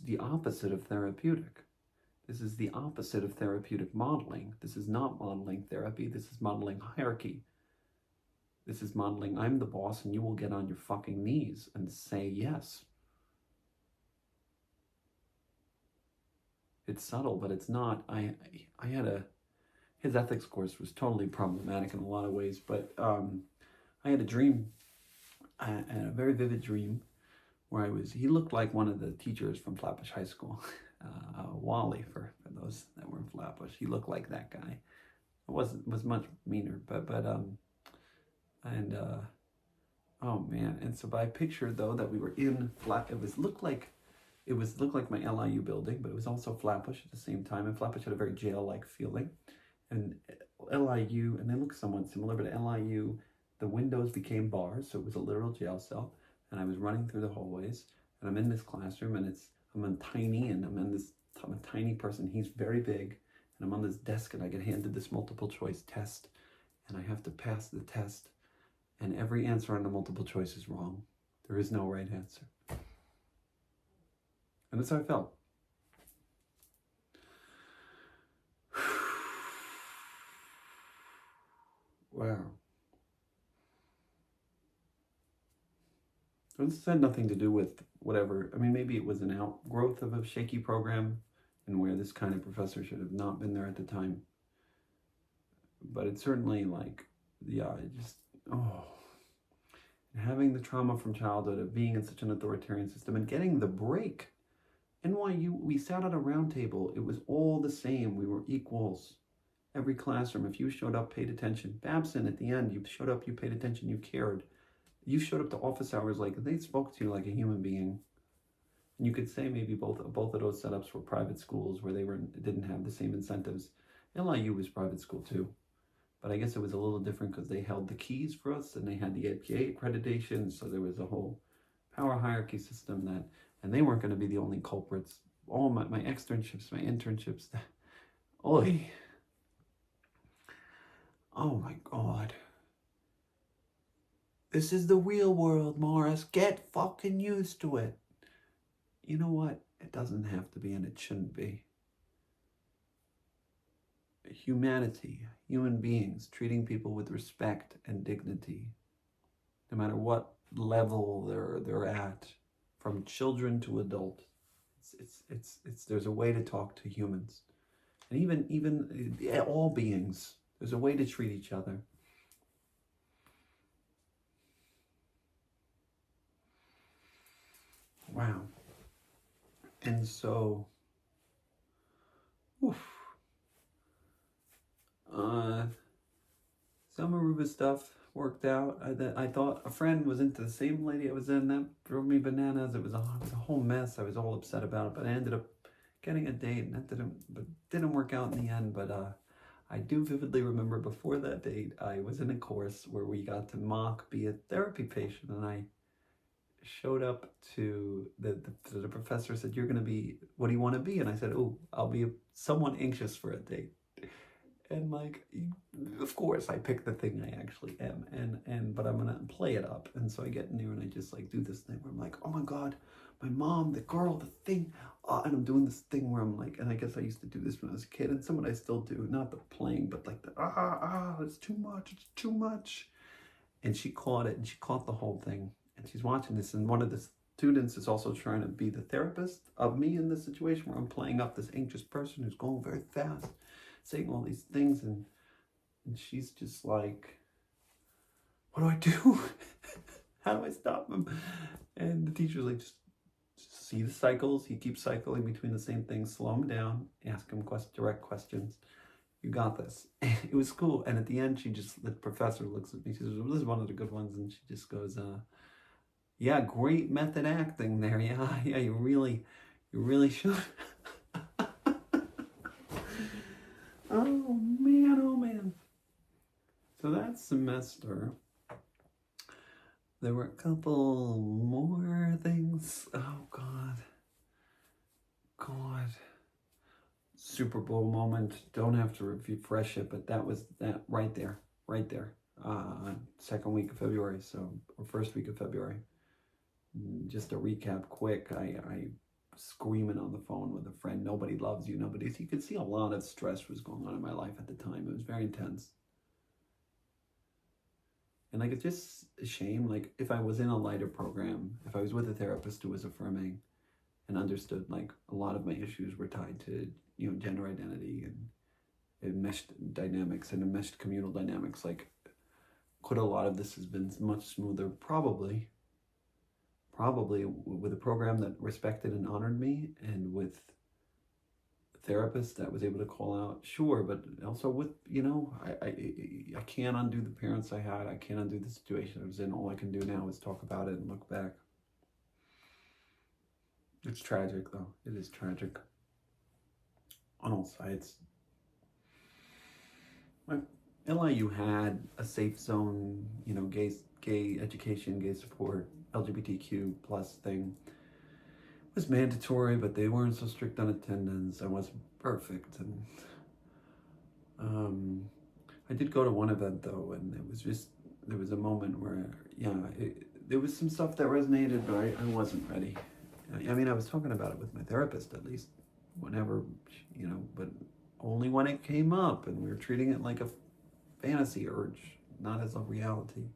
the opposite of therapeutic. This is the opposite of therapeutic modeling. This is not modeling therapy. This is modeling hierarchy. This is modeling, I'm the boss and you will get on your fucking knees and say yes. It's subtle, but it's not. His ethics course was totally problematic in a lot of ways, but I had a dream, a very vivid dream, where he looked like one of the teachers from Flatbush High School, Wally, for those that were in Flatbush. He looked like that guy. It was much meaner, oh man. And so by picture though that we were in looked like my LIU building, but it was also Flatbush at the same time, and Flatbush had a very jail-like feeling. And LIU, and they look somewhat similar, but at LIU, the windows became bars, so it was a literal jail cell. And I was running through the hallways, and I'm in this classroom, and I'm tiny, and I'm a tiny person. He's very big, and I'm on this desk, and I get handed this multiple choice test, and I have to pass the test, and every answer on the multiple choice is wrong. There is no right answer. And that's how I felt. Wow. This had nothing to do with whatever. Maybe it was an outgrowth of a shaky program and where this kind of professor should have not been there at the time. But it's certainly having the trauma from childhood of being in such an authoritarian system and getting the break. NYU, we sat at a round table. It was all the same. We were equals. Every classroom, if you showed up, paid attention. Babson, at the end, you showed up, you paid attention, you cared. You showed up to office hours like they spoke to you like a human being. And you could say maybe both of those setups were private schools where didn't have the same incentives. NYU was private school too, but I guess it was a little different because they held the keys for us and they had the APA accreditation, so there was a whole power hierarchy system and they weren't going to be the only culprits. All my externships, my internships, oi, oh my God. This is the real world, Morris. Get fucking used to it. You know what? It doesn't have to be and it shouldn't be. Humanity, human beings, treating people with respect and dignity, no matter what level they're at, from children to adult. It's there's a way to talk to humans. And even all beings, there's a way to treat each other. Wow. And so, some Aruba stuff worked out. I thought a friend was into the same lady I was in. That drove me bananas. It was a whole mess. I was all upset about it, but I ended up getting a date, and that didn't work out in the end. But I do vividly remember before that date, I was in a course where we got to mock be a therapy patient, and I showed up to the professor said, "You're going to be, what do you want to be?" And I said, "Oh, I'll be someone anxious for a date." And like, of course, I picked the thing I actually am, but I'm gonna play it up. And so I get in there and I just like do this thing where I'm like, oh my God, my mom, the girl, the thing, and I'm doing this thing where I'm like, and I guess I used to do this when I was a kid, and some of it I still do, not the playing, but like the it's too much. And she caught it, and she caught the whole thing, and she's watching this, and one of the students is also trying to be the therapist of me in this situation where I'm playing up this anxious person who's going very fast, saying all these things, and she's just like, what do I do? How do I stop him? And the teacher's like, just see the cycles. He keeps cycling between the same things. Slow him down. Ask him direct questions. You got this. It was cool. And at the end, the professor looks at me. She says, well, this is one of the good ones. And she just goes, yeah, great method acting there. Yeah, you really should. Oh man. So that semester, there were a couple more things. Oh God. Super Bowl moment. Don't have to refresh it, but that was that right there. Second week of February, or first week of February. Just to recap quick, I screaming on the phone with a friend. Nobody loves you. So you could see a lot of stress was going on in my life at the time. It was very intense. And like, it's just a shame. Like, if I was in a lighter program, if I was with a therapist who was affirming and understood, like, a lot of my issues were tied to, gender identity and enmeshed dynamics and enmeshed communal dynamics, like, could a lot of this has been much smoother? Probably with a program that respected and honored me, and with a therapist that was able to call out, sure, but also with, I can't undo the parents I had. I can't undo the situation I was in. All I can do now is talk about it and look back. It's tragic, though. It is tragic on all sides. LIU had a safe zone, gay education, gay support, LGBTQ plus thing. It was mandatory, but they weren't so strict on attendance. I wasn't perfect, and I did go to one event though, and there was a moment where there was some stuff that resonated, but I wasn't ready. I mean, I was talking about it with my therapist at least, whenever, but only when it came up, and we were treating it like a fantasy urge, not as a reality.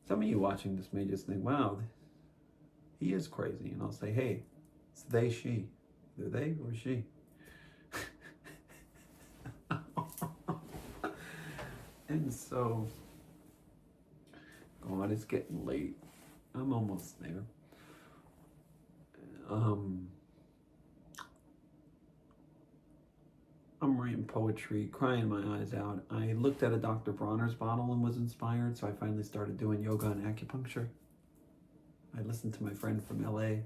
Some of you watching this may just think, wow, he is crazy. And I'll say, hey, it's they, she. Either they or she. And so, God, it's getting late. I'm almost there. I'm rambling. poetry, crying my eyes out. I looked at a Dr. Bronner's bottle and was inspired, so I finally started doing yoga and acupuncture. I listened to my friend from LA. It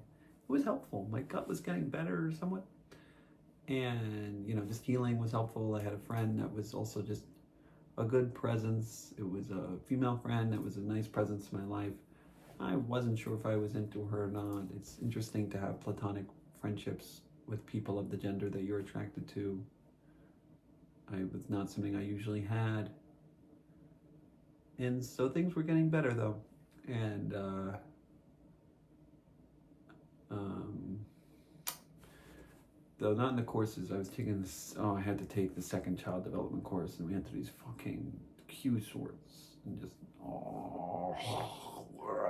was helpful. My gut was getting better somewhat. And, just healing was helpful. I had a friend that was also just a good presence. It was a female friend that was a nice presence in my life. I wasn't sure if I was into her or not. It's interesting to have platonic friendships with people of the gender that you're attracted to. It was not something I usually had. And so things were getting better though. And though not in the courses, I was taking this, I had to take the second child development course, and we had to do these fucking cue sorts, and just, why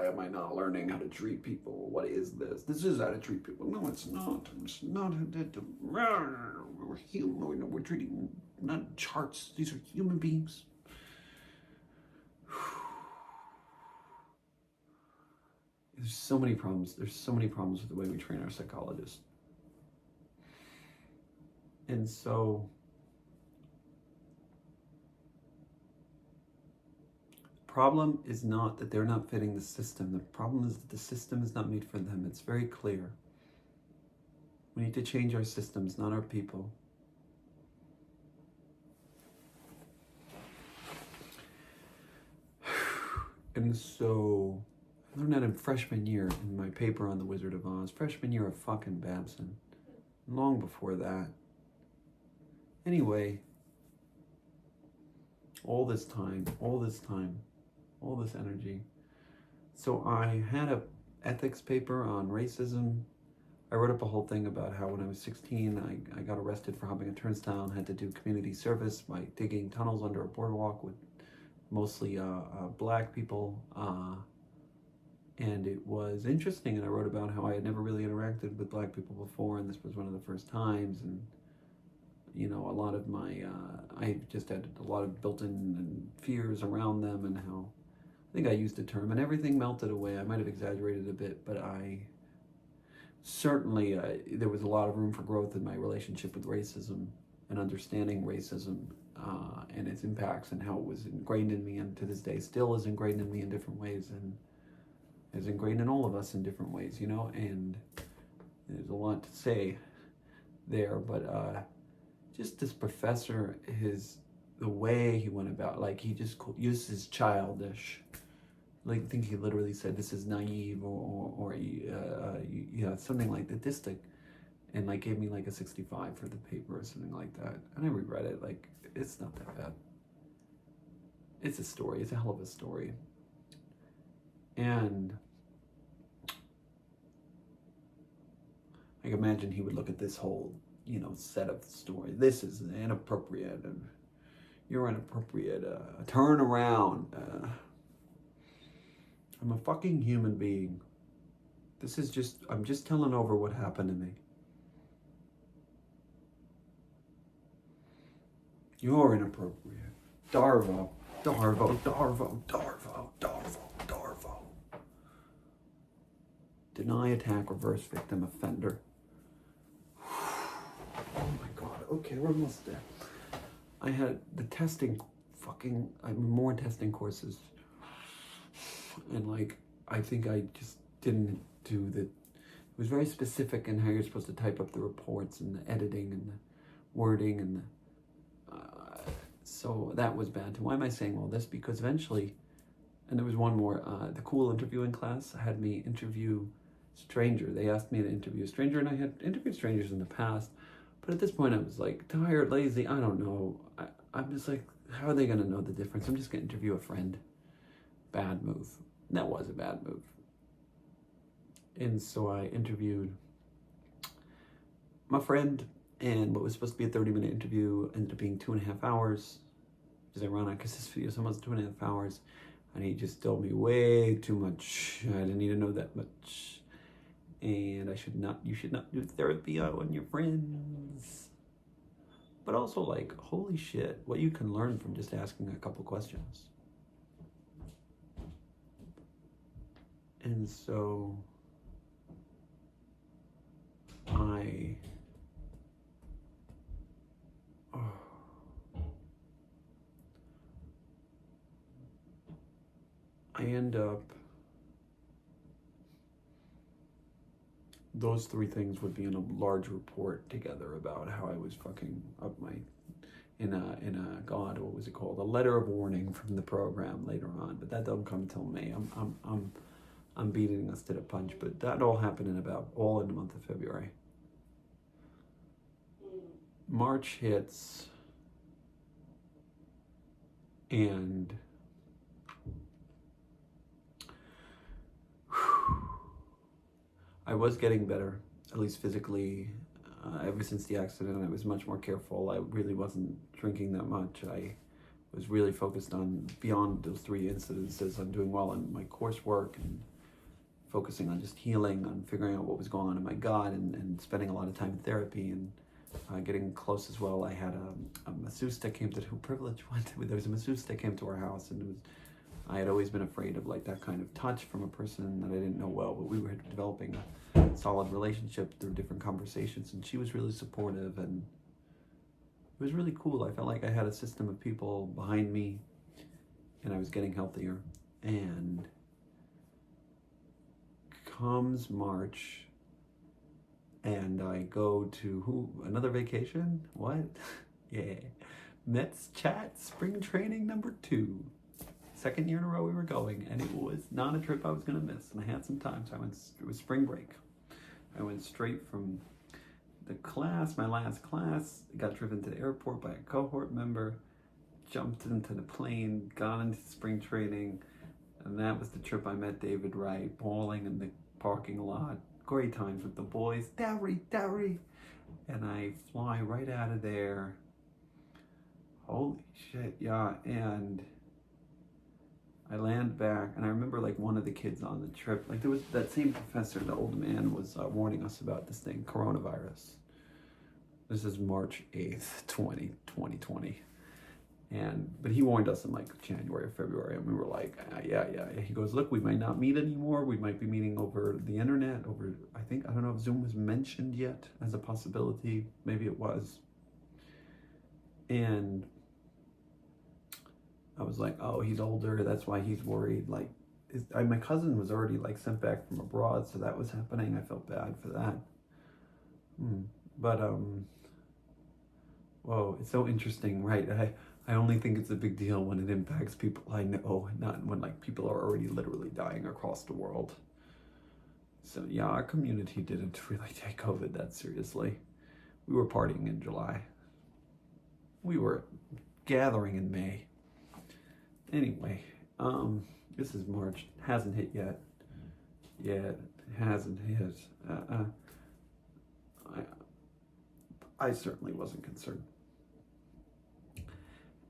am I not learning how to treat people? What is this? This is how to treat people. No, it's not. It's not. We're human. We're treating, not charts. These are human beings. There's so many problems. There's so many problems with the way we train our psychologists. And so, the problem is not that they're not fitting the system. The problem is that the system is not made for them. It's very clear. We need to change our systems, not our people. And so, I learned that in freshman year in my paper on the Wizard of Oz. Freshman year of fucking Babson. Long before that. Anyway, all this time, all this energy. So I had a ethics paper on racism. I wrote up a whole thing about how when I was 16, I got arrested for hopping a turnstile and had to do community service by digging tunnels under a boardwalk with mostly black people. And it was interesting, and I wrote about how I had never really interacted with black people before, and this was one of the first times, and a lot of my, I just had a lot of built-in fears around them, and how, I think I used the term, and everything melted away. I might have exaggerated a bit, but I certainly, there was a lot of room for growth in my relationship with racism and understanding racism and its impacts and how it was ingrained in me, and to this day still is ingrained in me in different ways, and is ingrained in all of us in different ways, and there's a lot to say there, but just this professor, the way he went about, like he just uses childish, like I think he literally said this is naive or something like that, and like gave me like a 65 for the paper or something like that, and I reread it, like it's not that bad. It's a story. It's a hell of a story. And I can imagine he would look at this whole, set of stories. This is inappropriate, and you're inappropriate. Turn around. I'm a fucking human being. I'm just telling over what happened to me. You're inappropriate. Darvo. Deny, attack, reverse victim, offender. Oh my God. Okay, we're almost there. I had the testing more testing courses. And I think I just didn't do it was very specific in how you're supposed to type up the reports and the editing and the wording and so that was bad. Why am I saying all this? Because eventually, and there was one more, the cool interviewing class had me interview stranger. They asked me to interview a stranger, and I had interviewed strangers in the past, but at this point I was tired, lazy, I don't know. I'm just how are they gonna know the difference? I'm just gonna interview a friend. Bad move. And that was a bad move. And so I interviewed my friend, and what was supposed to be a 30-minute interview ended up being 2.5 hours. Which is ironic because this video is almost 2.5 hours, and he just told me way too much. I didn't need to know that much. And you should not do therapy on your friends. But also holy shit, what you can learn from just asking a couple questions. And so I end up, those three things would be in a large report together about how I was fucking up my, in a God, what was it called? A letter of warning from the program later on, but that don't come till May. I'm beating us to the punch, but that all happened all in the month of February. March hits, and I was getting better, at least physically. Ever since the accident, I was much more careful. I really wasn't drinking that much. I was really focused on, beyond those three incidences, on doing well on my coursework and focusing on just healing, on figuring out what was going on in my gut, and spending a lot of time in therapy and getting close as well. I had a masseuse that came to, who privilege went. There was a masseuse that came to our house, and I had always been afraid of like that kind of touch from a person that I didn't know well, but we were developing a solid relationship through different conversations, and she was really supportive, and it was really cool. I felt like I had a system of people behind me, and I was getting healthier. And comes March, and I go to another vacation? What? Yeah. Mets Chat Spring Training number 2. Second year in a row we were going, and it was not a trip I was gonna miss, and I had some time, so it was spring break. I went straight from the class, my last class, got driven to the airport by a cohort member, jumped into the plane, got into spring training, and that was the trip I met David Wright, bawling in the parking lot. Great times with the boys, Dowry, and I fly right out of there. Holy shit, yeah, and I land back, and I remember like one of the kids on the trip, like there was that same professor, the old man, was warning us about this thing, coronavirus. This is March 8th, 2020. But he warned us in like January or February, and we were like, yeah. He goes, look, we might not meet anymore. We might be meeting over the internet, I don't know if Zoom was mentioned yet as a possibility. Maybe it was. And I was like, oh, he's older, that's why he's worried. Like, my cousin was already like sent back from abroad, so that was happening. I felt bad for that. But whoa, it's so interesting, right? I only think it's a big deal when it impacts people I know, not when like people are already literally dying across the world. So yeah, our community didn't really take COVID that seriously. We were partying in July. We were gathering in May. Anyway, this is March. Hasn't hit yet. Yeah, it hasn't hit. I certainly wasn't concerned.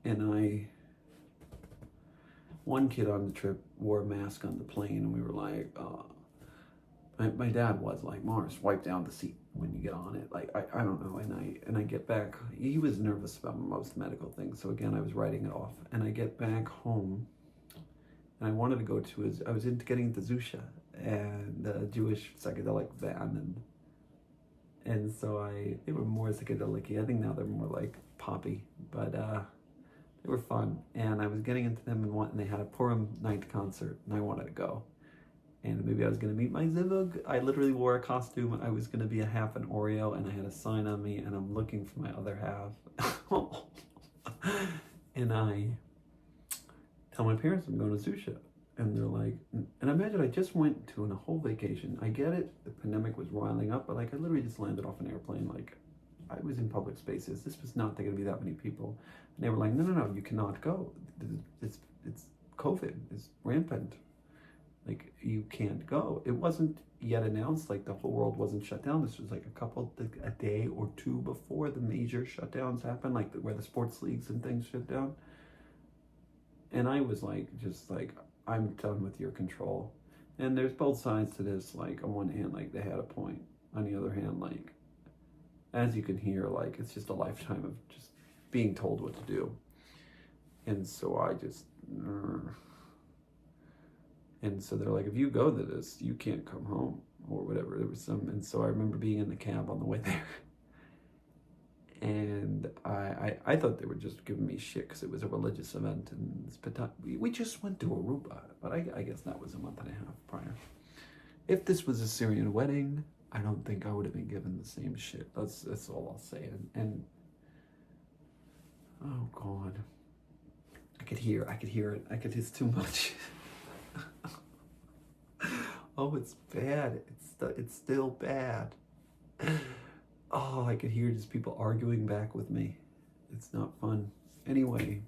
And one kid on the trip wore a mask on the plane, and we were like, my dad was like, Mars, wipe down the seat when you get on it. Like, I don't know. And I get back, he was nervous about most medical things. So again, I was writing it off. And I get back home, and I wanted to go to I was getting into Zusha, and the Jewish psychedelic band. And so they were more psychedelic-y. I think now they're more like poppy, but they were fun. And I was getting into them, and they had a Purim night concert, and I wanted to go. And maybe I was going to meet my Zivug. I literally wore a costume. I was going to be a half an Oreo, and I had a sign on me, and I'm looking for my other half. And I tell my parents I'm going to Zusha. And they're like, and imagine I just went to a whole vacation. I get it, the pandemic was riling up, but like I literally just landed off an airplane. Like, I was in public spaces. This was not going to be that many people. And they were like, no, you cannot go. It's COVID is rampant. Like, you can't go. It wasn't yet announced, like the whole world wasn't shut down. This was like a day or two before the major shutdowns happened, like where the sports leagues and things shut down. And I was like, just like, I'm done with your control. And there's both sides to this. Like, on one hand, like, they had a point. On the other hand, like, as you can hear, like, it's just a lifetime of just being told what to do. And so I just, and so they're like, if you go to this, you can't come home, or whatever. There was and so I remember being in the cab on the way there. And I thought they were just giving me shit because it was a religious event, and we just went to Aruba, but I guess that was a month and a half prior. If this was a Syrian wedding, I don't think I would have been given the same shit. That's all I'll say. And oh God, I could hear it. It's too much. Oh, it's bad. It's still bad. Oh, I could hear just people arguing back with me. It's not fun. Anyway,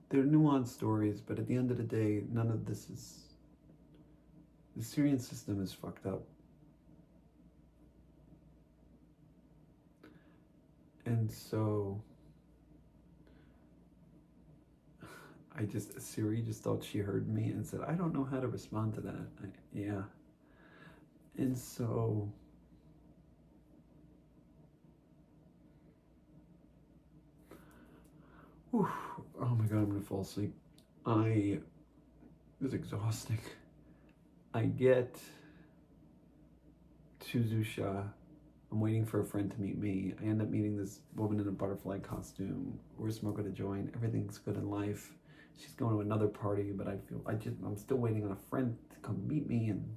they're nuanced stories, but at the end of the day, none of this is. The Syrian system is fucked up. And so Siri just thought she heard me and said, I don't know how to respond to that. Yeah. And so whew, oh my God, I'm gonna fall asleep. It was exhausting. I get to Zusha. I'm waiting for a friend to meet me. I end up meeting this woman in a butterfly costume. We're smoking a joint. Everything's good in life. She's going to another party, but I'm still waiting on a friend to come meet me, and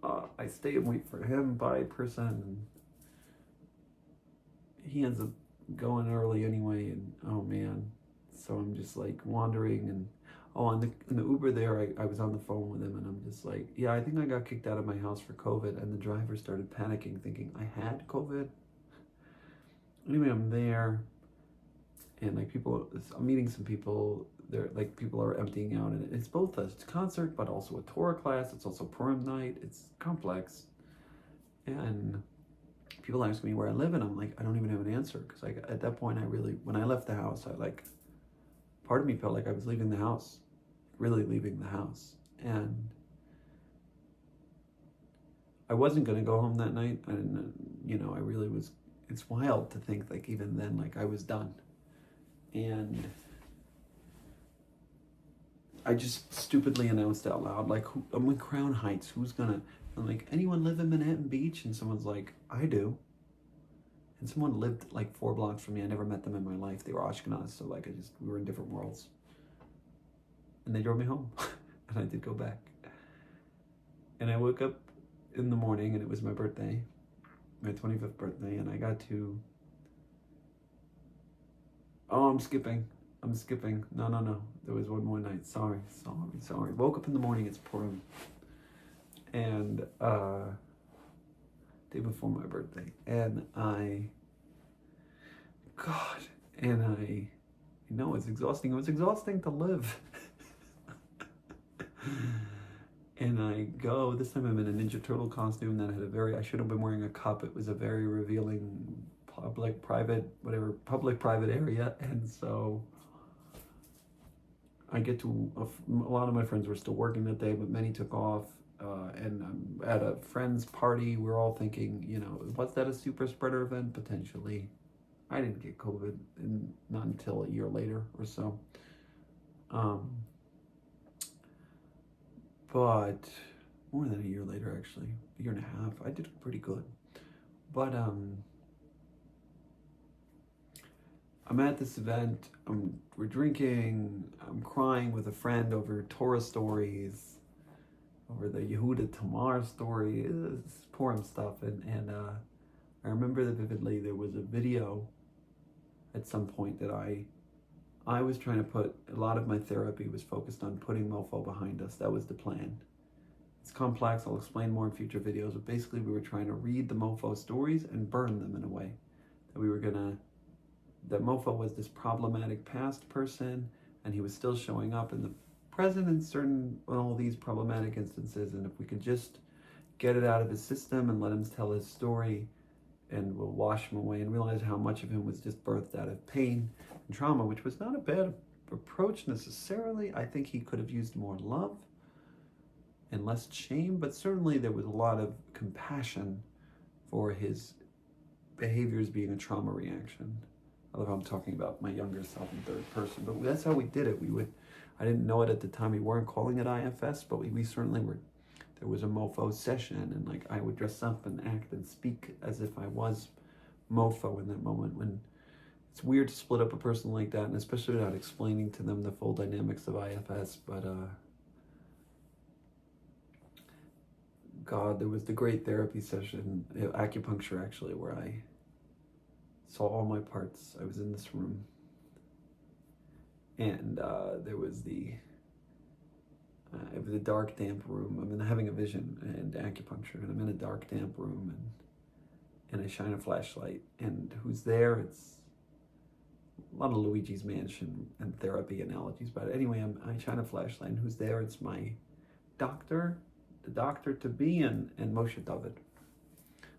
I stay and wait for him by person, and he ends up going early anyway, and oh man. So I'm just like wandering, and in the Uber there, I was on the phone with him, and I'm just like, yeah, I think I got kicked out of my house for COVID, and the driver started panicking, thinking I had COVID. Anyway, I'm there, and like I'm meeting some people. There, like people are emptying out, and it's both a concert, but also a Torah class. It's also Purim night. It's complex, and people ask me where I live, and I'm like, I don't even have an answer, because at that point, when I left the house, part of me felt like I was leaving the house, really leaving the house. And I wasn't going to go home that night. And, I really was, it's wild to think like even then, like I was done. And I just stupidly announced out loud, like, I'm in Crown Heights, I'm like, anyone live in Manhattan Beach? And someone's like, I do. And someone lived like 4 blocks from me. I never met them in my life. They were Ashkenaz, so like we were in different worlds. And they drove me home, and I did go back. And I woke up in the morning, and it was my birthday, my 25th birthday, and I got to. Oh, I'm skipping. No. There was one more night. Sorry. Woke up in the morning. It's Purim, and day before my birthday, and it's exhausting. It was exhausting to live. And I go, this time I'm in a Ninja Turtle costume that had I should have been wearing a cup. It was a very revealing public-private area. And so I get to, a lot of my friends were still working that day, but many took off. And I'm at a friend's party. We're all thinking, was that a super spreader event? Potentially. I didn't get COVID, not until a year later or so. But more than a year later, actually, a year and a half, I did pretty good. But I'm at this event. We're drinking. I'm crying with a friend over Torah stories, over the Yehuda Tamar story. It's Purim stuff, and I remember that vividly. There was a video at some point that I was trying to put, a lot of my therapy was focused on putting mofo behind us. That was the plan. It's complex. I'll explain more in future videos, but basically we were trying to read the mofo stories and burn them in a way. That mofo was this problematic past person, and he was still showing up in the present in all these problematic instances, and if we could just get it out of his system and let him tell his story, and we'll wash him away and realize how much of him was just birthed out of pain and trauma, which was not a bad approach necessarily. I think he could have used more love and less shame, but certainly there was a lot of compassion for his behaviors being a trauma reaction. I love how I'm talking about my younger self in third person, but that's how we did it. I didn't know it at the time. We weren't calling it IFS, but we certainly were. There was a mofo session, and like I would dress up and act and speak as if I was mofo in that moment when it's weird to split up a person like that, and especially without explaining to them the full dynamics of IFS. But God, there was the great therapy session, acupuncture actually, where I saw all my parts. I was in this room, and there was it was a dark, damp room. I'm having a vision and acupuncture, and I'm in a dark, damp room, and I shine a flashlight, and who's there? It's a lot of Luigi's Mansion and therapy analogies, but anyway, I shine a flashlight, and who's there? It's my doctor, the doctor to be, and Moshe David,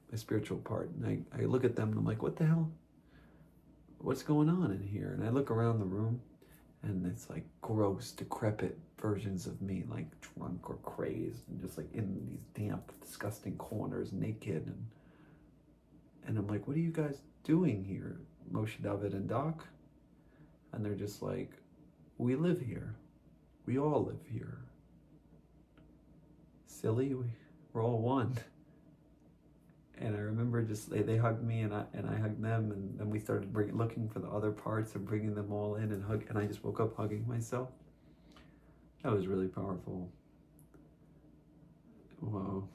my spiritual part. And I look at them, and I'm like, what the hell? What's going on in here? And I look around the room, and it's like gross, decrepit versions of me, like drunk or crazed, and just like in these damp, disgusting corners, naked, and I'm like, what are you guys doing here, Moshe David and Doc? And they're just like, we live here. We all live here. Silly, we're all one. And I remember just they hugged me, and I hugged them, and then we started looking for the other parts and bringing them all in and I just woke up hugging myself. That was really powerful. Wow.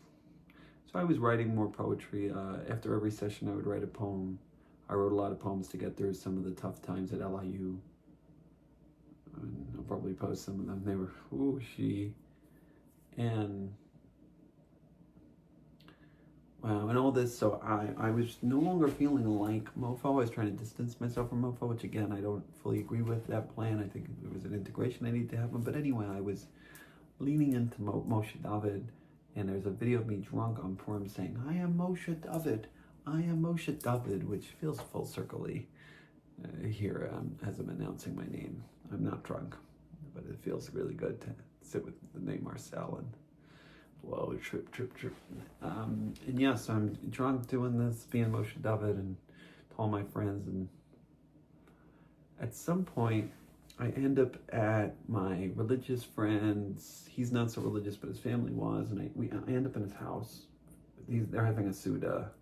So I was writing more poetry. After every session, I would write a poem. I wrote a lot of poems to get through some of the tough times at LIU. And I'll probably post some of them. They were, and wow, and all this. So I was no longer feeling like mofo. I was trying to distance myself from mofo, which again, I don't fully agree with that plan. I think there was an integration I needed to happen. But anyway, I was leaning into Moshe David, and there's a video of me drunk on Purim saying, I am Moshe David. I am Moshe David, which feels full circle-y here as I'm announcing my name. I'm not drunk, but it feels really good to sit with the name Marcel and whoa, trip. And yes, I'm drunk doing this, being Moshe David, and to all my friends. And at some point, I end up at my religious friend's. He's not so religious, but his family was, and I end up in his house. They're having a Suda.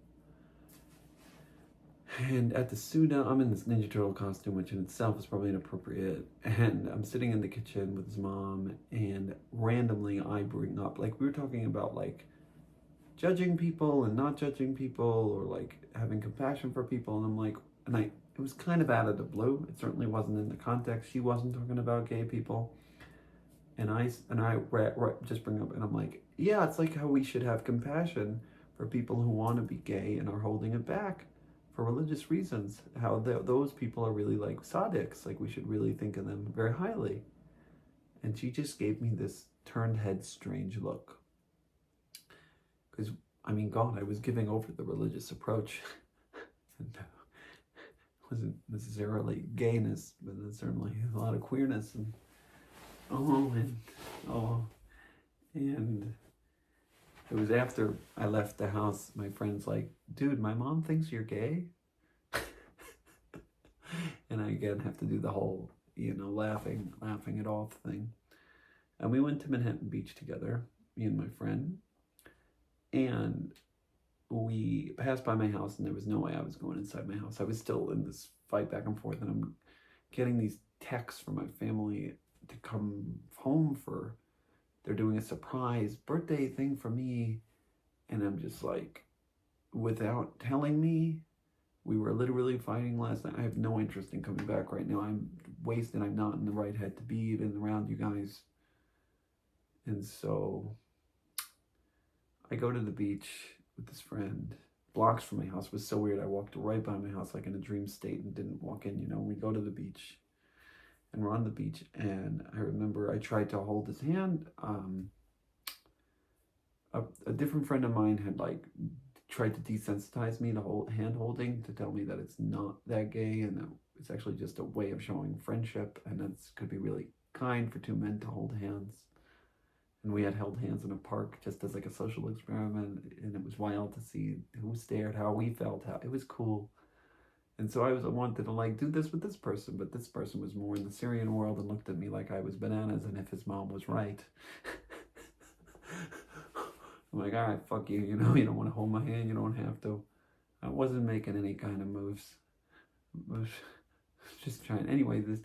And at the Suda, I'm in this Ninja Turtle costume, which in itself is probably inappropriate. And I'm sitting in the kitchen with his mom, and randomly I bring up, like, we were talking about, like, judging people and not judging people, or, like, having compassion for people. And I'm like, it was kind of out of the blue. It certainly wasn't in the context. She wasn't talking about gay people. And I just bring up, and I'm like, yeah, it's like how we should have compassion for people who want to be gay and are holding it back for religious reasons, how those people are really like tzaddiks, like we should really think of them very highly. And she just gave me this turned head strange look. Because, I mean, God, I was giving over the religious approach. And it wasn't necessarily gayness, but there's certainly a lot of queerness and it was after I left the house, my friend's like, dude, my mom thinks you're gay. And I again have to do the whole, laughing it off thing. And we went to Manhattan Beach together, me and my friend. And we passed by my house, and there was no way I was going inside my house. I was still in this fight back and forth, and I'm getting these texts from my family to come home they're doing a surprise birthday thing for me. And I'm just like, without telling me, we were literally fighting last night. I have no interest in coming back right now. I'm wasted. I'm not in the right head to be even around you guys. And so I go to the beach with this friend, blocks from my house. It was so weird. I walked right by my house like in a dream state and didn't walk in. We go to the beach. And we're on the beach, and I remember I tried to hold his hand. A different friend of mine had tried to desensitize me to hand holding, to tell me that it's not that gay, and that it's actually just a way of showing friendship, and that could be really kind for two men to hold hands. And we had held hands in a park just as like a social experiment, and it was wild to see who stared, how we felt, how it was cool. And so I wanted to do this with this person, but this person was more in the Syrian world and looked at me like I was bananas, and if his mom was right. I'm like, all right, fuck you, you don't want to hold my hand, you don't have to. I wasn't making any kind of moves. I was just trying. Anyway, this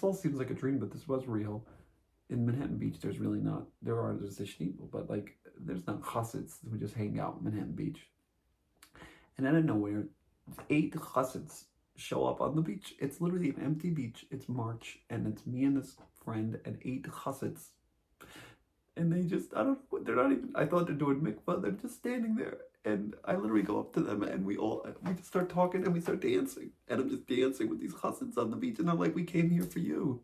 all seems like a dream, but this was real. In Manhattan Beach, there's really not. There's the people, but like there's not chassids who just hang out in Manhattan Beach. And out of nowhere, 8 chassids show up on the beach. It's literally an empty beach. It's March, and it's me and this friend and 8 chassids. And they just, I don't know, they're not even, I thought they're doing mikvah, they're just standing there. And I literally go up to them and we just start talking and we start dancing. And I'm just dancing with these chassids on the beach. And I'm like, we came here for you.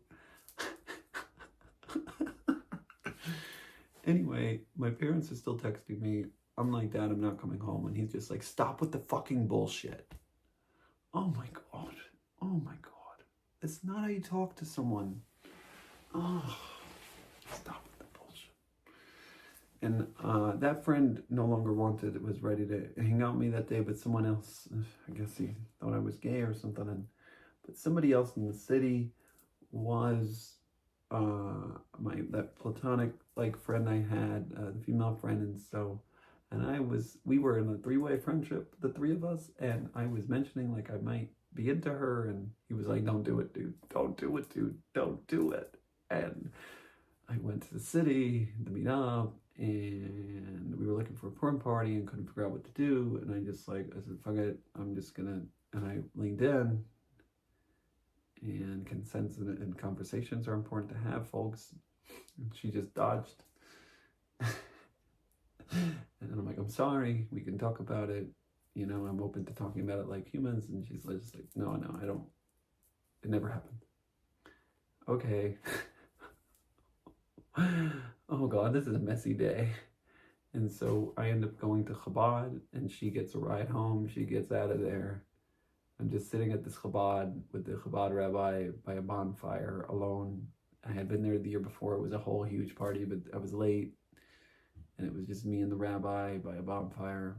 Anyway, my parents are still texting me. I'm like, Dad, I'm not coming home. And he's just like, stop with the fucking bullshit. Oh my God. Oh my God. That's not how you talk to someone. Oh, stop with the bullshit. And that friend no longer was ready to hang out with me that day, but someone else, I guess he thought I was gay or something. But somebody else in the city was that platonic like friend I had, the female friend, we were in a 3-way friendship, the 3 of us, and I was mentioning like I might be into her, and he was like, don't do it, dude, don't do it, dude, don't do it. And I went to the city to meet up, and we were looking for a porn party and couldn't figure out what to do, and I said, fuck it, I'm just gonna, and I leaned in. And consent and conversations are important to have, folks. And she just dodged. And I'm like, I'm sorry, we can talk about it. You know, I'm open to talking about it like humans. And she's just like, no, I don't. It never happened. Okay. Oh God, this is a messy day. And so I end up going to Chabad, and she gets a ride home. She gets out of there. I'm just sitting at this Chabad with the Chabad rabbi by a bonfire alone. I had been there the year before. It was a whole huge party, but I was late. And it was just me and the rabbi by a bonfire.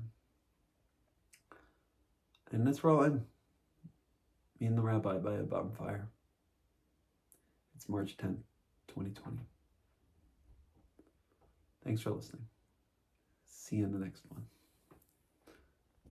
And that's where I'll end. Me and the rabbi by a bonfire. It's March 10th, 2020. Thanks for listening. See you in the next one.